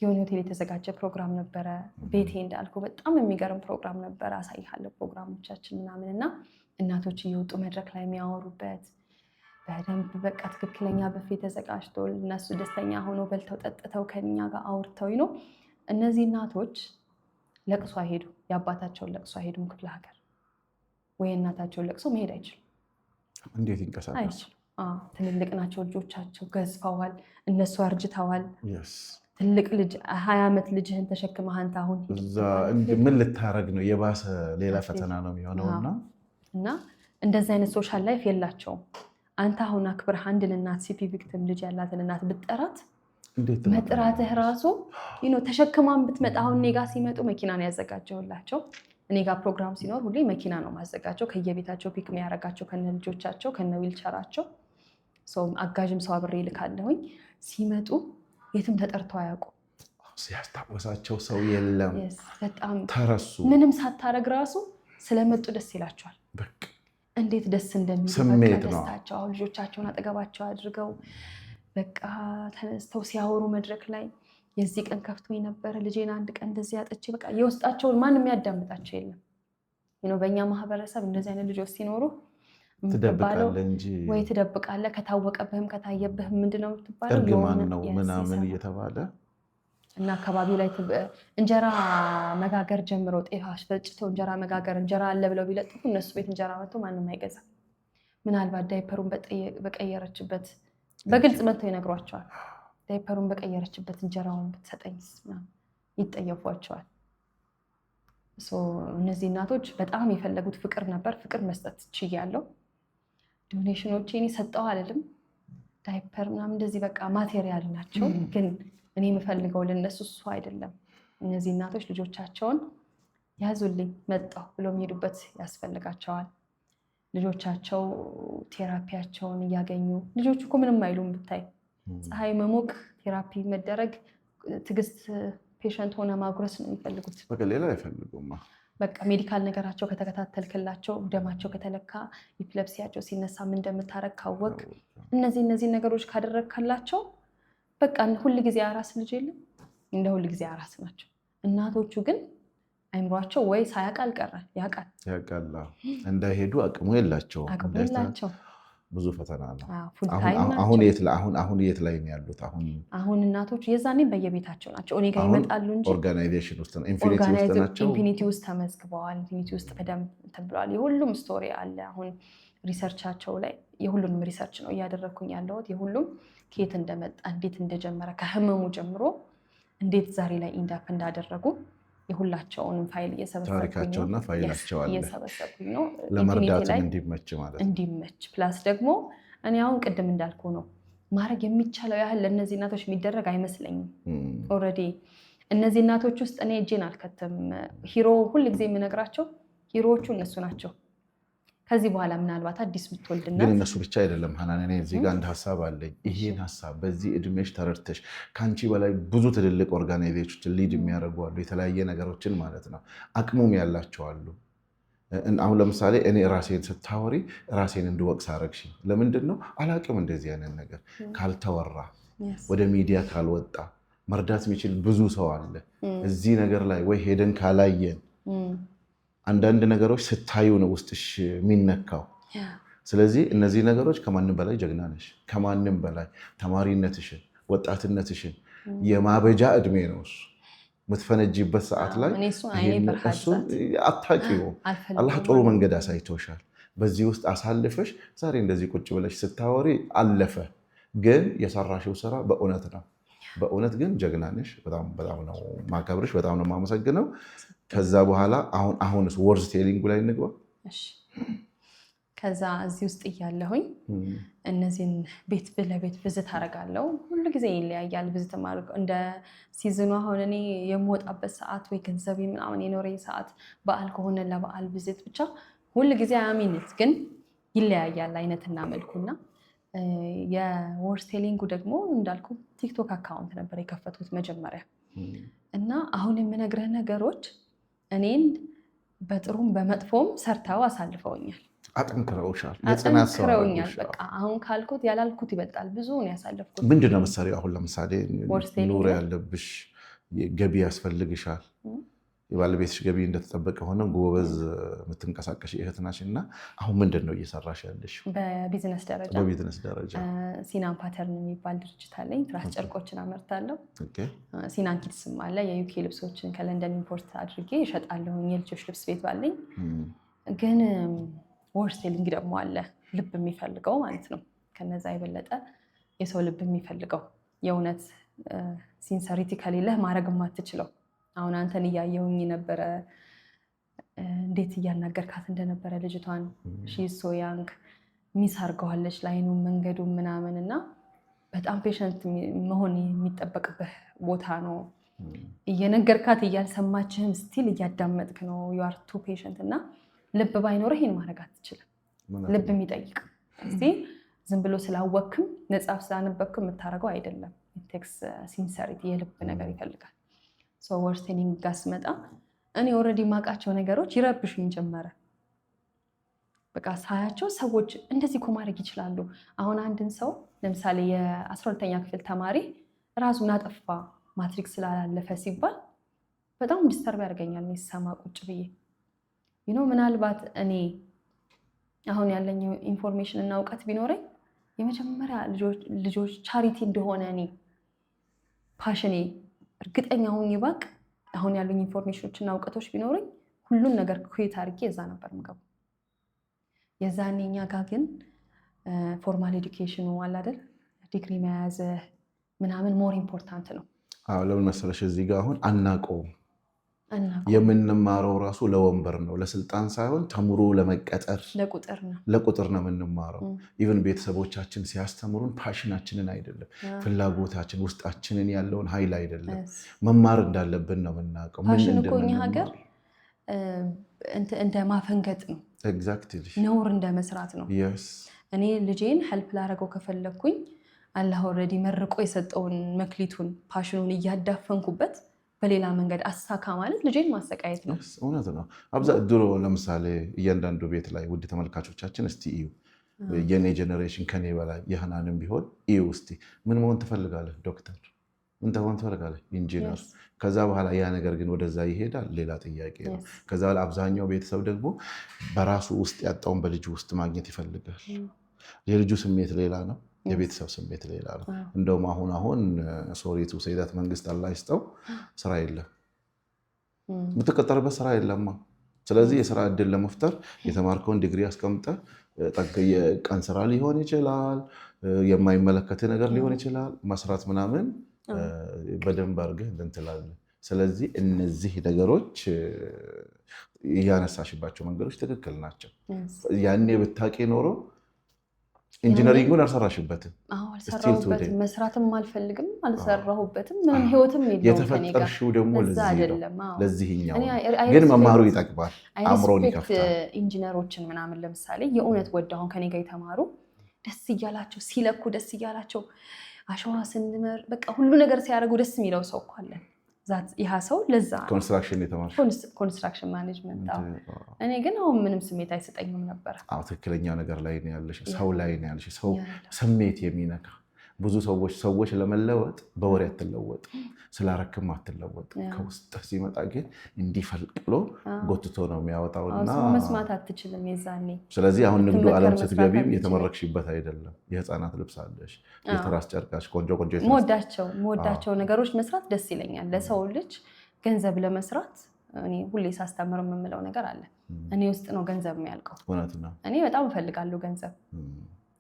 ጊዮን ሆቴል የተዘጋጀ ፕሮግራም ነበረ። ቤቴ እንዳልኩ በጣም የሚገርም ፕሮግራም ነበረ። አሳይሃለሁ ፕሮግራሞቻችን ምናምን እና እናቶች እየወጡ መድረክ ላይ የሚያወሩበት በደንብ በቃ ትክክለኛ በፌ ተዘጋጅቶ እነሱ ደስተኛ ሆኖ በልተው ጠጥተው ከኛ ጋር አውርተው ነው። እነዚህ እናቶች ለቅሶ አይሄዱ፣ የአባታቸውን ለቅሶ አይሄዱም ክፍለ ሀገር ወይ እናታቸውን ለቅሶ መሄድ አይችሉም።
እንዴት ይንቀሳቀሱ?
ትልልቅ ናቸው ልጆቻቸው፣ ገዝፈዋል፣ እነሱ አርጅተዋል። ትልቅ ልጅ 20 ዓመት ልጅህን ተሸክመህ አንተ አሁን
ምን ልታረግ ነው? የባሰ ሌላ ፈተና ነው የሚሆነው።
እና እንደዚህ አይነት ሶሻል ላይፍ የላቸውም። አንተ አሁን አክብረህ አንድን እናት ሲፒ ቪክቲም ልጅ ያላትን እናት ብትጠራት መጥራትህ ራሱ ተሸክማን ብትመጣ አሁን እኔ ጋር ሲመጡ መኪና ነው ያዘጋጀሁላቸው። እኔ ጋር ፕሮግራም ሲኖር ሁሌ መኪና ነው ማዘጋጀው፣ ከየቤታቸው ፒክ የሚያደርጋቸው ከነ ልጆቻቸው ከነ ዊልቸራቸው። አጋዥም ሰው አብሬ ልካለሁኝ። ሲመጡ የትም ተጠርተው አያውቁም።
ሲያስታወሳቸው ሰው የለም።
በጣም
ተረሱ።
ምንም ሳታረግ ራሱ ስለመጡ ደስ ይላቸዋል። እንዴት ደስ እንደሚሉ ደስታቸው። አሁን ልጆቻቸውን አጠገባቸው አድርገው በቃ ተነስተው ሲያወሩ መድረክ ላይ የዚህ ቀን ከፍቶ የነበረ ልጄን አንድ ቀን እንደዚህ አጥቼ በቃ የውስጣቸውን ማንም የሚያዳምጣቸው የለም። በእኛ ማህበረሰብ እንደዚህ አይነት ልጆች ሲኖሩ
ትደብቃለህ እንጂ
ወይ ትደብቃለህ። ከታወቀብህም ከታየብህም ምንድነው የምትባለው?
እርግማን ነው ምናምን እየተባለ
እና አካባቢው ላይ እንጀራ መጋገር ጀምረው ጤፍ አስፈጭተው እንጀራ መጋገር እንጀራ አለ ብለው ቢለጥፉ እነሱ ቤት እንጀራ መጥቶ ማንም አይገዛም። ምናልባት ዳይፐሩን በቀየረችበት በግልጽ መጥተው ይነግሯቸዋል። ዳይፐሩን በቀየረችበት እንጀራውን ብትሰጠኝ ይጠየፏቸዋል። እነዚህ እናቶች በጣም የፈለጉት ፍቅር ነበር። ፍቅር መስጠት ችያለሁ። ዶኔሽኖቼን ሰጠው አልልም። ዳይፐር ምናምን እንደዚህ በቃ ማቴሪያል ናቸው። ግን እኔ የምፈልገው ለነሱ እሱ አይደለም። እነዚህ እናቶች ልጆቻቸውን ያዙልኝ መጣሁ ብሎ የሚሄዱበት ያስፈልጋቸዋል። ልጆቻቸው ቴራፒያቸውን እያገኙ ልጆቹ እኮ ምንም አይሉም ብታይ። ፀሐይ መሞቅ፣ ቴራፒ መደረግ፣ ትዕግስት ፔሸንት ሆነ ማጉረስ ነው የሚፈልጉት።
በቃ ሌላ አይፈልጉም።
በቃ ሜዲካል ነገራቸው ከተከታተልክላቸው፣ ደማቸው ከተለካ፣ ኢፕለፕሲያቸው ሲነሳ ምን እንደምታረግ ካወቅ፣ እነዚህ ነገሮች ካደረግካላቸው በቃ ሁል ጊዜ አራስ ልጅ የለም እንደ ሁል ጊዜ አራስ ናቸው። እናቶቹ ግን አይምሯቸው ወይ ሳያውቅ አልቀረ ያውቃል።
እንዳይሄዱ አቅሙ የላቸውም። ብዙ ፈተና ነው። አሁን የት ላይ ነው ያሉት?
አሁን እናቶቹ የዛኔ በየቤታቸው ናቸው። እኔ ጋር ይመጣሉ እንጂ
ኦርጋናይዜሽን ውስጥ ነው፣ ኢንፊኒቲ
ውስጥ ተመዝግበዋል። ኢንፊኒቲ ውስጥ በደንብ እንትን ብለዋል። የሁሉም ስቶሪ አለ። አሁን ሪሰርቻቸው ላይ የሁሉንም ሪሰርች ነው እያደረግኩኝ ያለሁት። የሁሉም ከየት እንደመጣ እንዴት እንደጀመረ ከህመሙ ጀምሮ እንዴት ዛሬ ላይ ኢንዳፕ እንዳደረጉ የሁላቸውንም ፋይል
ታሪካቸውና ፋይላቸው አለ
እየሰበሰብኩኝ ነው።
ለመርዳት እንዲመች ማለት ነው።
እንዲመች ፕላስ ደግሞ እኔ አሁን ቅድም እንዳልኩ ነው ማድረግ የሚቻለው ያህል ለእነዚህ እናቶች የሚደረግ አይመስለኝም። ኦልሬዲ እነዚህ እናቶች ውስጥ እኔ እጄን አልከትም። ሂሮ ሁል ጊዜ የምነግራቸው ሂሮዎቹ እነሱ ናቸው። ከዚህ በኋላ ምናልባት አዲስ ምትወልድና
ግን እነሱ ብቻ አይደለም ሀናን። እኔ እዚህ ጋር አንድ ሀሳብ አለኝ። ይሄን ሀሳብ በዚህ እድሜሽ ተረድተሽ ከአንቺ በላይ ብዙ ትልልቅ ኦርጋናይዜሽኖችን ሊድ የሚያደርጉ አሉ፣ የተለያየ ነገሮችን ማለት ነው። አቅሙም ያላቸው አሉ። አሁን ለምሳሌ እኔ ራሴን ስታወሪ ራሴን እንድወቅስ አደረግሽኝ። ለምንድን ነው አላቅም። እንደዚህ አይነት ነገር ካልተወራ ወደ ሚዲያ ካልወጣ መርዳት የሚችል ብዙ ሰው አለ። እዚህ ነገር ላይ ወይ ሄደን ካላየን አንዳንድ ነገሮች ስታዩ ነው ውስጥሽ የሚነካው። ስለዚህ እነዚህ ነገሮች ከማንም በላይ ጀግና ነሽ። ከማንም በላይ ተማሪነትሽን፣ ወጣትነትሽን የማበጃ እድሜ ነው እሱ። የምትፈነጂበት ሰዓት ላይ እሱን አታውቂውም። አላህ ጥሩ መንገድ አሳይቶሻል። በዚህ ውስጥ አሳልፈሽ ዛሬ እንደዚህ ቁጭ ብለሽ ስታወሪ አለፈ። ግን የሰራሽው ስራ በእውነት ነው። በእውነት ግን ጀግና ነሽ። በጣም ነው ማከብርሽ። በጣም ነው የማመሰግነው። ከዛ በኋላ አሁንስ ወርዝ ቴሊንጉ ላይ እንግባ።
ከዛ እዚህ ውስጥ እያለሁኝ እነዚህን ቤት ለቤት ቪዝት አደርጋለሁ። ሁሉ ጊዜ ይለያያል ቪዝት ማድረግ እንደ ሲዝኑ። አሁን እኔ የምወጣበት ሰዓት ወይ ገንዘብ ምናምን የኖረኝ ሰዓት በዓል ከሆነ ለበዓል ቪዝት ብቻ ሁሉ ጊዜ አሚኒት ግን ይለያያል አይነትና መልኩና የወርዝ ቴሊንጉ ደግሞ እንዳልኩ ቲክቶክ አካውንት ነበር የከፈቱት መጀመሪያ እና አሁን የምነግርህ ነገሮች እኔን በጥሩም በመጥፎም ሰርተው አሳልፈውኛል።
አጠንክረውሻል።
በቃ አሁን ካልኩት ያላልኩት ይበልጣል። ብዙ ነው ያሳለፍኩት።
ምንድን ነው ምሳሌ? አሁን ለምሳሌ ኑሮ ያለብሽ ገቢ ያስፈልግሻል። የባለቤትሽ ገቢ እንደተጠበቀ ሆነ ጎበዝ የምትንቀሳቀሽ እህት ናች እና አሁን ምንድን ነው እየሰራሽ ያለሽ?
በቢዝነስ ደረጃ ሲናን ፓተርን የሚባል ድርጅት አለኝ። ትራስ ጨርቆችን አመርታለሁ። ሲናን ኪድስም አለ። የዩኬ ልብሶችን ከለንደን ኢምፖርት አድርጌ እሸጣለሁ። የልጆች ልብስ ቤት ባለኝ። ግን ወርዝ ቴሊንግ ደግሞ አለ፣ ልብ የሚፈልገው ማለት ነው። ከነዛ የበለጠ የሰው ልብ የሚፈልገው የእውነት ሲንሰሪቲ ከሌለህ ማድረግ የማትችለው። አሁን አንተን እያየውኝ ነበረ እንዴት እያናገርካት እንደነበረ ልጅቷን። ሺሶ ያንግ ሚስ አርገዋለች ላይኑ መንገዱ ምናምን እና በጣም ፔሸንት መሆን የሚጠበቅብህ ቦታ ነው። እየነገርካት እያልሰማችህም ስቲል እያዳመጥክ ነው። ዩ አር ቱ ፔሸንት እና ልብ ባይኖርህ ይህን ማድረግ አትችልም። ልብ የሚጠይቅ ዝም ብሎ ስላወክም መጽሐፍ ስላነበብክም የምታደርገው አይደለም። ቴክስ ሲንሰሪቲ የልብ ነገር ይፈልጋል። ወርዝ ቴሊንግ ጋር ስመጣ እኔ ኦልሬዲ የማውቃቸው ነገሮች ይረብሹኝ ጀመረ። በቃ ሳያቸው ሰዎች እንደዚህ እኮ ማድረግ ይችላሉ። አሁን አንድን ሰው ለምሳሌ የ12ኛ ክፍል ተማሪ ራሱን አጠፋ ማትሪክስ ስላላለፈ ሲባል በጣም ዲስተርብ ያደርገኛል ሲሰማ ቁጭ ብዬ። ምናልባት እኔ አሁን ያለኝ ኢንፎርሜሽን እና እውቀት ቢኖረኝ የመጀመሪያ ልጆች ቻሪቲ እንደሆነ እኔ ፓሽኔ እርግጠኛ ሁኝ ባቅ አሁን ያሉኝ ኢንፎርሜሽኖች እና እውቀቶች ቢኖረኝ ሁሉን ነገር ኩዌት አድርጌ እዛ ነበር ምገቡ። የዛኔ እኛ ጋር ግን ፎርማል ኤዱኬሽኑ አለ አይደል፣ ዲግሪ መያዝ ምናምን ሞር ኢምፖርታንት ነው።
ለምን መሰለሽ እዚህ ጋር አሁን አናውቀውም። የምንማረው ራሱ ለወንበር ነው፣ ለስልጣን ሳይሆን ተምሮ ለመቀጠር ለቁጥር ነው የምንማረው። ኢቨን ቤተሰቦቻችን ሲያስተምሩን ፓሽናችንን አይደለም፣ ፍላጎታችን ውስጣችንን ያለውን ኃይል አይደለም መማር እንዳለብን ነው የምናውቀው።
ፓሽን እኮ እኛ ሀገር እንደ ማፈንገጥ ነው፣ ነውር እንደ መስራት ነው። እኔ ልጄን ሄልፕ ላደረገው ከፈለግኩኝ አላህ ኦልሬዲ መርቆ የሰጠውን መክሊቱን ፓሽኑን እያዳፈንኩበት በሌላ መንገድ አሳካ ማለት ልጄን ማሰቃየት ነው።
እውነት ነው። ድሮ ለምሳሌ እያንዳንዱ ቤት ላይ ውድ ተመልካቾቻችን እስቲ እዩ፣ የኔ ጀኔሬሽን ከኔ በላይ የህናንም ቢሆን እዩ እስቲ ምን መሆን ትፈልጋለህ? ዶክተር፣ ምን ተሆን ትፈልጋለህ? ኢንጂነር። ከዛ በኋላ ያ ነገር ግን ወደዛ ይሄዳል፣ ሌላ ጥያቄ ነው። ከዛ በኋላ አብዛኛው ቤተሰብ ደግሞ በራሱ ውስጥ ያጣውን በልጁ ውስጥ ማግኘት ይፈልጋል። የልጁ ስሜት ሌላ ነው፣ የቤተሰብ ስሜት ሌላ ነው። እንደውም አሁን ሶሪቱ ሰይዳት መንግስት አላህ ይስጠው ስራ የለም፣ የምትቀጠርበት ስራ የለማ። ስለዚህ የስራ እድል ለመፍጠር የተማርከውን ዲግሪ አስቀምጠ የቀን ስራ ሊሆን ይችላል፣ የማይመለከት ነገር ሊሆን ይችላል፣ መስራት ምናምን በደንብ አድርገህ እንትን ትላለህ። ስለዚህ እነዚህ ነገሮች ያነሳሽባቸው መንገዶች ትክክል ናቸው። ያኔ ብታውቂ ኖሮ ኢንጂነሪንጉን አልሰራሽበትም።
አልሰራሁበትም፣ መስራትም አልፈልግም፣ አልሰራሁበትም። ምንም ህይወትም የለውም።
የተፈጠርሽው ደግሞ ለዚህኛው ግን መማሩ ይጠቅማል፣ አእምሮን ይከፍታል።
ኢንጂነሮችን ምናምን ለምሳሌ የእውነት ወደ አሁን ከኔ ጋር የተማሩ ደስ እያላቸው ሲለኩ ደስ እያላቸው አሸዋ ስንመር በቃ ሁሉ ነገር ሲያደርጉ ደስ የሚለው ሰው እኮ አለ። ይህ ሰው ለዛ ኮንስትራክሽን ማኔጅመንት። እኔ ግን አሁን ምንም ስሜት አይሰጠኝም ነበር።
ትክክለኛ ነገር ላይ ነው ያለሽ፣ ሰው ላይ ነው ያለሽ። ሰው ስሜት የሚነካ ብዙ ሰዎች ለመለወጥ በወሬ አትለወጥ፣ ስላረክም አትለወጥ። ከውስጥ ሲመጣ ግን እንዲፈልቅሎ ጎትቶ ነው የሚያወጣውና
መስማት አትችልም የዛኔ።
ስለዚህ አሁን ንግዱ ዓለም ስትገቢም የተመረቅሽበት አይደለም። የህፃናት ልብስ አለሽ፣ የትራስ ጨርቃሽ፣ ቆንጆ
መወዳቸው ነገሮች መስራት ደስ ይለኛል። ለሰው ልጅ ገንዘብ ለመስራት እኔ ሁሌ ሳስተምር የምምለው ነገር አለ። እኔ ውስጥ ነው ገንዘብ የሚያልቀው። እኔ በጣም እፈልጋለሁ ገንዘብ።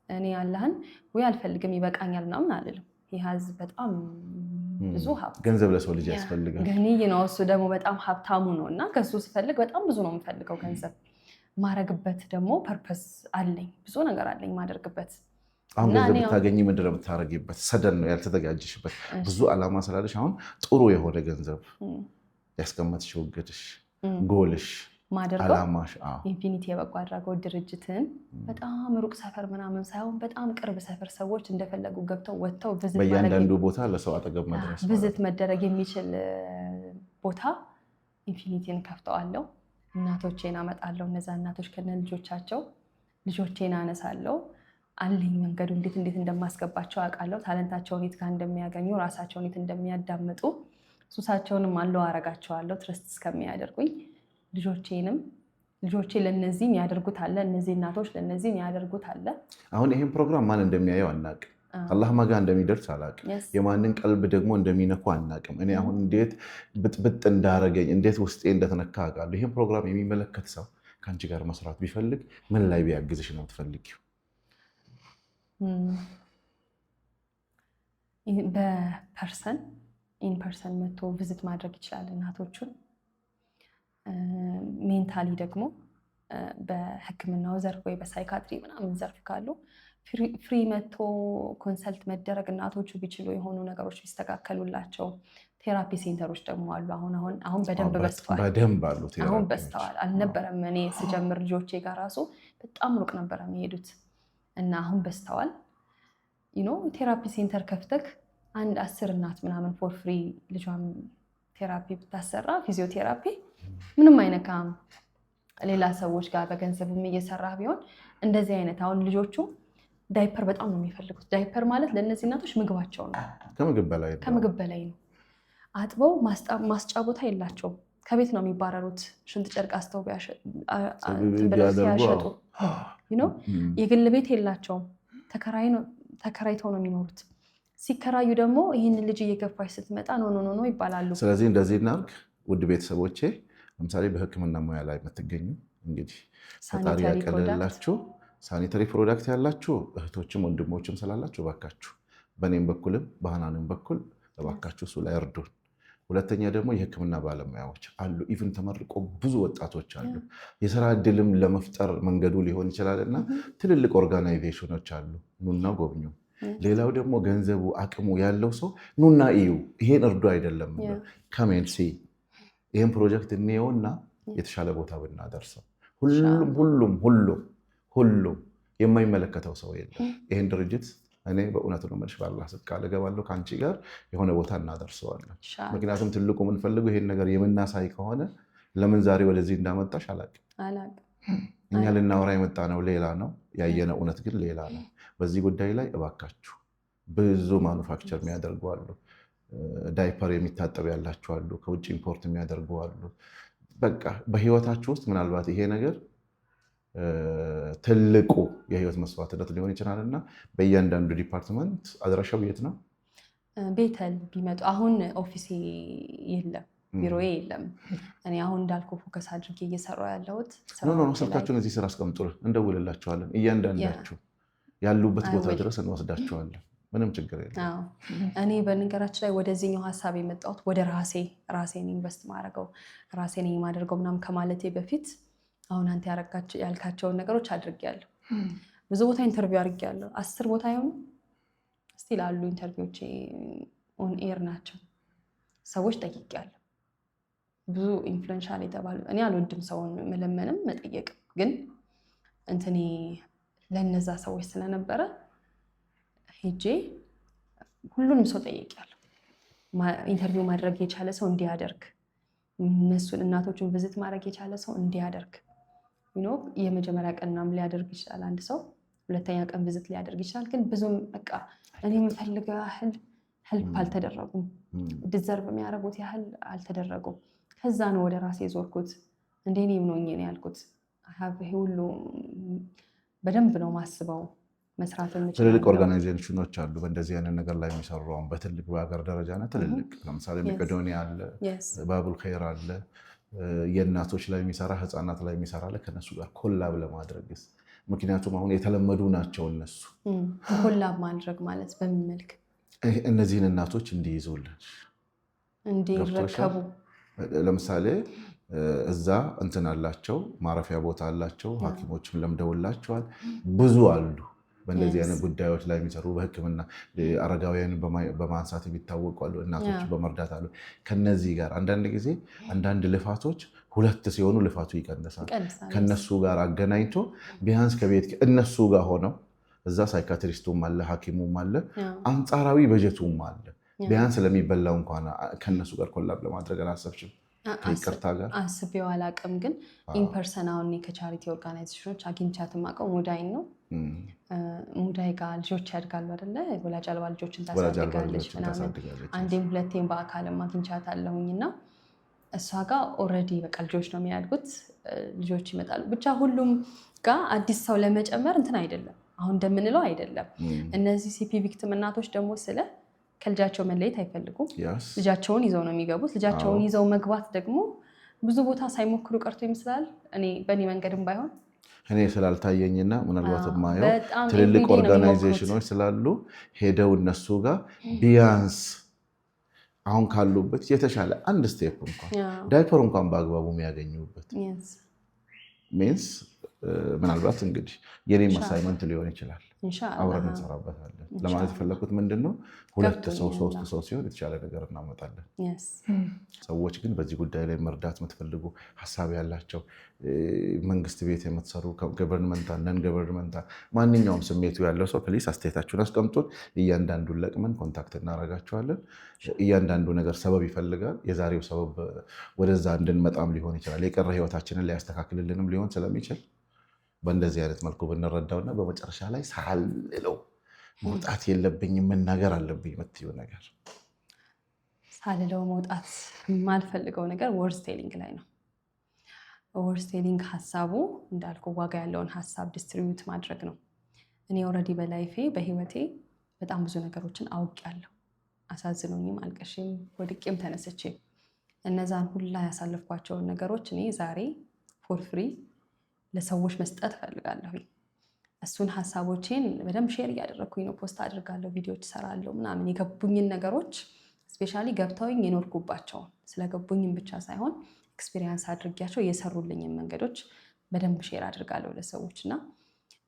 እኔ አላህን ወይ አልፈልግም ይበቃኛል ምናምን አልልም። ይህ በጣም ብዙ ሀብት
ገንዘብ ለሰው ልጅ ያስፈልጋል።
ገኒይ ነው እሱ ደግሞ በጣም ሀብታሙ ነው እና ከሱ ስፈልግ በጣም ብዙ ነው የምፈልገው ገንዘብ። ማረግበት ደግሞ ፐርፐስ አለኝ፣ ብዙ ነገር አለኝ ማደርግበት።
አሁን ገንዘብ ብታገኝ ምንድን ነው የምታረጊበት? ሰደን ነው ያልተዘጋጀሽበት። ብዙ ዓላማ ስላለሽ አሁን ጥሩ የሆነ ገንዘብ ያስቀመጥሽው እቅድሽ፣ ጎልሽ፣
ማደርገው ኢንፊኒቲ የበጎ አድራጎት ድርጅትን በጣም ሩቅ ሰፈር ምናምን ሳይሆን በጣም ቅርብ ሰፈር ሰዎች እንደፈለጉ ገብተው ወጥተው
በእያንዳንዱ ቦታ ለሰው አጠገብ መድረስ
ቪዚት መደረግ የሚችል ቦታ ኢንፊኒቲን ከፍተዋለሁ። እናቶቼን አመጣለሁ። እነዛ እናቶች ከነ ልጆቻቸው ልጆቼን አነሳለሁ። አለኝ መንገዱ እንዴት እንደማስገባቸው አውቃለሁ። ታለንታቸውን የት ጋር እንደሚያገኙ፣ ራሳቸውን የት እንደሚያዳምጡ፣ ሱሳቸውንም አለው አረጋቸዋለሁ ትረስት እስከሚያደርጉኝ። ልጆቼ ለነዚህም ያደርጉት አለ፣ እነዚህ እናቶች ለነዚህም ያደርጉት አለ።
አሁን ይህን ፕሮግራም ማን እንደሚያየው አናቅም። አላህ ማጋ እንደሚደርስ አላቅም። የማንን ቀልብ ደግሞ እንደሚነኩ አናቅም። እኔ አሁን እንዴት ብጥብጥ እንዳረገኝ እንዴት ውስጤ እንደተነካ አውቃለሁ። ይህን ፕሮግራም የሚመለከት ሰው ከአንቺ ጋር መስራት ቢፈልግ ምን ላይ ቢያግዝሽ ነው ትፈልጊው?
ኢንፐርሰን መጥቶ ቪዚት ማድረግ ይችላል እናቶቹን። ሜንታሊ ደግሞ በሕክምናው ዘርፍ ወይ በሳይካትሪ ምናምን ዘርፍ ካሉ ፍሪ መጥቶ ኮንሰልት መደረግ እናቶቹ ቢችሉ የሆኑ ነገሮች ቢስተካከሉላቸው። ቴራፒ ሴንተሮች ደግሞ አሉ። አሁን በደንብ በስተዋል። አሁን በስተዋል። አልነበረም እኔ ስጀምር ልጆቼ ጋር ራሱ በጣም ሩቅ ነበረ የሚሄዱት እና አሁን በስተዋል። ቴራፒ ሴንተር ከፍተክ አንድ 10 እናት ምናምን ፎር ፍሪ ልጇን ቴራፒ ብታሰራ ፊዚዮቴራፒ ምንም አይነካም። ሌላ ሰዎች ጋር በገንዘብም እየሰራ ቢሆን እንደዚህ አይነት አሁን ልጆቹ ዳይፐር በጣም ነው የሚፈልጉት። ዳይፐር ማለት ለእነዚህ እናቶች ምግባቸው ነው፣ ከምግብ በላይ ነው። አጥበው ማስጫ ቦታ የላቸውም። ከቤት ነው የሚባረሩት። ሽንት ጨርቅ አስተው ብለው ሲያሸጡ የግል ቤት የላቸውም። ተከራይተው ነው የሚኖሩት። ሲከራዩ ደግሞ ይህን ልጅ እየገፋች ስትመጣ ኖ ይባላሉ።
ስለዚህ እንደዚህ እናድርግ ውድ ቤተሰቦቼ። ለምሳሌ በሕክምና ሙያ ላይ የምትገኙ እንግዲህ ፈጣሪ ያቀልላችሁ ሳኒተሪ ፕሮዳክት ያላችሁ እህቶችም ወንድሞችም ስላላችሁ እባካችሁ በእኔም በኩልም በሃናንም በኩል እባካችሁ እሱ ላይ እርዱን። ሁለተኛ ደግሞ የሕክምና ባለሙያዎች አሉ። ኢቭን ተመርቆ ብዙ ወጣቶች አሉ። የስራ እድልም ለመፍጠር መንገዱ ሊሆን ይችላል እና ትልልቅ ኦርጋናይዜሽኖች አሉ። ኑና ጎብኙ። ሌላው ደግሞ ገንዘቡ አቅሙ ያለው ሰው ኑና እዩ። ይሄን እርዱ አይደለም ከሜንሲ ይህን ፕሮጀክት እንየውና የተሻለ ቦታ ብናደርሰው ሁሉም የማይመለከተው ሰው የለም። ይህን ድርጅት እኔ በእውነቱ ነው የምልሽ በአላህ ስም ቃል እገባለሁ ከአንቺ ጋር የሆነ ቦታ እናደርሰዋለን። ምክንያቱም ትልቁ የምንፈልገው ይሄን ነገር የምናሳይ ከሆነ ለምን ዛሬ ወደዚህ እንዳመጣሽ አላውቅም። እኛ ልናወራ የመጣ ነው ሌላ ነው፣ ያየነው እውነት ግን ሌላ ነው። በዚህ ጉዳይ ላይ እባካችሁ ብዙ ማኑፋክቸር የሚያደርጉ አሉ፣ ዳይፐር የሚታጠብ ያላችሁ አሉ፣ ከውጭ ኢምፖርት የሚያደርጉ አሉ። በቃ በህይወታችሁ ውስጥ ምናልባት ይሄ ነገር ትልቁ የህይወት መስዋዕትነት ሊሆን ይችላል እና በእያንዳንዱ ዲፓርትመንት አድራሻው የት ነው?
ቤተል ቢመጡ። አሁን ኦፊሴ የለም፣ ቢሮዬ የለም። እኔ አሁን እንዳልኩ ፎከስ አድርጌ እየሰራሁ ያለሁት
ስልካችሁን እዚህ ስራ አስቀምጡልን፣ እንደውልላችኋለን። እያንዳንዳችሁ ያሉበት ቦታ ድረስ እንወስዳችኋለን። ምንም ችግር የለም።
እኔ በነገራችን ላይ ወደዚህኛው ሀሳብ የመጣሁት ወደ ራሴን ኢንቨስት ማድረገው ራሴን የማደርገው ምናምን ከማለቴ በፊት አሁን አንተ ያልካቸውን ነገሮች አድርጌያለሁ። ብዙ ቦታ ኢንተርቪው አድርጌያለሁ። 10 ቦታ ይሆኑ ስቲል አሉ ኢንተርቪዎች ኦን ኤር ናቸው። ሰዎች ጠይቄያለሁ። ብዙ ኢንፍሉዌንሻል የተባሉ እኔ አልወድም ሰውን መለመንም መጠየቅ፣ ግን እንትኔ ለነዛ ሰዎች ስለነበረ ሄጄ ሁሉንም ሰው ጠይቄያለሁ። ኢንተርቪው ማድረግ የቻለ ሰው እንዲያደርግ፣ እነሱን እናቶችን ቪዚት ማድረግ የቻለ ሰው እንዲያደርግ። የመጀመሪያ ቀን ምናምን ሊያደርግ ይችላል አንድ ሰው፣ ሁለተኛ ቀን ቪዚት ሊያደርግ ይችላል። ግን ብዙም በቃ እኔ የምፈልገው ያህል ሄልፕ አልተደረጉም። ዲዘርቭ የሚያደርጉት ያህል አልተደረጉም። ከዛ ነው ወደ ራሴ ዞርኩት። እንደ እኔም ነው ያልኩት። ይሄ ሁሉ በደንብ ነው ማስበው መስራት የምችለው።
ትልልቅ ኦርጋናይዜሽኖች አሉ በእንደዚህ አይነት ነገር ላይ የሚሰሩ በትልቅ በሀገር ደረጃ ነው ትልልቅ ለምሳሌ መቄዶኒያ አለ፣ ባቡል ኸይር አለ፣ የእናቶች ላይ የሚሰራ ህፃናት ላይ የሚሰራ አለ። ከነሱ ጋር ኮላብ ለማድረግስ ምክንያቱም አሁን የተለመዱ ናቸው እነሱ።
ኮላብ ማድረግ ማለት በምን መልክ?
እነዚህን እናቶች እንዲይዙልን
እንዲረከቡ
ለምሳሌ እዛ እንትን አላቸው ማረፊያ ቦታ አላቸው፣ ሐኪሞችም ለምደውላቸዋል። ብዙ አሉ በእንደዚህ አይነት ጉዳዮች ላይ የሚሰሩ በህክምና አረጋውያን በማንሳት የሚታወቁ አሉ፣ እናቶች በመርዳት አሉ። ከነዚህ ጋር አንዳንድ ጊዜ አንዳንድ ልፋቶች ሁለት ሲሆኑ ልፋቱ ይቀንሳል። ከነሱ ጋር አገናኝቶ ቢያንስ ከቤት እነሱ ጋር ሆነው እዛ ሳይካትሪስቱም አለ ሐኪሙም አለ አንጻራዊ በጀቱም አለ። ቢያንስ ለሚበላው እንኳን ከነሱ ጋር ኮላብ ለማድረግ አላሰብሽም? ከይቅርታ ጋር
አስቤው አላቅም፣ ግን ኢንፐርሰን አሁን ከቻሪቲ ኦርጋናይዜሽኖች አግኝቻት የማውቀው ሙዳይን ነው። ሙዳይ ጋር ልጆች ያድጋሉ አይደለ? ወላጅ አልባ ልጆችን ታሳድጋለች ምናምን። አንዴም ሁለቴም በአካልም አግኝቻት አለሁኝ እና እሷ ጋር ኦልሬዲ በቃ ልጆች ነው የሚያድጉት፣ ልጆች ይመጣሉ። ብቻ ሁሉም ጋር አዲስ ሰው ለመጨመር እንትን አይደለም፣ አሁን እንደምንለው አይደለም። እነዚህ ሲፒ ቪክቲም እናቶች ደግሞ ስለ ከልጃቸው መለየት አይፈልጉም። ልጃቸውን ይዘው ነው የሚገቡት። ልጃቸውን ይዘው መግባት ደግሞ ብዙ ቦታ ሳይሞክሩ ቀርቶ ይመስላል። በእኔ መንገድም ባይሆን
እኔ ስላልታየኝና ምናልባት የማየው ትልልቅ ኦርጋናይዜሽኖች ስላሉ ሄደው እነሱ ጋር ቢያንስ አሁን ካሉበት የተሻለ አንድ ስቴፕ እንኳን ዳይፐር እንኳን በአግባቡ የሚያገኙበት ሚንስ ምናልባት እንግዲህ የኔም አሳይመንት ሊሆን ይችላል። አብረን እንሰራበታለን። ለማለት የፈለኩት ምንድን ነው ሁለት ሰው ሶስት ሰው ሲሆን የተሻለ ነገር እናመጣለን። ሰዎች ግን በዚህ ጉዳይ ላይ መርዳት የምትፈልጉ ሀሳብ ያላቸው መንግስት ቤት የምትሰሩ ገቨርንመንታል ነን ገቨርንመንታል ማንኛውም ስሜቱ ያለው ሰው ፕሊስ አስተያየታችሁን አስቀምጡን። እያንዳንዱን ለቅመን ኮንታክት እናደርጋቸዋለን። እያንዳንዱ ነገር ሰበብ ይፈልጋል። የዛሬው ሰበብ ወደዛ እንድንመጣም ሊሆን ይችላል። የቀረ ህይወታችንን ሊያስተካክልልንም ሊሆን ስለሚችል በእንደዚህ አይነት መልኩ ብንረዳውና በመጨረሻ ላይ ሳልለው መውጣት የለብኝም መናገር አለብኝ የምትይው ነገር?
ሳልለው መውጣት የማልፈልገው ነገር ወርዝ ቴሊንግ ላይ ነው። ወርዝ ቴሊንግ ሀሳቡ እንዳልኩ ዋጋ ያለውን ሀሳብ ዲስትሪቢዩት ማድረግ ነው። እኔ ኦልሬዲ በላይፌ በህይወቴ በጣም ብዙ ነገሮችን አውቄያለሁ። አሳዝኖኝም አልቀሽም ወድቄም ተነስቼም እነዛን ሁላ ያሳለፍኳቸውን ነገሮች እኔ ዛሬ ፎር ፍሪ ለሰዎች መስጠት እፈልጋለሁ። እሱን ሀሳቦቼን በደንብ ሼር እያደረግኩኝ ነው። ፖስት አድርጋለሁ፣ ቪዲዮዎች እሰራለሁ ምናምን። የገቡኝን ነገሮች ስፔሻሊ ገብተውኝ የኖርኩባቸውን ስለገቡኝም ብቻ ሳይሆን ኤክስፒሪየንስ አድርጊያቸው የሰሩልኝን መንገዶች በደንብ ሼር አድርጋለሁ ለሰዎች። እና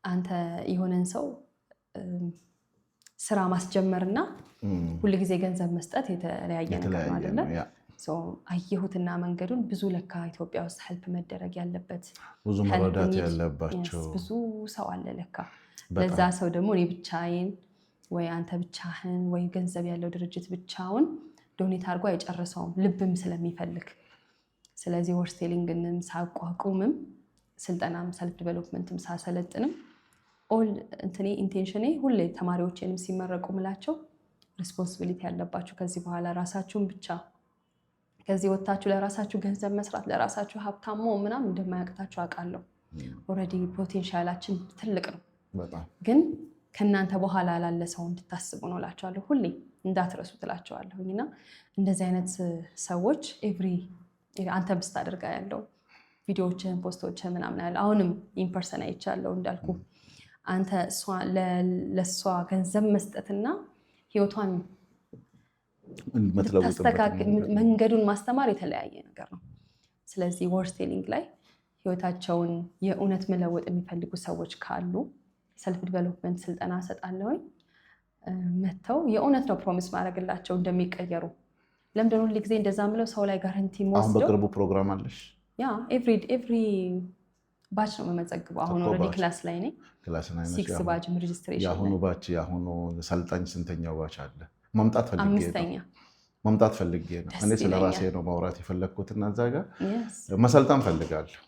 አንተ የሆነን ሰው ስራ ማስጀመርና ሁልጊዜ ገንዘብ መስጠት የተለያየ ነገር ነው አይደለ? አየሁትና መንገዱን ብዙ ለካ ኢትዮጵያ ውስጥ ሄልፕ መደረግ ያለበት
ብዙ መረዳት ያለባቸው
ብዙ ሰው አለ ለካ። ለዛ ሰው ደግሞ እኔ ብቻዬን ወይ አንተ ብቻህን ወይ ገንዘብ ያለው ድርጅት ብቻውን ዶኔት አድርጎ አይጨርሰውም፣ ልብም ስለሚፈልግ። ስለዚህ ወርዝ ቴሊንግንም ሳቋቁምም ስልጠናም ሰልፍ ዲቨሎፕመንትም ሳሰለጥንም ኦል እንትኔ ኢንቴንሽኔ ሁሌ ተማሪዎቼንም ሲመረቁ ምላቸው ሪስፖንሲቢሊቲ ያለባችሁ ከዚህ በኋላ ራሳችሁን ብቻ ከዚህ ወጥታችሁ ለራሳችሁ ገንዘብ መስራት ለራሳችሁ ሀብታሞ ምናምን እንደማያቅታችሁ አውቃለሁ። ኦልሬዲ ፖቴንሻላችን ትልቅ ነው፣ ግን ከእናንተ በኋላ ላለ ሰው እንድታስቡ ነው እላቸዋለሁ። ሁሌ እንዳትረሱ ትላቸዋለሁ። እና እንደዚህ አይነት ሰዎች አንተ ብስታደርጋ ያለው ቪዲዮዎችን ፖስቶችን ምናምን ያለ አሁንም ኢንፐርሰን አይቻለሁ እንዳልኩ አንተ ለእሷ ገንዘብ መስጠትና ህይወቷን መንገዱን ማስተማር የተለያየ ነገር ነው። ስለዚህ ወርዝ ቴሊንግ ላይ ህይወታቸውን የእውነት መለወጥ የሚፈልጉ ሰዎች ካሉ ሰልፍ ዲቨሎፕመንት ስልጠና እሰጣለሁ። መተው የእውነት ነው ፕሮሚስ ማድረግላቸው እንደሚቀየሩ። ለምንድን ነው ሁሉ ጊዜ እንደዛ ምለው ሰው ላይ ጋረንቲ ወስደው?
አሁን በቅርቡ ፕሮግራም አለሽ?
ያ ኤቭሪ ባች ነው የምመዘግበው። አሁን ኦልሬዲ ክላስ ላይ ነኝ። ሲክስ ባች ሬጅስትሬሽን። የአሁኑ
ባች የአሁኑ ሰልጣኝ ስንተኛው ባች አለ? መምጣት ፈልጌ ነው። እኔ ስለ ራሴ ነው ማውራት የፈለግኩት እና እዛ ጋር መሰልጠን ፈልጋለሁ።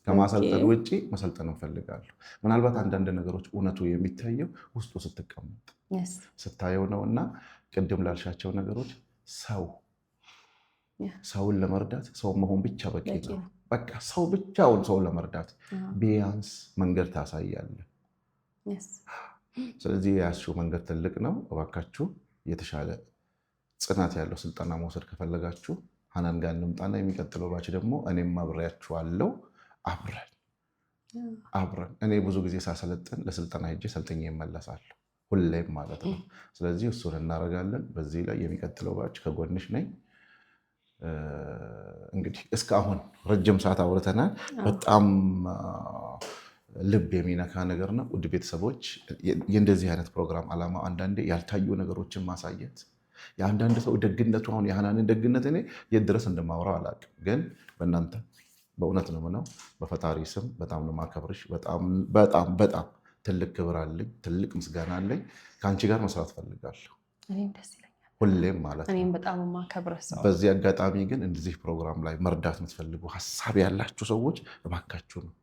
ከማሰልጠን ውጭ መሰልጠን እንፈልጋለሁ። ምናልባት አንዳንድ ነገሮች እውነቱ የሚታየው ውስጡ ስትቀመጥ ስታየው ነው። እና ቅድም ላልሻቸው ነገሮች ሰውን ለመርዳት ሰው መሆን ብቻ በቂ ነው። በቃ ሰው ብቻውን ሰውን ለመርዳት ቢያንስ መንገድ ታሳያለህ። ስለዚህ የያዝሽው መንገድ ትልቅ ነው። እባካችሁ የተሻለ ጽናት ያለው ስልጠና መውሰድ ከፈለጋችሁ ሀናን ጋር እንምጣና የሚቀጥለው ባች ደግሞ እኔም አብሬያችኋለሁ። አብረን እኔ ብዙ ጊዜ ሳሰለጥን ለስልጠና ሄጄ ሰልጥኜ እመለሳለሁ፣ ሁሌም ማለት ነው። ስለዚህ እሱን እናደርጋለን። በዚህ ላይ የሚቀጥለው ባች ከጎንሽ ነኝ። እንግዲህ እስካሁን ረጅም ሰዓት አውርተናል። በጣም ልብ የሚነካ ነገር ነው። ውድ ቤተሰቦች የእንደዚህ አይነት ፕሮግራም ዓላማ አንዳንዴ ያልታዩ ነገሮችን ማሳየት። የአንዳንድ ሰው ደግነቱ አሁን የሀናንን ደግነት እኔ የት ድረስ እንደማውራው አላውቅም፣ ግን በእናንተ በእውነት ነው ምነው በፈጣሪ ስም በጣም ነው ማከብርሽ። በጣም ትልቅ ክብር አለኝ፣ ትልቅ ምስጋና አለኝ። ከአንቺ ጋር መስራት ፈልጋለሁ ሁሌም ማለት ነው።
በጣም ማከብረው ሰው።
በዚህ አጋጣሚ ግን እንደዚህ ፕሮግራም ላይ መርዳት የምትፈልጉ ሀሳብ ያላችሁ ሰዎች እባካችሁ ነው።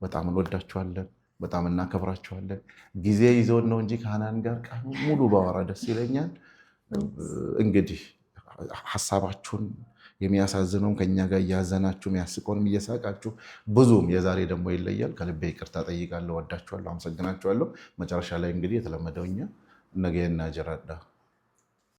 በጣም እንወዳችኋለን፣ በጣም እናከብራችኋለን። ጊዜ ይዘውን ነው እንጂ ከሀናን ጋር ቀን ሙሉ ባወራ ደስ ይለኛል። እንግዲህ ሀሳባችሁን የሚያሳዝነውም ከኛ ጋር እያዘናችሁ የሚያስቀውንም እየሳቃችሁ ብዙም የዛሬ ደግሞ ይለያል። ከልቤ ይቅርታ ጠይቃለሁ። ወዳችኋለሁ፣ አመሰግናችኋለሁ። መጨረሻ ላይ እንግዲህ የተለመደው እኛ ነገና ጀራዳ